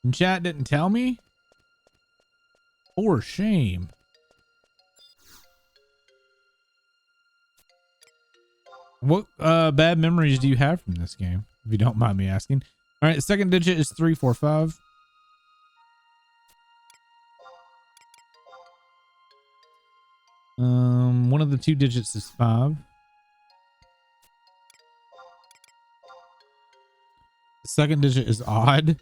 and chat didn't tell me. For shame. What bad memories do you have from this game, if you don't mind me asking? All right, the second digit is 345. One of the two digits is 5. The second digit is odd.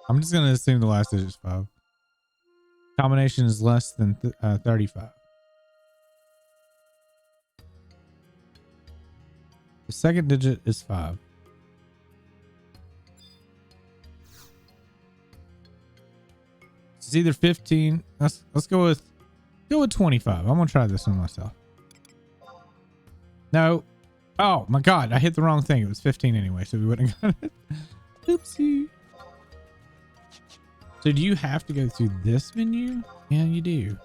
I'm just gonna assume the last digit is 5. Combination is less than 35. The second digit is 5. It's either 15. Let's go with 25. I'm gonna try this one myself. No. Oh my god, I hit the wrong thing. It was 15 anyway, so we wouldn't have got it. Oopsie. So do you have to go through this menu? Yeah, you do.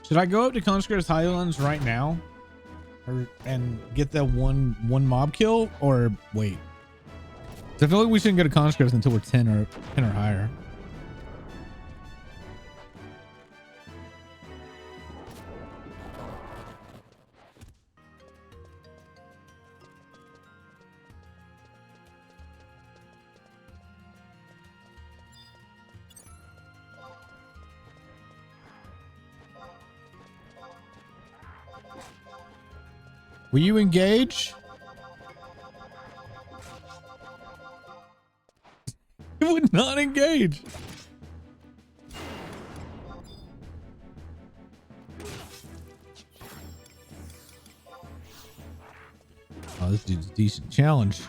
Should I go up to Consecrated Highlands right now, and get that one mob kill, or wait? 'Cause I feel like we shouldn't go to Consecrated until we're 10 or higher. Will you engage? It would not engage. Oh, this dude's a decent challenge.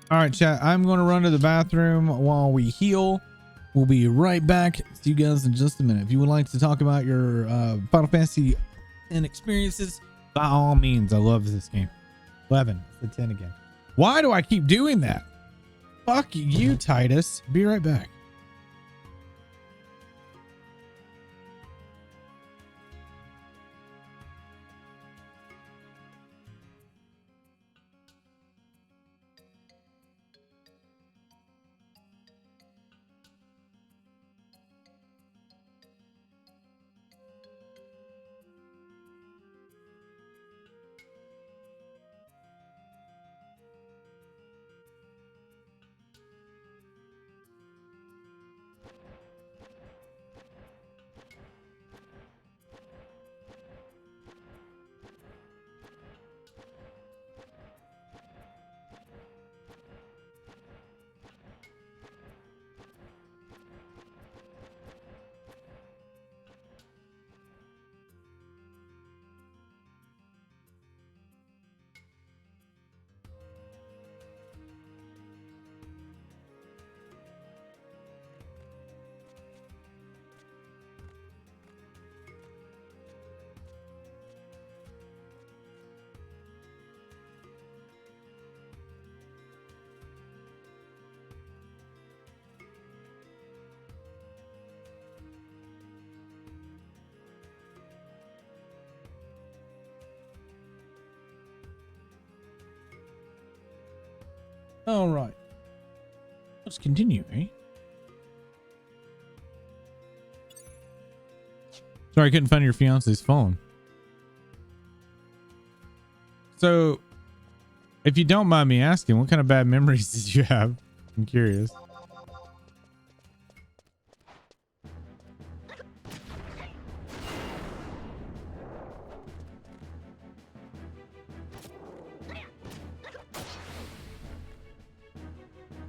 All right, chat. I'm going to run to the bathroom while we heal. We'll be right back. See you guys in just a minute. If you would like to talk about your Final Fantasy and experiences, by all means. I love this game. 11. It's the 10 again. Why do I keep doing that? Fuck you, Titus. Be right back. All right. Let's continue, eh? Sorry, I couldn't find your fiance's phone. So, if you don't mind me asking, what kind of bad memories did you have? I'm curious.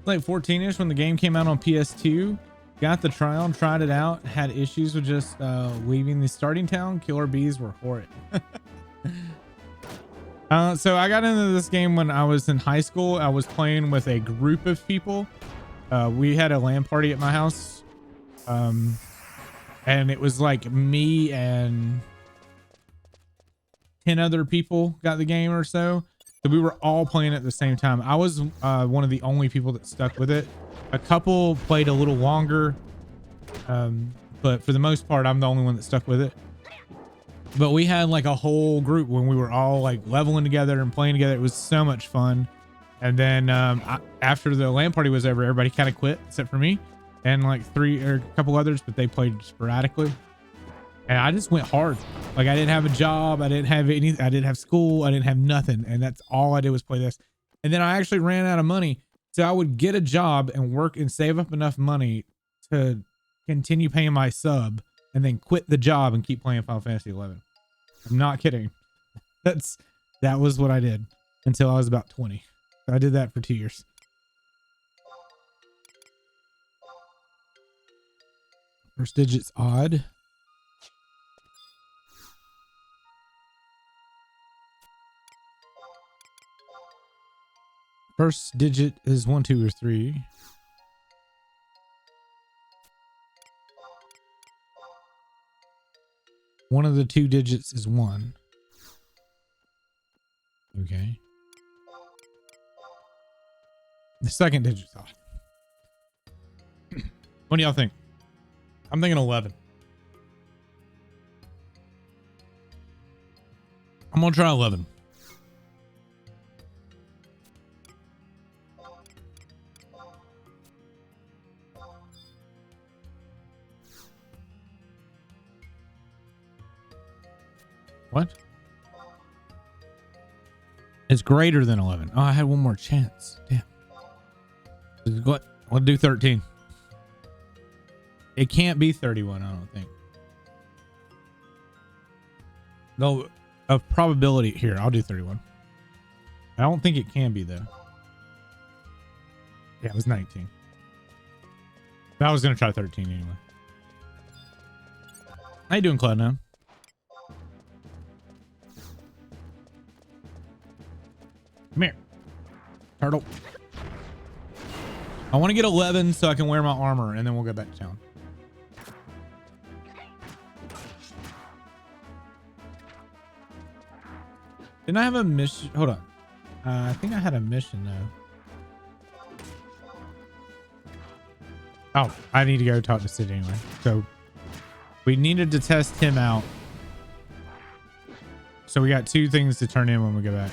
Like 14ish when the game came out on PS2. Got the trial, tried it out, had issues with just leaving the starting town. Killer bees were horrid. So I got into this game when I was in high school. I was playing with a group of people. We had a LAN party at my house. And it was like me and 10 other people got the game or so. So we were all playing at the same time. I was one of the only people that stuck with it. A couple played a little longer. But for the most part, I'm the only one that stuck with it. But we had like a whole group when we were all like leveling together and playing together. It was so much fun. And then after the LAN party was over, everybody kind of quit except for me and like three or a couple others, but they played sporadically. And I just went hard. Like I didn't have a job. I didn't have any, I didn't have school. I didn't have nothing. And that's all I did was play this. And then I actually ran out of money. So I would get a job and work and save up enough money to continue paying my sub and then quit the job and keep playing Final Fantasy 11. I'm not kidding. That was what I did until I was about 20. So I did that for 2 years. First digit's odd. First digit is 1, 2, or 3. One of the two digits is 1. Okay. The second digit's off. What do y'all think? I'm thinking 11. I'm gonna try 11. What? It's greater than 11. Oh, I had one more chance. Damn. What? I'll do 13. It can't be 31, I don't think. No, of probability here. I'll do 31. I don't think it can be though. Yeah, it was 19. I was gonna try 13 anyway. How you doing, Cloud9? Come here, turtle. I want to get 11 so I can wear my armor and then we'll go back to town. Didn't I have a mission? Hold on. I think I had a mission though. Oh, I need to go talk to Sid anyway. So we needed to test him out. So we got 2 things to turn in when we go back.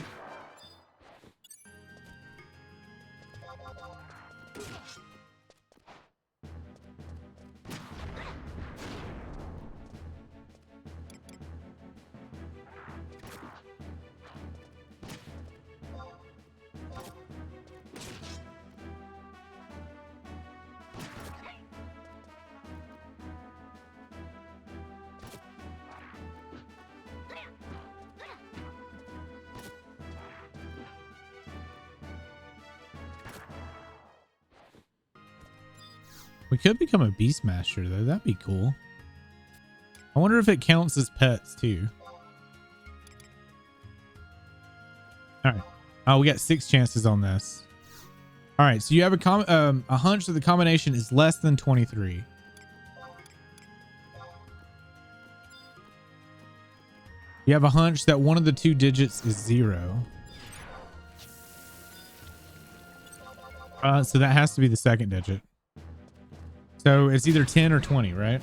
We could become a Beastmaster though. That'd be cool. I wonder if it counts as pets too. All right. Oh, we got 6 chances on this. All right. So you have a hunch that the combination is less than 23. You have a hunch that one of the 2 digits is 0. So that has to be the second digit. So it's either 10 or 20, right?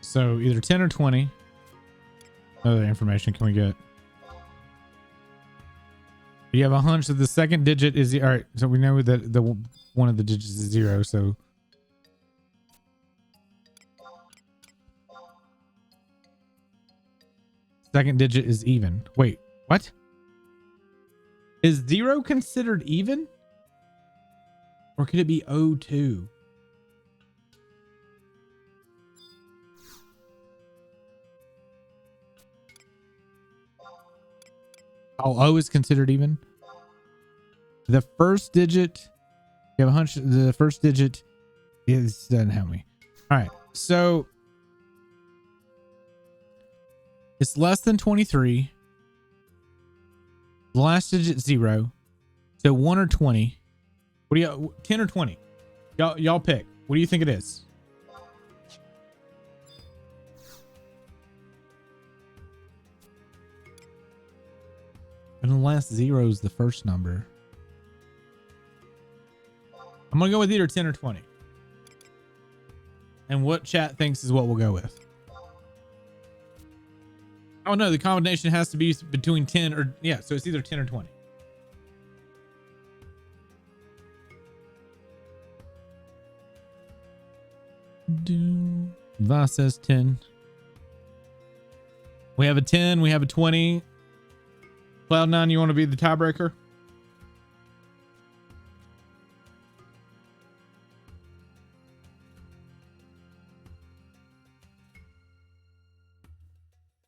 So either 10 or 20. What other information can we get? You have a hunch that the second digit is all right. So we know that the one of the digits is 0. So second digit is even. Wait, what? Is 0 considered even? Or could it be 02? O is considered even. The first digit, you have a hunch. The first digit doesn't help me. All right, so it's less than 23. The last digit 0. So 1 or 20. What do you 10 or 20? Y'all pick. What do you think it is? And the last 0 is the first number. I'm gonna go with either 10 or 20. And what chat thinks is what we'll go with. Oh no, the combination has to be between 10 or yeah, so it's either 10 or 20. Va says 10. We have a 10, we have a 20. Cloud9, you want to be the tiebreaker?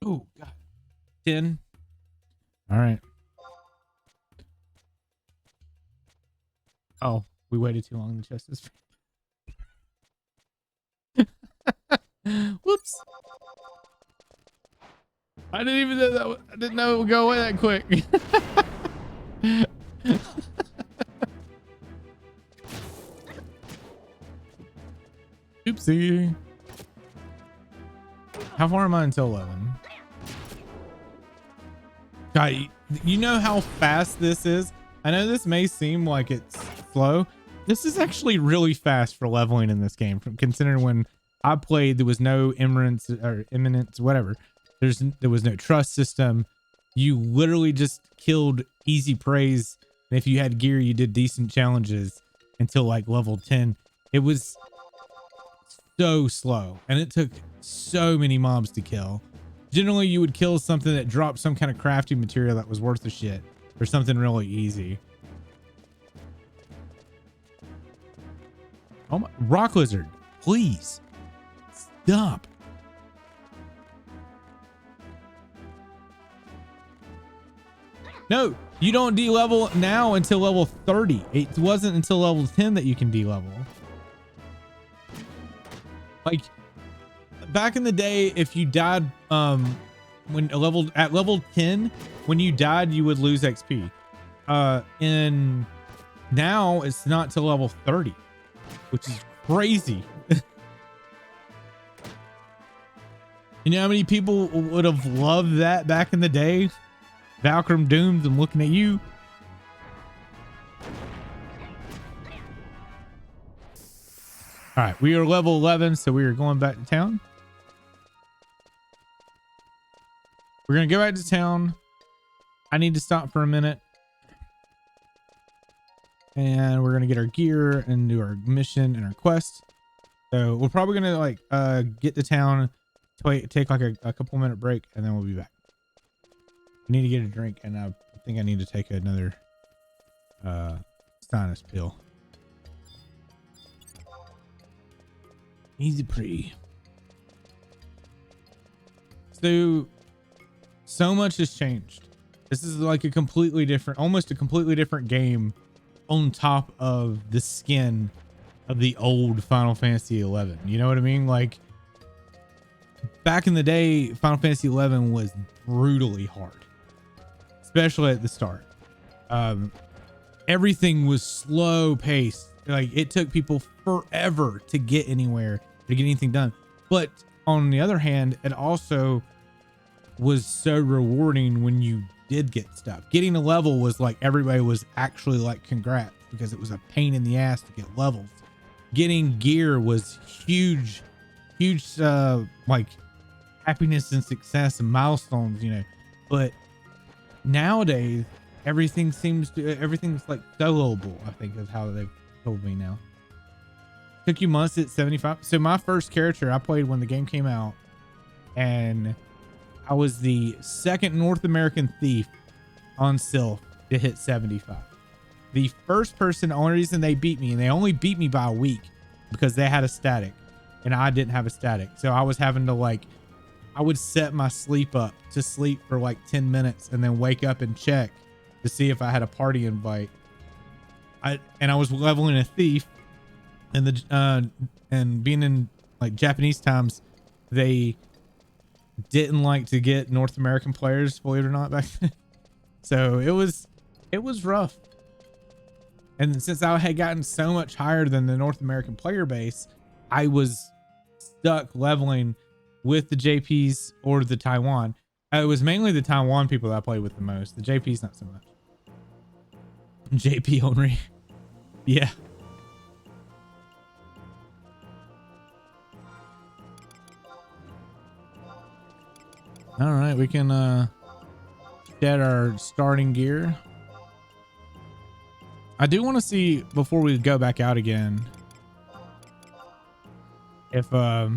Oh, God. 10. All right. Oh, we waited too long. The chest is. Whoops. I didn't even know that. I didn't know it would go away that quick. Oopsie. How far am I until 11? God, you know how fast this is? I know this may seem like it's slow. This is actually really fast for leveling in this game. From considering when I played, there was no imminence, whatever. There was no trust system. You literally just killed easy praise. And if you had gear, you did decent challenges until like level 10. It was so slow and it took so many mobs to kill. Generally, you would kill something that dropped some kind of crafting material that was worth the shit or something really easy. Oh my, rock lizard, please stop. No, you don't de-level now until level 30. It wasn't until level 10 that you can de-level. Like back in the day, if you died at level 10, when you died, you would lose XP. And now it's not till level 30, which is crazy. You know how many people would have loved that back in the day? Valkyrie Dooms, I'm looking at you. All right, we are level 11, so we are going back to town. We're going to go back to town. I need to stop for a minute. And we're going to get our gear and do our mission and our quest. So we're probably going to like get to town, take like a couple minute break, and then we'll be back. I need to get a drink, and I think I need to take another sinus pill. Easy pre. So much has changed. This is like a completely different, almost a completely different game on top of the skin of the old Final Fantasy 11. You know what I mean? Like back in the day, Final Fantasy 11 was brutally hard, especially at the start. Everything was slow paced. Like it took people forever to get anywhere, to get anything done. But on the other hand, it also was so rewarding when you did get stuff. Getting a level was like everybody was actually like congrats, because it was a pain in the ass to get levels. Getting gear was huge like happiness and success and milestones, you know. But nowadays everything's like soloable, I think is how they've told me now. Took you months at 75. So my first character I played when the game came out, and I was the second North American thief on Sylph to hit 75. The first person, the only reason they beat me, and they only beat me by a week, because they had a static and I didn't have a static. So I was having to like I would set my sleep up to sleep for like 10 minutes and then wake up and check to see if I had a party invite. I was leveling a thief, and and being in like Japanese times, they didn't like to get North American players, believe it or not, back then. So it was rough. And since I had gotten so much higher than the North American player base, I was stuck leveling with the JPs or the Taiwan. It was mainly the Taiwan people that I played with the most. The JPs not so much. JP only. Yeah. All right, we can get our starting gear. I do want to see before we go back out again if I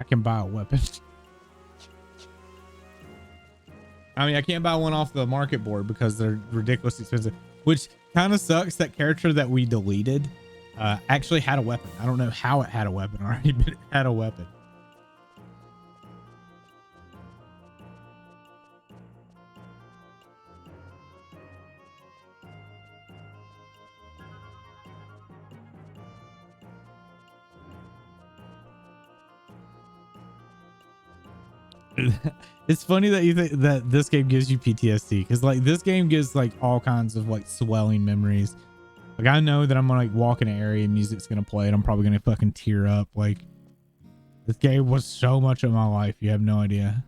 can buy a weapon. I mean, I can't buy one off the market board because they're ridiculously expensive, which kind of sucks. That character that we deleted actually had a weapon. I don't know how it had a weapon already, but it had a weapon. It's funny that you think that this game gives you PTSD, because like this game gives like all kinds of like swelling memories. Like I know that I'm gonna like walk in an area and music's gonna play and I'm probably gonna fucking tear up. Like this game was so much of my life, you have no idea.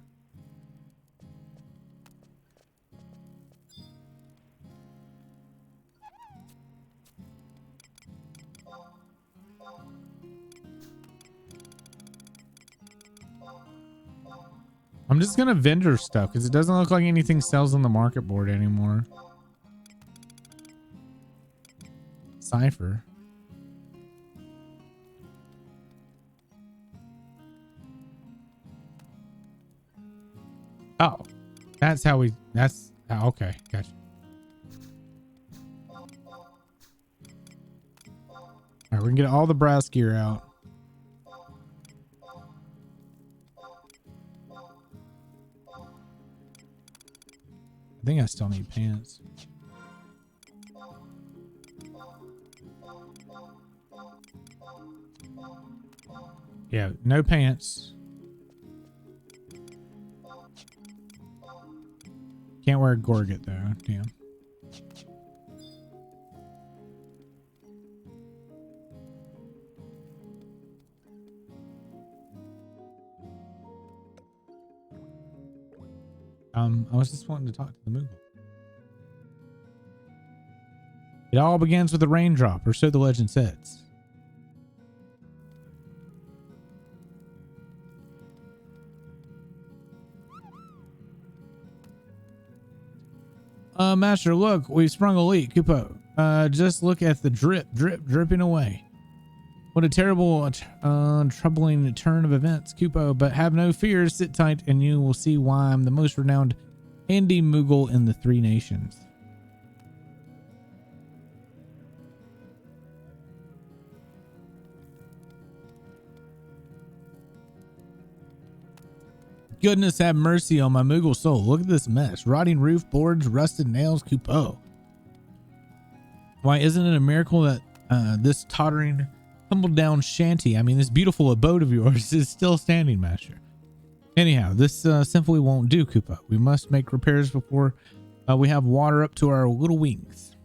I'm just gonna vendor stuff because it doesn't look like anything sells on the market board anymore. Cipher. Oh, that's how we. That's okay. Gotcha. All right, we can get all the brass gear out. I think I still need pants. Yeah, no pants. Can't wear a gorget though. Damn. I was just wanting to talk to the Moogle. It all begins with a raindrop, or so the legend says. Master, look, we've sprung a leak. Kupo, just look at the dripping away. What a terrible, troubling turn of events, Kupo. But have no fear, sit tight, and you will see why I'm the most renowned handy Moogle in the 3 nations. Goodness have mercy on my Moogle soul. Look at this mess. Rotting roof boards, rusted nails, Kupo. Why, isn't it a miracle that this tottering, tumbled down shanty, I mean this beautiful abode of yours, is still standing, Master? Anyhow, this simply won't do, Kupo. We must make repairs before we have water up to our little wings.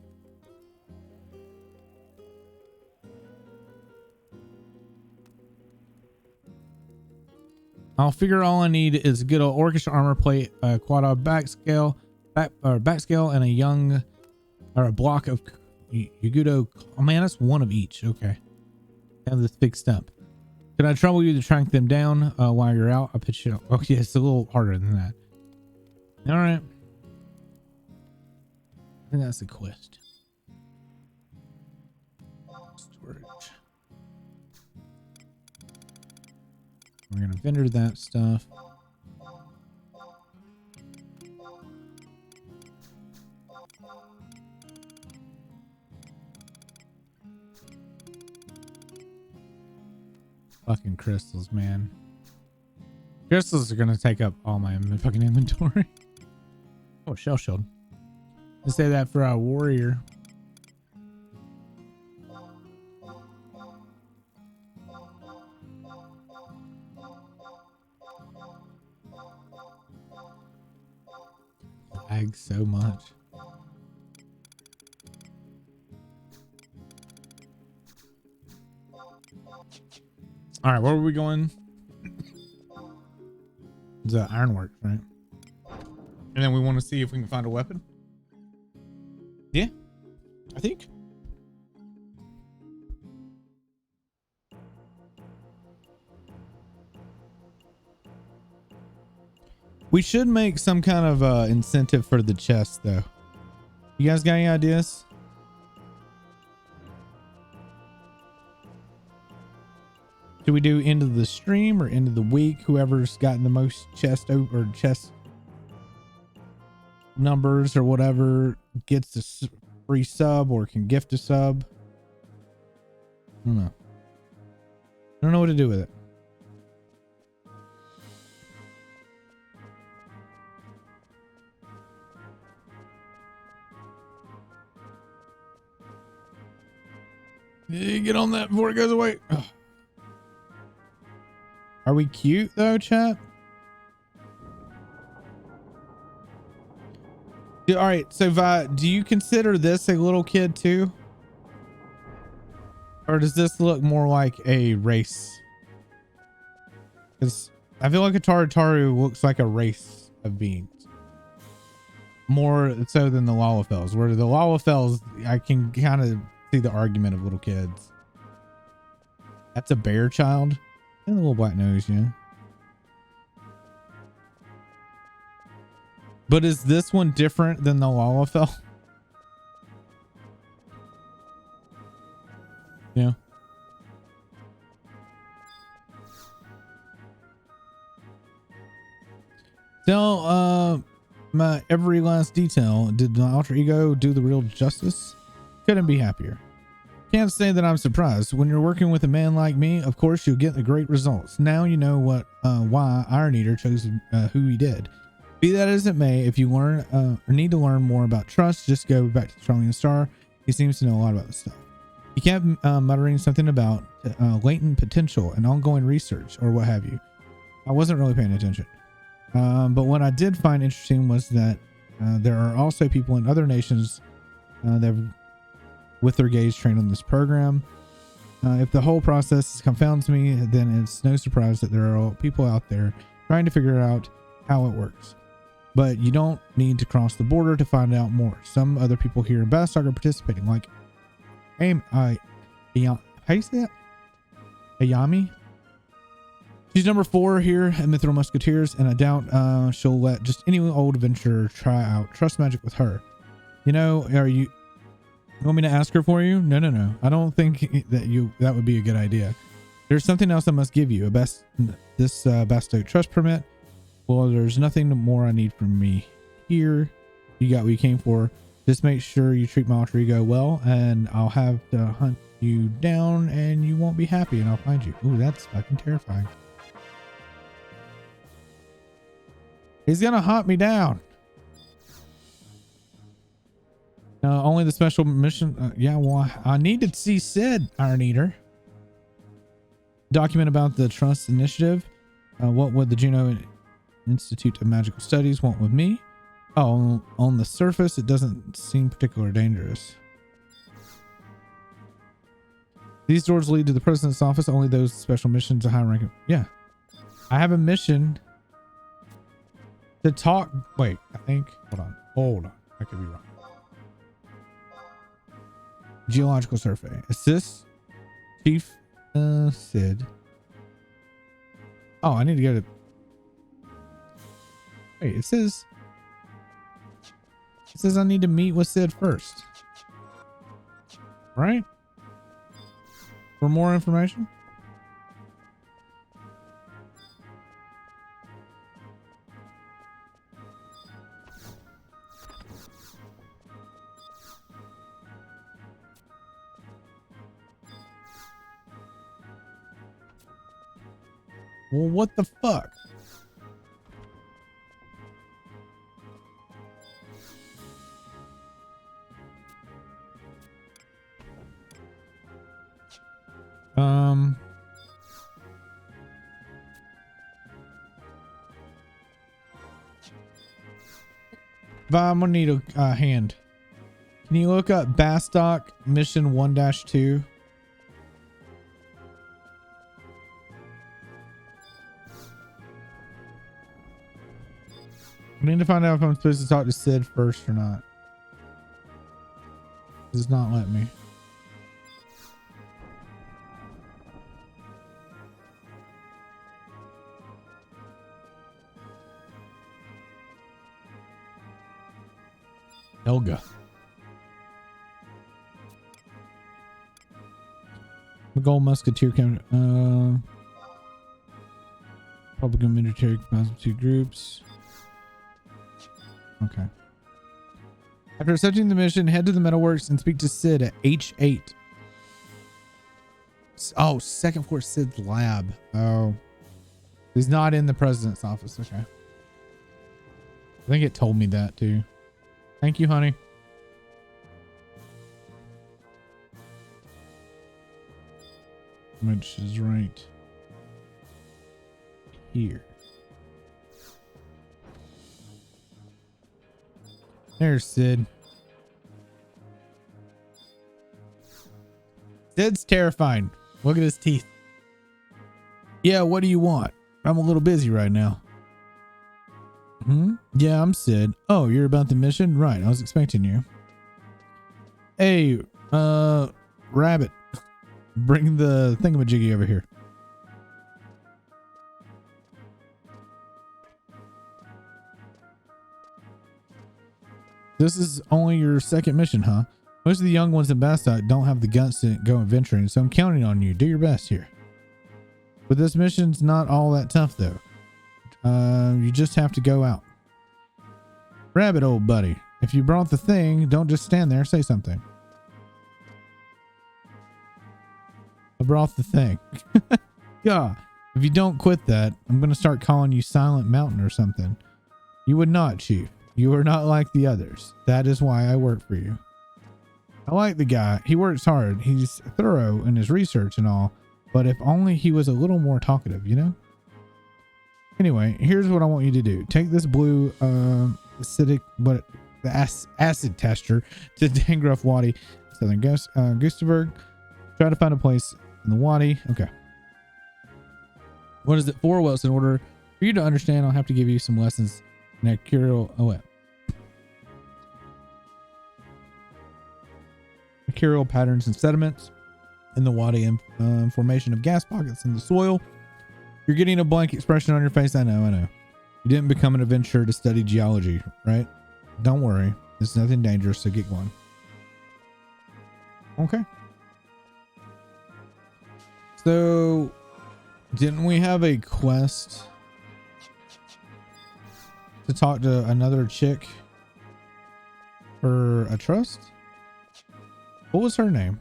I'll figure all I need is a good old orchestra armor plate, a quad back scale, and a block of Yagudo. Oh man, that's one of each. Okay. Have this big stump. Can I trouble you to track them down while you're out? I'll pitch it up. Oh yeah, it's a little harder than that. All right. I think that's the quest. Storage. We're gonna vendor that stuff. Fucking crystals, man. Crystals are gonna take up all my fucking inventory. Oh, shell shield. Let's say that for our warrior. Lag so much. All right, where were we going? The ironworks, right? And then we want to see if we can find a weapon. Yeah, I think. We should make some kind of incentive for the chest, though. You guys got any ideas? Do we do end of the stream or end of the week? Whoever's gotten the most chest numbers or whatever gets a free sub or can gift a sub. I don't know. I don't know what to do with it. Get on that before it goes away. Ugh. Are we cute though, chat? All right, so Vi, do you consider this a little kid too? Or does this look more like a race? Because I feel like a Tartaru looks like a race of beings. More so than the Lalafels, where the Lalafels, I can kind of see the argument of little kids. That's a bear child. And a little black nose, yeah. But is this one different than the Lalafell? Yeah. So, my every last detail. Did my alter ego do the real justice? Couldn't be happier. Can't say that I'm surprised. When you're working with a man like me, of course you'll get the great results. Now you know why Iron Eater chose who he did. Be that as it may, if you learn or need to learn more about trust, just go back to Charlie and Star. He seems to know a lot about this stuff. He kept muttering something about latent potential and ongoing research or what have you. I wasn't really paying attention. But what I did find interesting was that there are also people in other nations that with their gaze trained on this program. If the whole process confounds me, then it's no surprise that there are people out there trying to figure out how it works. But you don't need to cross the border to find out more. Some other people here in Bastock are participating, like how you say that? Ayami? She's number 4 here at Mithril Musketeers, and I doubt she'll let just any old adventurer try out trust magic with her. You know, you want me to ask her for you? No. I don't think that would be a good idea. There's something else I must give you. This Bastock trust permit. Well, there's nothing more I need from me here. You got what you came for. Just make sure you treat my alter ego well, and I'll have to hunt you down, and you won't be happy, and I'll find you. Ooh, that's fucking terrifying. He's gonna hunt me down. Only the special mission. Yeah, well, I need to see Sid, Iron Eater. Document about the Trust Initiative. What would the Juno Institute of Magical Studies want with me? Oh, on the surface, it doesn't seem particularly dangerous. These doors lead to the president's office. Only those special missions are high ranking. Yeah. I have a mission to talk. Wait, I think. Hold on. I could be wrong. Geological survey. Assist Chief Sid. Oh, I need to go to. Wait, it says I need to meet with Sid first. Right? For more information? Well, what the fuck? I'm gonna need a hand. Can you look up Bastock Mission 1-2? I need to find out if I'm supposed to talk to Sid first or not. It does not let me. Helga. The Gold Musketeer came. Republican military composed of 2 groups. Okay. After accepting the mission, head to the metalworks and speak to Sid at H8. Oh, second floor Sid's lab. Oh. He's not in the president's office. Okay. I think it told me that too. Thank you, honey. Which is right here. There's Sid. Sid's terrifying. Look at his teeth. Yeah, what do you want? I'm a little busy right now. Yeah, I'm Sid. Oh, you're about the mission? Right, I was expecting you. Hey, Rabbit. Bring the thingamajiggy over here. This is only your second mission, huh? Most of the young ones in Bastock don't have the guts to go adventuring, so I'm counting on you. Do your best here. But this mission's not all that tough, though. You just have to go out. Rabbit, old buddy. If you brought the thing, don't just stand there. Say something. I brought the thing. Yeah. If you don't quit that, I'm going to start calling you Silent Mountain or something. You would not, Chief. You are not like the others. That is why I work for you. I like the guy. He works hard. He's thorough in his research and all. But if only he was a little more talkative, you know? Anyway, here's what I want you to do. Take this blue acidic, acid tester to Dangruff Wadi, Southern Gustavberg. Try to find a place in the Wadi. Okay. What is it for? Well, it's in order for you to understand, I'll have to give you some lessons in mercurial patterns and sediments in the Wadi and formation of gas pockets in the soil. You're getting a blank expression on your face. I know. You didn't become an adventurer to study geology, right? Don't worry. It's nothing dangerous, so get going. Okay. So, didn't we have a quest to talk to another chick for a trust? What was her name?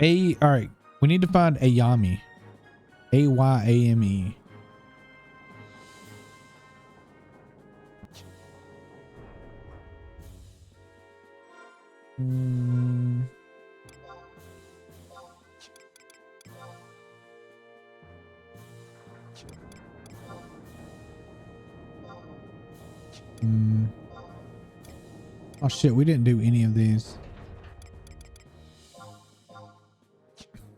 All right. We need to find Ayame. Ayame. Oh shit, we didn't do any of these.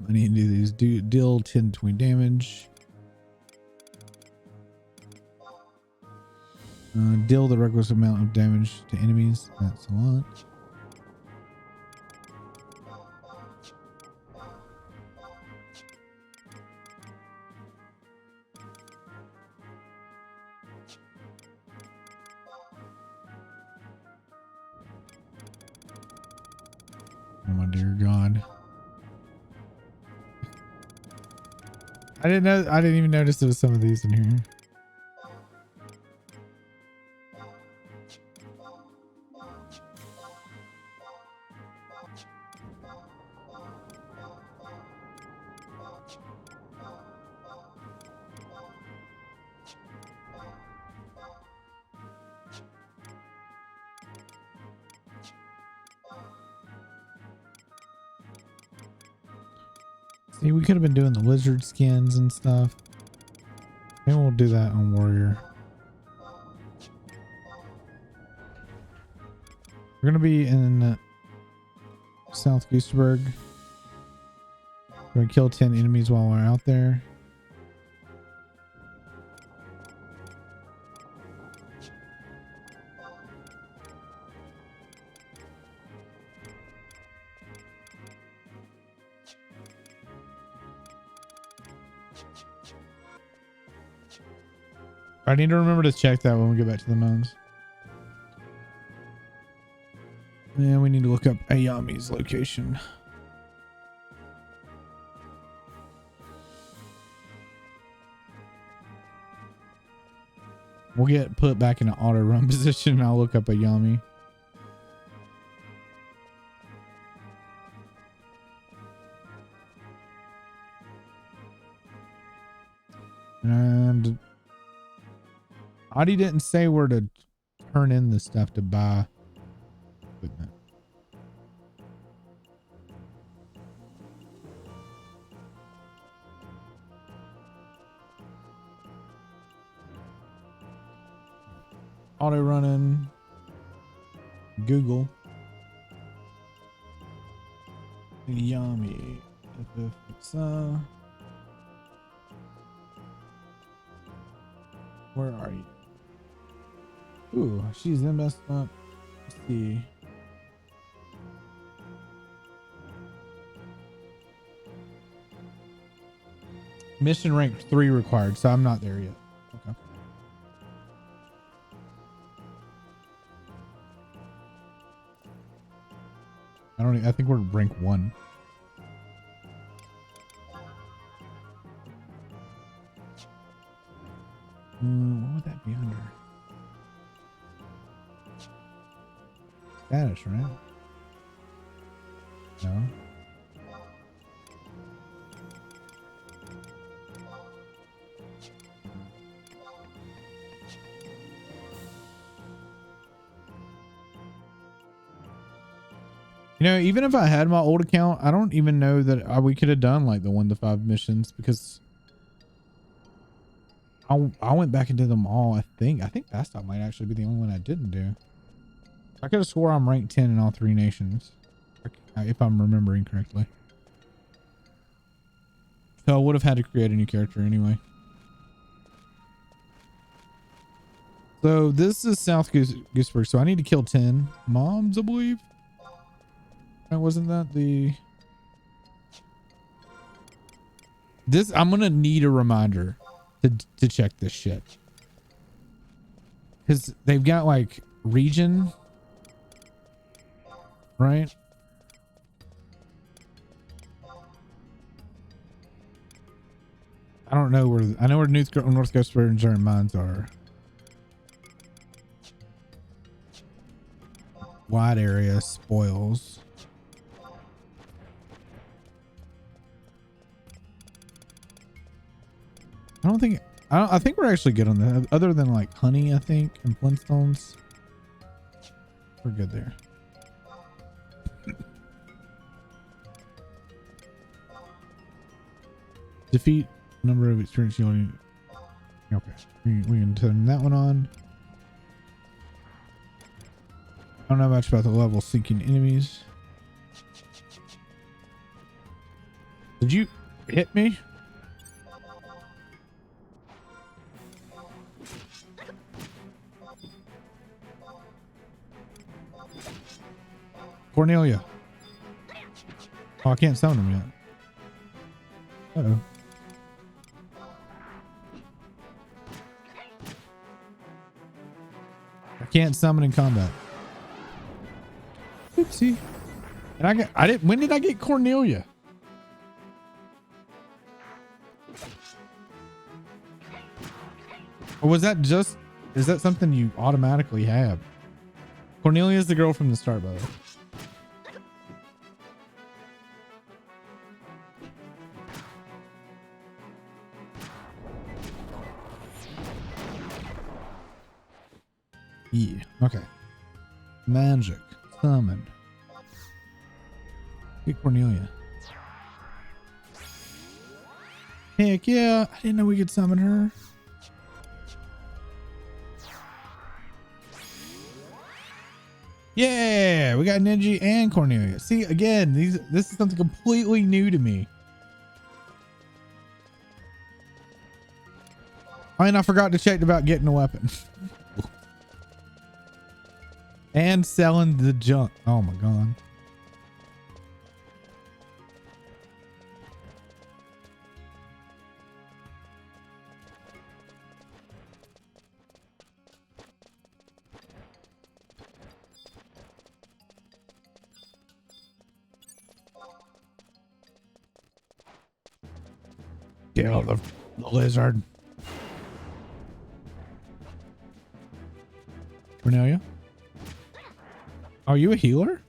I need to do these. Deal 10 to 20 damage. Deal the requisite amount of damage to enemies. That's a lot. Oh my dear God. I didn't even notice there was some of these in here. See, we could have been doing the lizard skins and stuff. Maybe we'll do that on Warrior. We're going to be in South Gooseberg. We're going to kill 10 enemies while we're out there. I need to remember to check that when we get back to the mountains. And we need to look up Ayami's location. We'll get put back in an auto run position and I'll look up Ayami. And Audie didn't say where to turn in the stuff to buy equipment. Auto running. Google. Yummy. FFXI. Where are you? Ooh, she's in messed up. Let's see. Mission rank 3 required, so I'm not there yet. Okay. I think we're rank 1. What would that be under? Status, right? No. You know, even if I had my old account, I don't even know that we could have done like the 1 to 5 missions because I went back into them all. I think Fastop might actually be the only one I didn't do. I could have swore I'm ranked 10 in all 3 nations, if I'm remembering correctly. So I would have had to create a new character anyway. So this is South Gooseberg. So I need to kill 10 moms, I believe. Wasn't that the... This, I'm going to need a reminder to check this shit. Because they've got like region, right? I don't know where, I know where North Gooseberg and German mines are. Wide area spoils. I think we're actually good on that. Other than like honey, I think, and flintstones. We're good there. Defeat number of experience you only. Okay. We can turn that one on. I don't know much about the level seeking enemies. Did you hit me? Cornelia. Oh, I can't summon him yet. Uh-oh. I can't summon in combat. Oopsie. And when did I get Cornelia? Or was that just, is that something you automatically have? Cornelia is the girl from the start, by the way. Yeah, okay. Magic. Summon. Get Cornelia. Heck yeah. I didn't know we could summon her. Yeah, we got Ninja and Cornelia. See, again, this is something completely new to me. And I forgot to check about getting a weapon. And selling the junk. Oh my god. Kill the lizard. Cornelia? Are you a healer?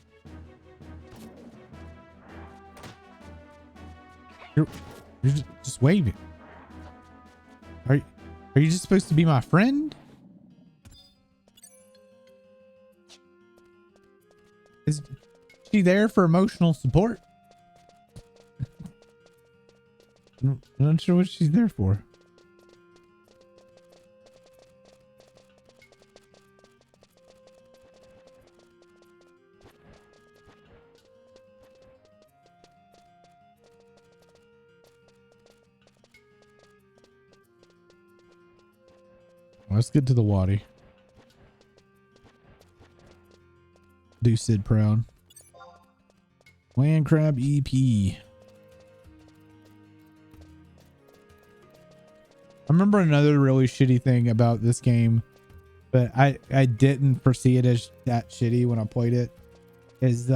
You're just waving. Are you just supposed to be my friend? Is she there for emotional support? I'm not sure what she's there for. Let's get to the Wadi. Do Sid proud. Land crab EP. I remember another really shitty thing about this game, but I didn't foresee it as that shitty when I played it, is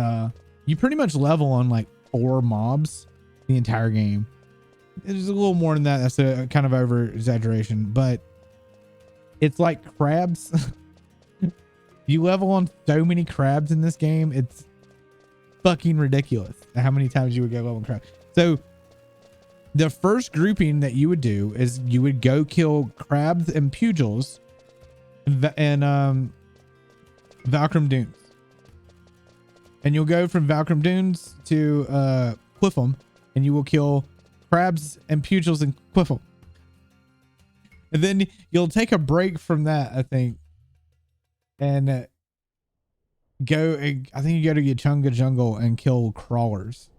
you pretty much level on like 4 mobs the entire game. It's a little more than that. That's a kind of over exaggeration, but it's like crabs. You level on so many crabs in this game. It's fucking ridiculous how many times you would go level on crabs. So the first grouping that you would do is you would go kill crabs and pugils and Valkyrum Dunes. And you'll go from Valkyrum Dunes to Cliffham, and you will kill crabs and pugils in Cliffham. And then you'll take a break from that, I think, and I think you go to Yachunga Jungle and kill crawlers.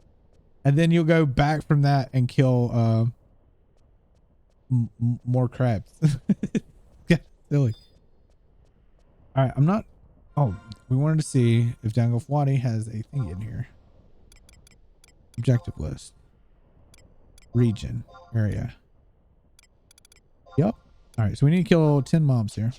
And then you'll go back from that and kill more crabs. Yeah, silly. All right, I'm not. Oh, we wanted to see if Dangle Wadi has a thing in here. Objective list. Region. Area. Yep. All right, so we need to kill 10 mobs here.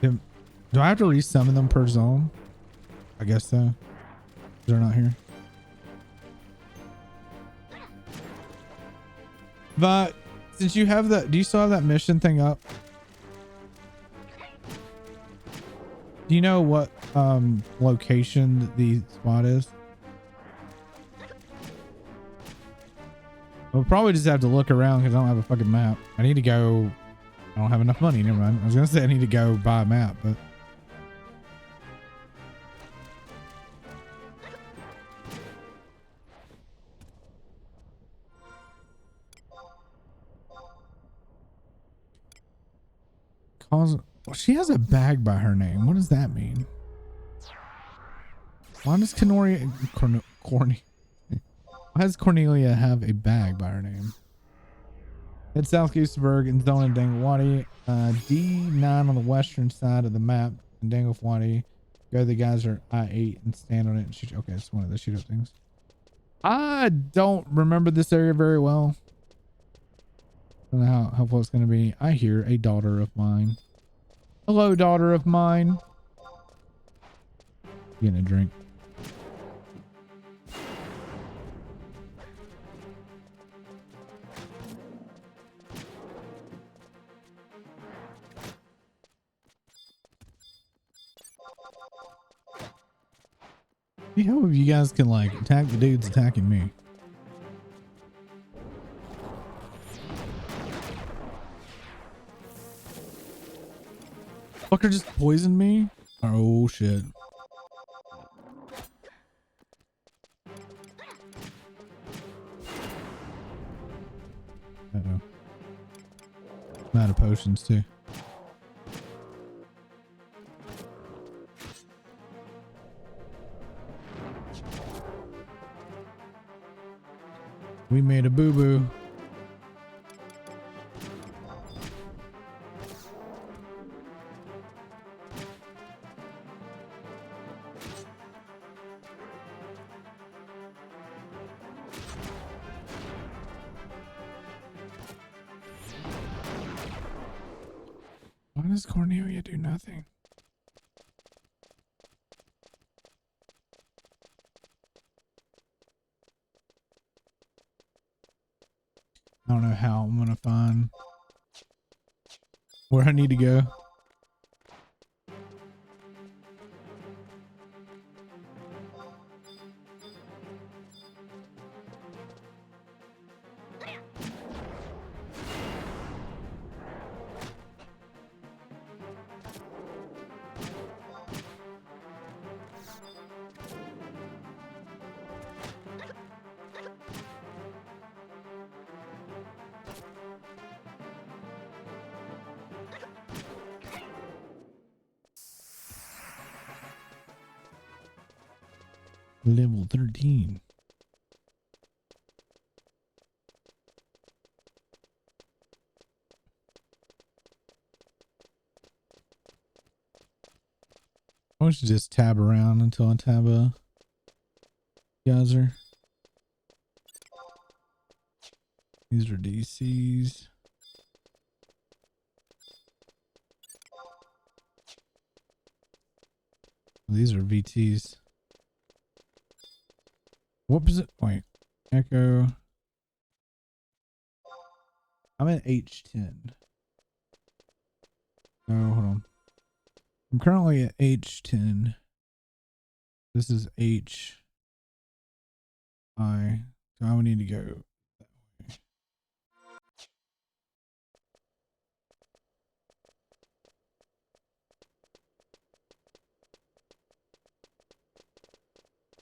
Do I have to resummon them per zone? I guess so. They're not here. But since you have that, do you still have that mission thing up? Do you know what location the spot is? We'll probably just have to look around because I don't have a fucking map. I need to go. I don't have enough money. Never mind. I was gonna say I need to go buy a map, but well, she has a bag by her name. What does that mean? Why does Cornelia why does Cornelia have a bag by her name? Head south Gooseberg and zone in Dangawadi. D9 on the western side of the map in Dangawadi. Go to the geyser I8 and stand on it and shoot. Okay, it's one of the shoot up things. I don't remember this area very well. I don't know how helpful it's going to be. I hear a daughter of mine. Hello, daughter of mine. Getting a drink. See how you guys can like attack the dudes attacking me. Fucker just poisoned me. Oh shit. I'm out of potions too. We made a boo-boo. Why does Cornelia do nothing? I don't know how I'm gonna find where I need to go. Level 13. I should just tab around until I tab a geyser. These are DCs. These are VTs. What was it? Wait, Echo. I'm at H10. Oh, hold on. I'm currently at H10. This is HI. So I would need to go that way.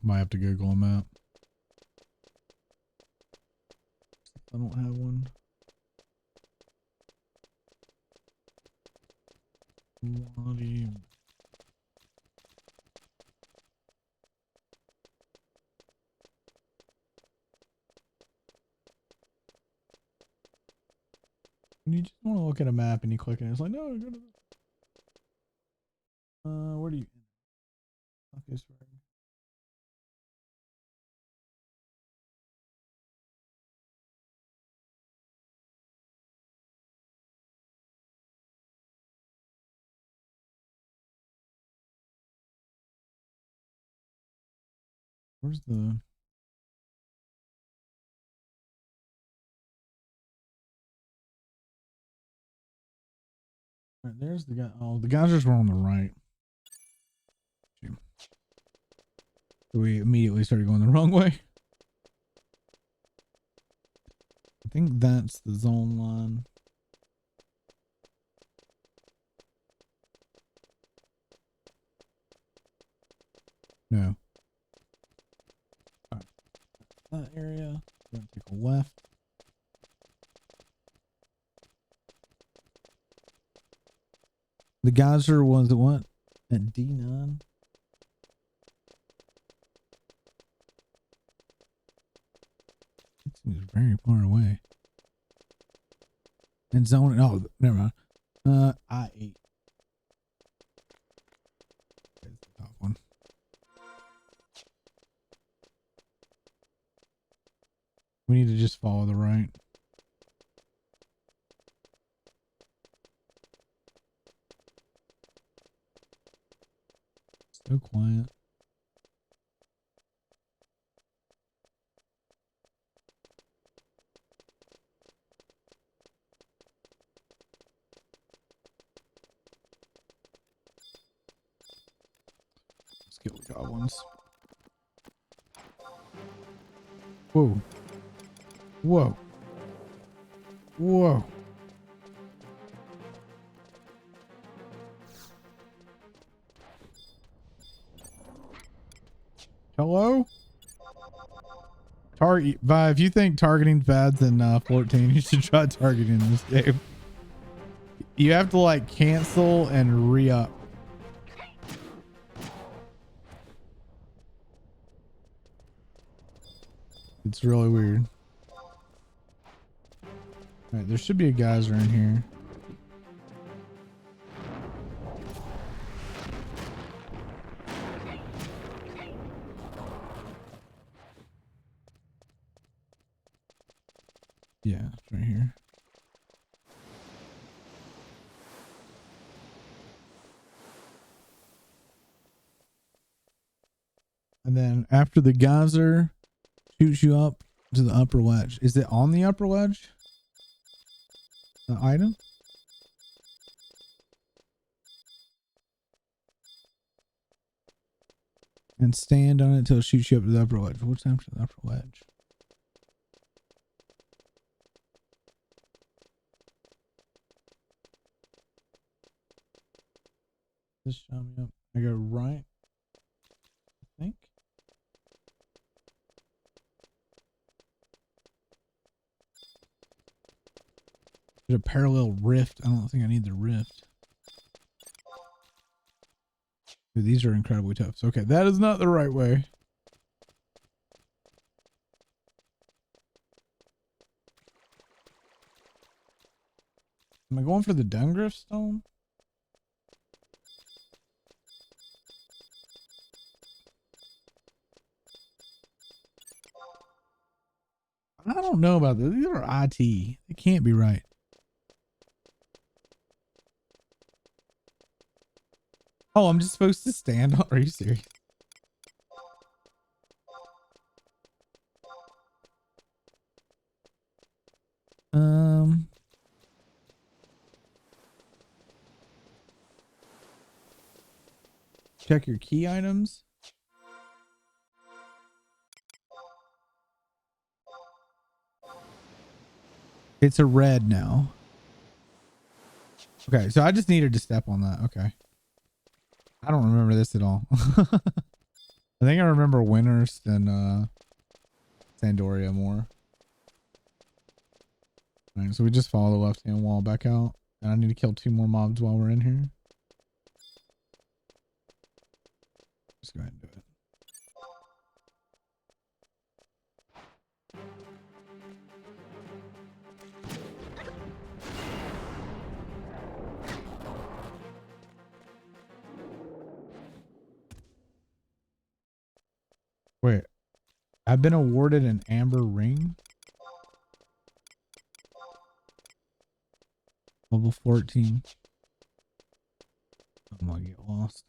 Might have to Google a map. I don't have one. Bloody. You just want to look at a map and you click it. It's like, no, go to the... where do you... Okay, sorry. Where's the... Right, there's the guy. Oh, the geysers were on the right. So we immediately started going the wrong way. I think that's the zone line. No. All right. That area. We're going to take a left. The geyser was at what? At D9? It seems very far away. And zone, oh, never mind. I8. There's the top one. We need to just follow the right. So quiet. Let's get the goblins. Whoa. Whoa. Whoa. Hello? Target, if you think targeting's bad, then 14, you should try targeting in this game. You have to like cancel and re-up. It's really weird. All right, there should be a geyser in here. Yeah, it's right here. And then after the geyser shoots you up to the upper ledge. Is it on the upper ledge? The item? And stand on it until it shoots you up to the upper ledge. What's after the upper ledge? Just shot me up. I go right, I think. There's a parallel rift. I don't think I need the rift. Dude, these are incredibly tough. So, okay, that is not the right way. Am I going for the Dungriff stone? I don't know about this. These are IT. It can't be right. Oh, I'm just supposed to stand on. Are you serious? Check your key items. It's a red now. Okay, so I just needed to step on that. Okay. I don't remember this at all. I think I remember Winners than Sandoria more. All right, so we just follow the left-hand wall back out. And I need to kill 2 more mobs while we're in here. Just go ahead and do it. Wait, I've been awarded an amber ring. Level 14. I'm gonna get lost.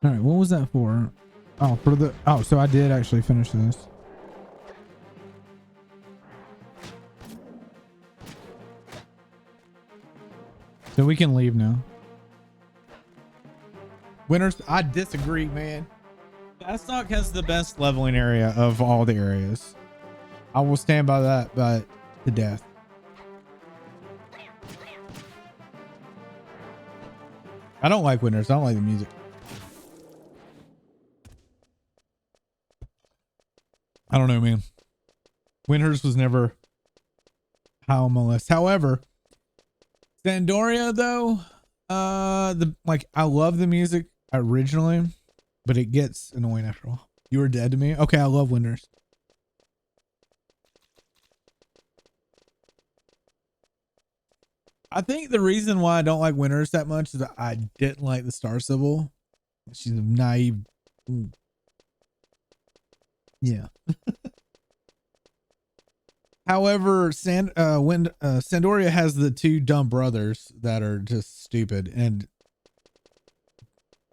All right, what was that for? Oh, for the, oh, so I did actually finish this. So we can leave now. Winners, I disagree, man. Faststock has the best leveling area of all the areas. I will stand by that, but to death. I don't like Winners. I don't like the music. I don't know, man. Winners was never high on my list. However, Sandoria though, I love the music originally, but it gets annoying after a while. You were dead to me. Okay, I love Winners. I think the reason why I don't like Winners that much is that I didn't like the Star Sybil. She's a naive. Ooh. Yeah. However, Sandoria has the 2 dumb brothers that are just stupid, and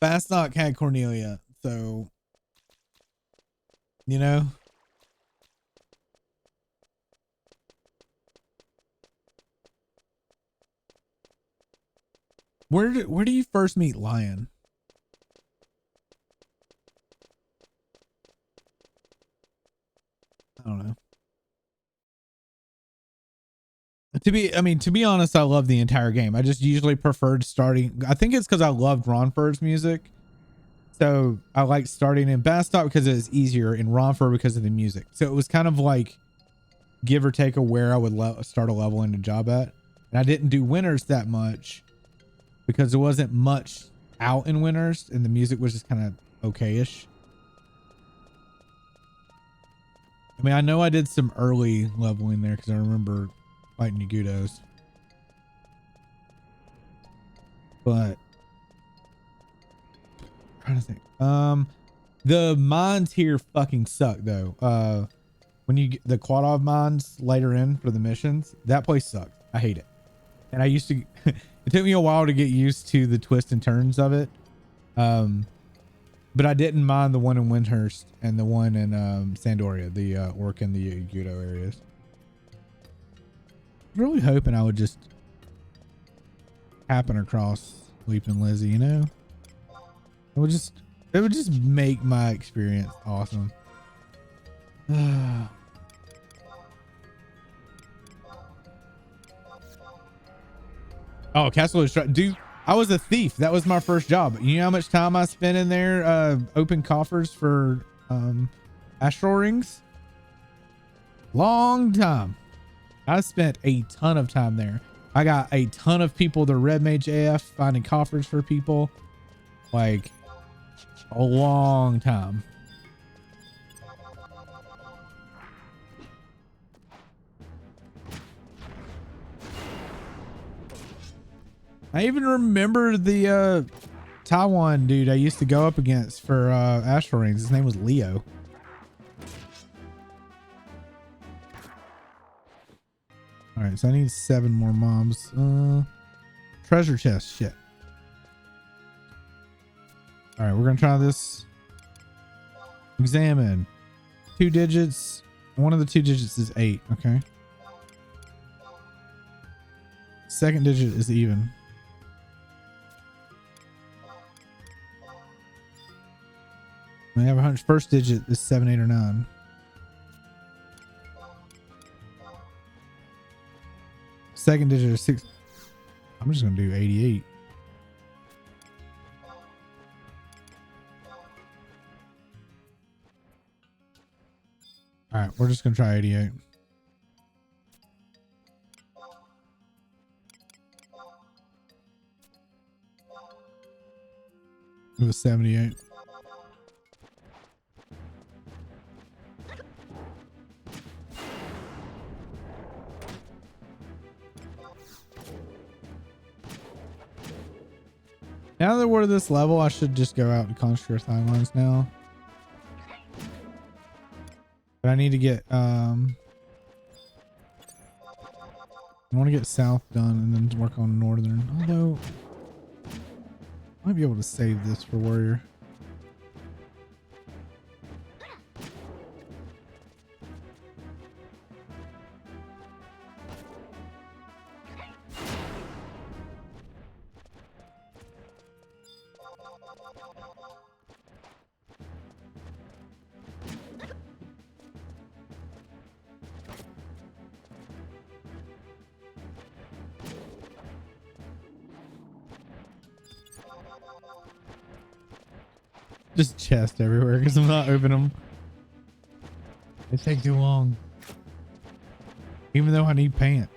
Faststock had Cornelia, so you know. Where do you first meet Lion? I don't know. To be honest, I love the entire game. I just usually preferred starting. I think it's because I loved Ronford's music. So I like starting in Bastock because it was easier, in Romford because of the music. So it was kind of like give or take of where I would start a level in the job at. And I didn't do Winters that much because there wasn't much out in Winters and the music was just kind of okay-ish. I mean, I know I did some early leveling there because I remember fighting Yagudos. But I'm trying to think. The mines here fucking suck though. When you get the Quadov mines later in for the missions, that place sucks. I hate it. And I used to, it took me a while to get used to the twists and turns of it. But I didn't mind the one in Windhurst and the one in Sandoria, the Orc and the Yagudo areas. Really hoping I would just happen across Leaping Lizzie, you know? It would just make my experience awesome. Oh, Castle of Destruction. Dude, I was a thief. That was my first job. You know how much time I spent in there open coffers for astral rings? Long time. I spent a ton of time there. I got a ton of people, the Red Mage AF, finding coffers for people. Like, a long time. I even remember the Taiwan dude I used to go up against for astral rings. His name was Leo. All right, so I need 7 more mobs. Treasure chest, shit. All right, we're gonna try this. Examine. 2 digits. One of the 2 digits is 8. Okay. Second digit is even. I have a hunch. First digit is 7, 8, or 9. Second digit is 6. I'm just gonna do 88. All right, we're just gonna try 88. It was 78. Now that we're this level, I should just go out and Conscript Highlands now. But I need to get I want to get south done and then work on northern. Although I might be able to save this for warrior. Just chest everywhere because I'm not opening them. They take too long. Even though I need paint.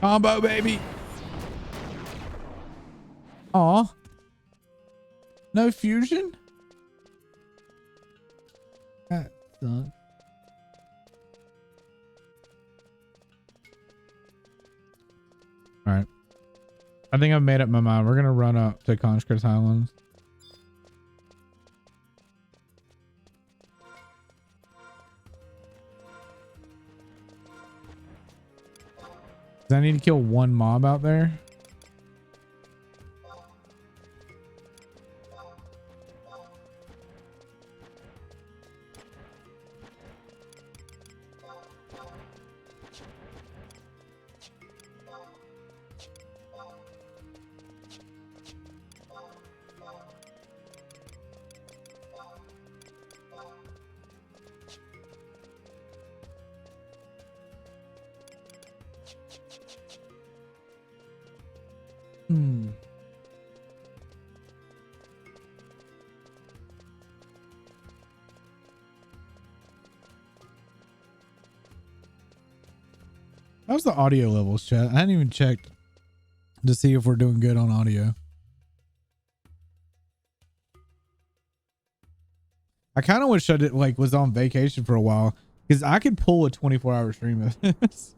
Combo, baby. Aw. No fusion? That sucks. All right. I think I've made up my mind. We're going to run up to Conscript Highlands. I need to kill 1 mob out there. How's the audio levels, chat? I hadn't even checked to see if we're doing good on audio. I kind of wish I did like was on vacation for a while because I could pull a 24-hour stream of this.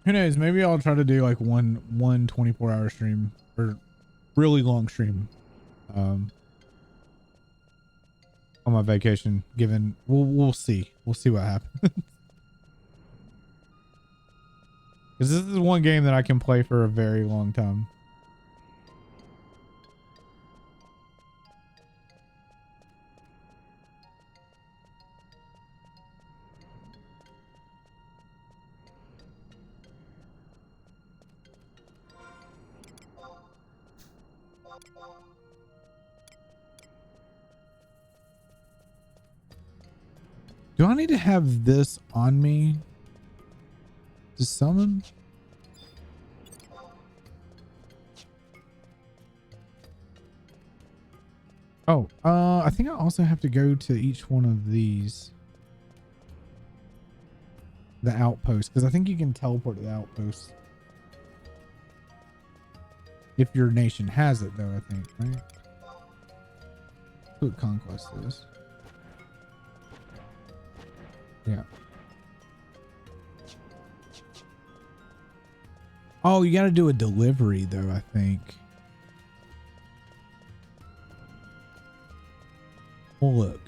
Who knows? Maybe I'll try to do like one 24-hour stream or really long stream on my vacation. Given we'll see what happens. Because this is one game that I can play for a very long time. Do I need to have this on me to summon? Oh, I think I also have to go to each one of these. The outpost, because I think you can teleport to the outpost. If your nation has it, though, I think, right? That's what conquest is. Yeah. Oh, you got to do a delivery, though, I think. Well, look.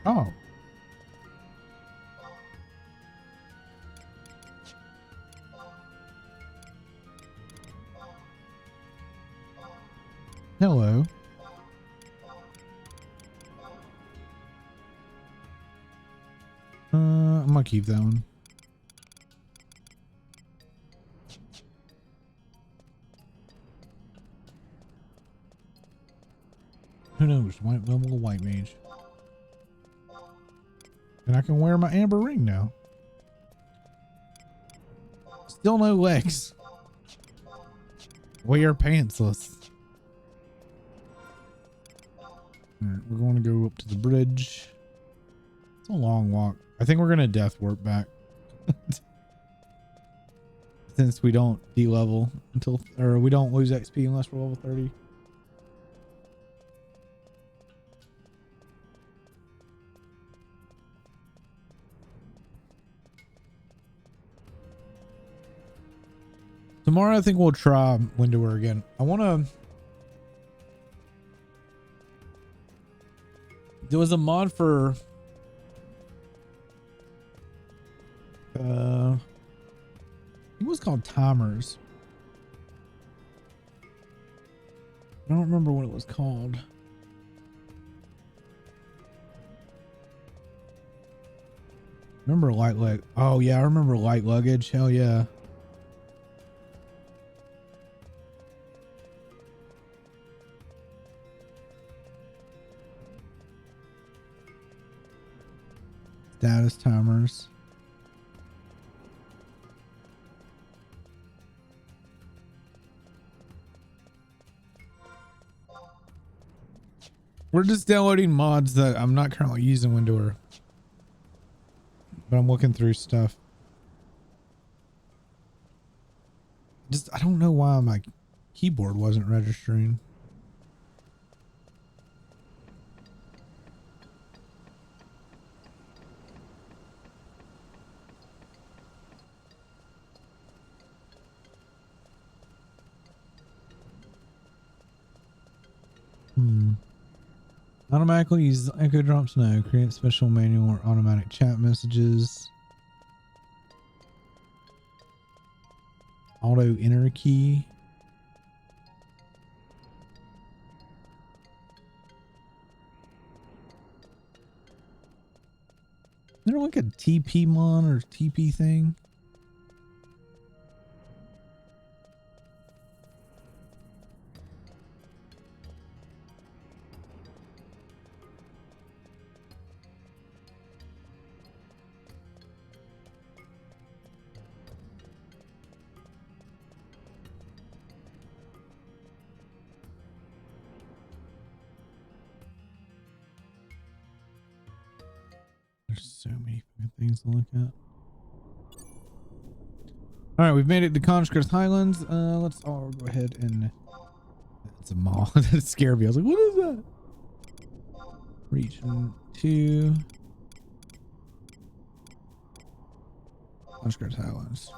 Oh. Hello. I'm gonna keep that one. Who knows? White level white mage. And I can wear my amber ring now. Still no legs. We are pantsless. Alright, we're going to go up to the bridge. It's a long walk. I think we're going to death warp back. Since we don't de-level until, or we don't lose XP unless we're level 30. Tomorrow, I think we'll try Windower again. I want to. There was a mod for. It was called Timers. I don't remember what it was called. Remember light leg? Oh yeah, I remember light luggage. Hell yeah. Status timers. We're just downloading mods that I'm not currently using Windower, but I'm looking through stuff. Just, I don't know why my keyboard wasn't registering. Automatically use echo drops. No. Create special manual or automatic chat messages. Auto enter key. like a TP mon or TP thing? There's so many fucking things to look at. All right, we've made it to Conscript Highlands. Let's all go ahead and it's a mall. That scared me. I was like, what is that? Region 2. Conscript Highlands.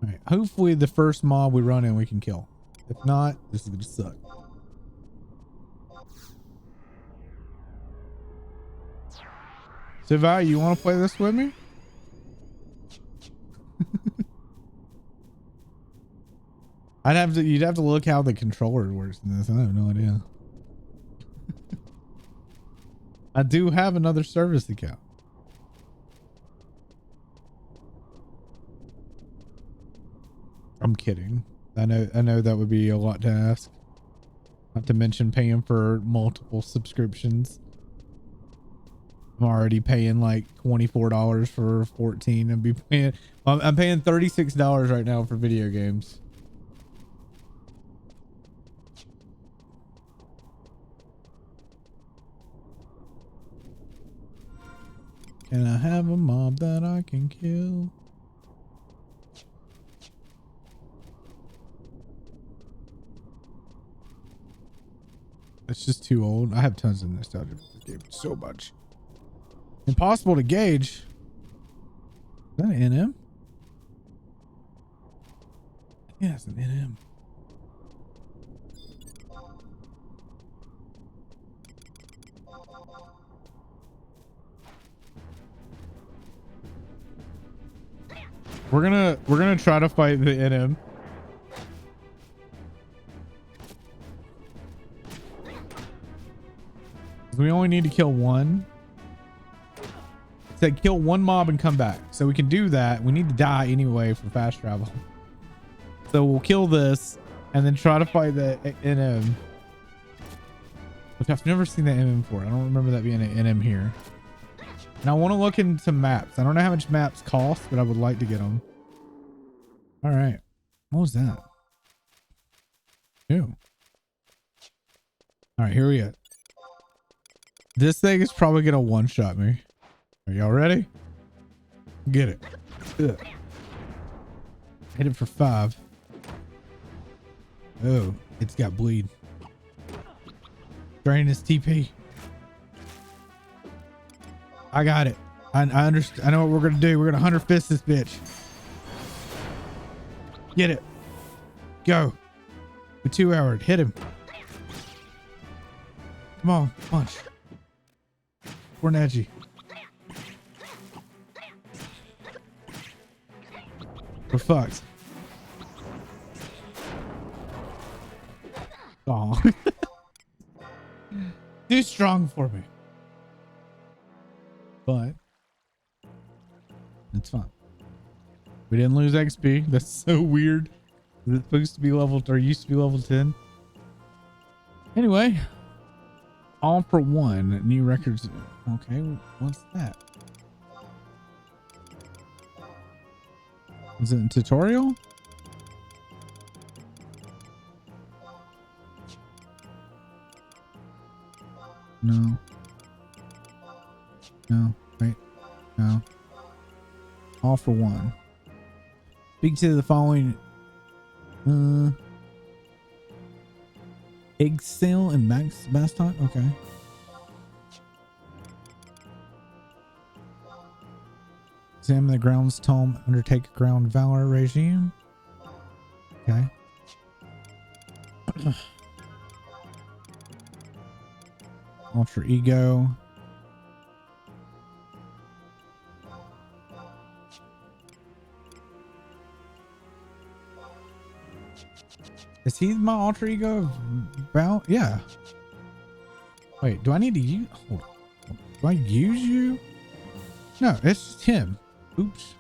All right, hopefully the first mob we run in we can kill. If not, this is gonna suck. So Vi, you want to play this with me? You'd have to look how the controller works in this. I have no idea. I do have another service account. I'm kidding. I know that would be a lot to ask. Not to mention paying for multiple subscriptions. I'm already paying like $24 for 14. I'm paying $36 right now for video games. Can I have a mob that I can kill? It's just too old. I have tons of nostalgia for this game. So much. Impossible to gauge. Is that an NM? Yeah, it's an NM. We're gonna try to fight the NM. We only need to kill one. It said kill one mob and come back. So we can do that. We need to die anyway for fast travel. So we'll kill this and then try to fight the NM. Look, I've never seen the NM before. I don't remember that being an NM here. And I want to look into maps. I don't know how much maps cost, but I would like to get them. All right. What was that? Ew. All right, here we go. This thing is probably going to one-shot me. Are y'all ready? Get it. Ugh. Hit it for 5. Oh, it's got bleed. Drain his TP. I got it. I understand. I know what we're going to do. We're going to Hunter Fist this bitch. Get it. Go. The 2-hour. Hit him. Come on. Punch. We're edgy. We're fucked. Oh. Too strong for me. But it's fun. We didn't lose XP. That's so weird. It's supposed to be level, or used to be level 10. Anyway, all for one. New records. Okay, what's that? Is it a tutorial? No. No. Wait. No. All for one. Speak to the following. Egg sale and max mascot. Okay. Examine the ground's tome. Undertake a ground valor regime. Okay. Alter ego. Is he my alter ego? About? Yeah. Wait, do I need to use? Hold on. Do I use you? No, it's just him. Oops.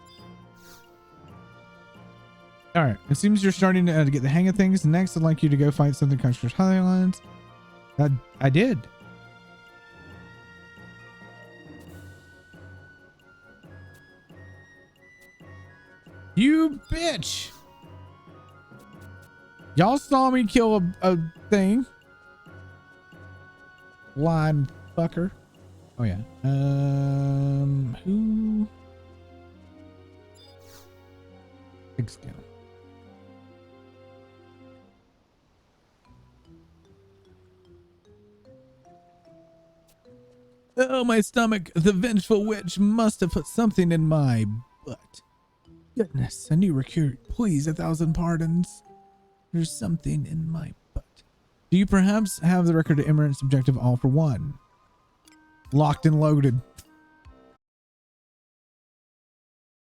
All right. It seems you're starting to get the hang of things. Next, I'd like you to go fight something Custer's Highlands. I did. You bitch. Y'all saw me kill a thing. Lime fucker. Oh yeah. Who? Big scale. Oh, my stomach. The vengeful witch must have put something in my butt. Goodness, I knew you were cured. Please, 1,000 pardons. There's something in my butt. Do you perhaps have the record of Emerald's objective all for one? Locked and loaded.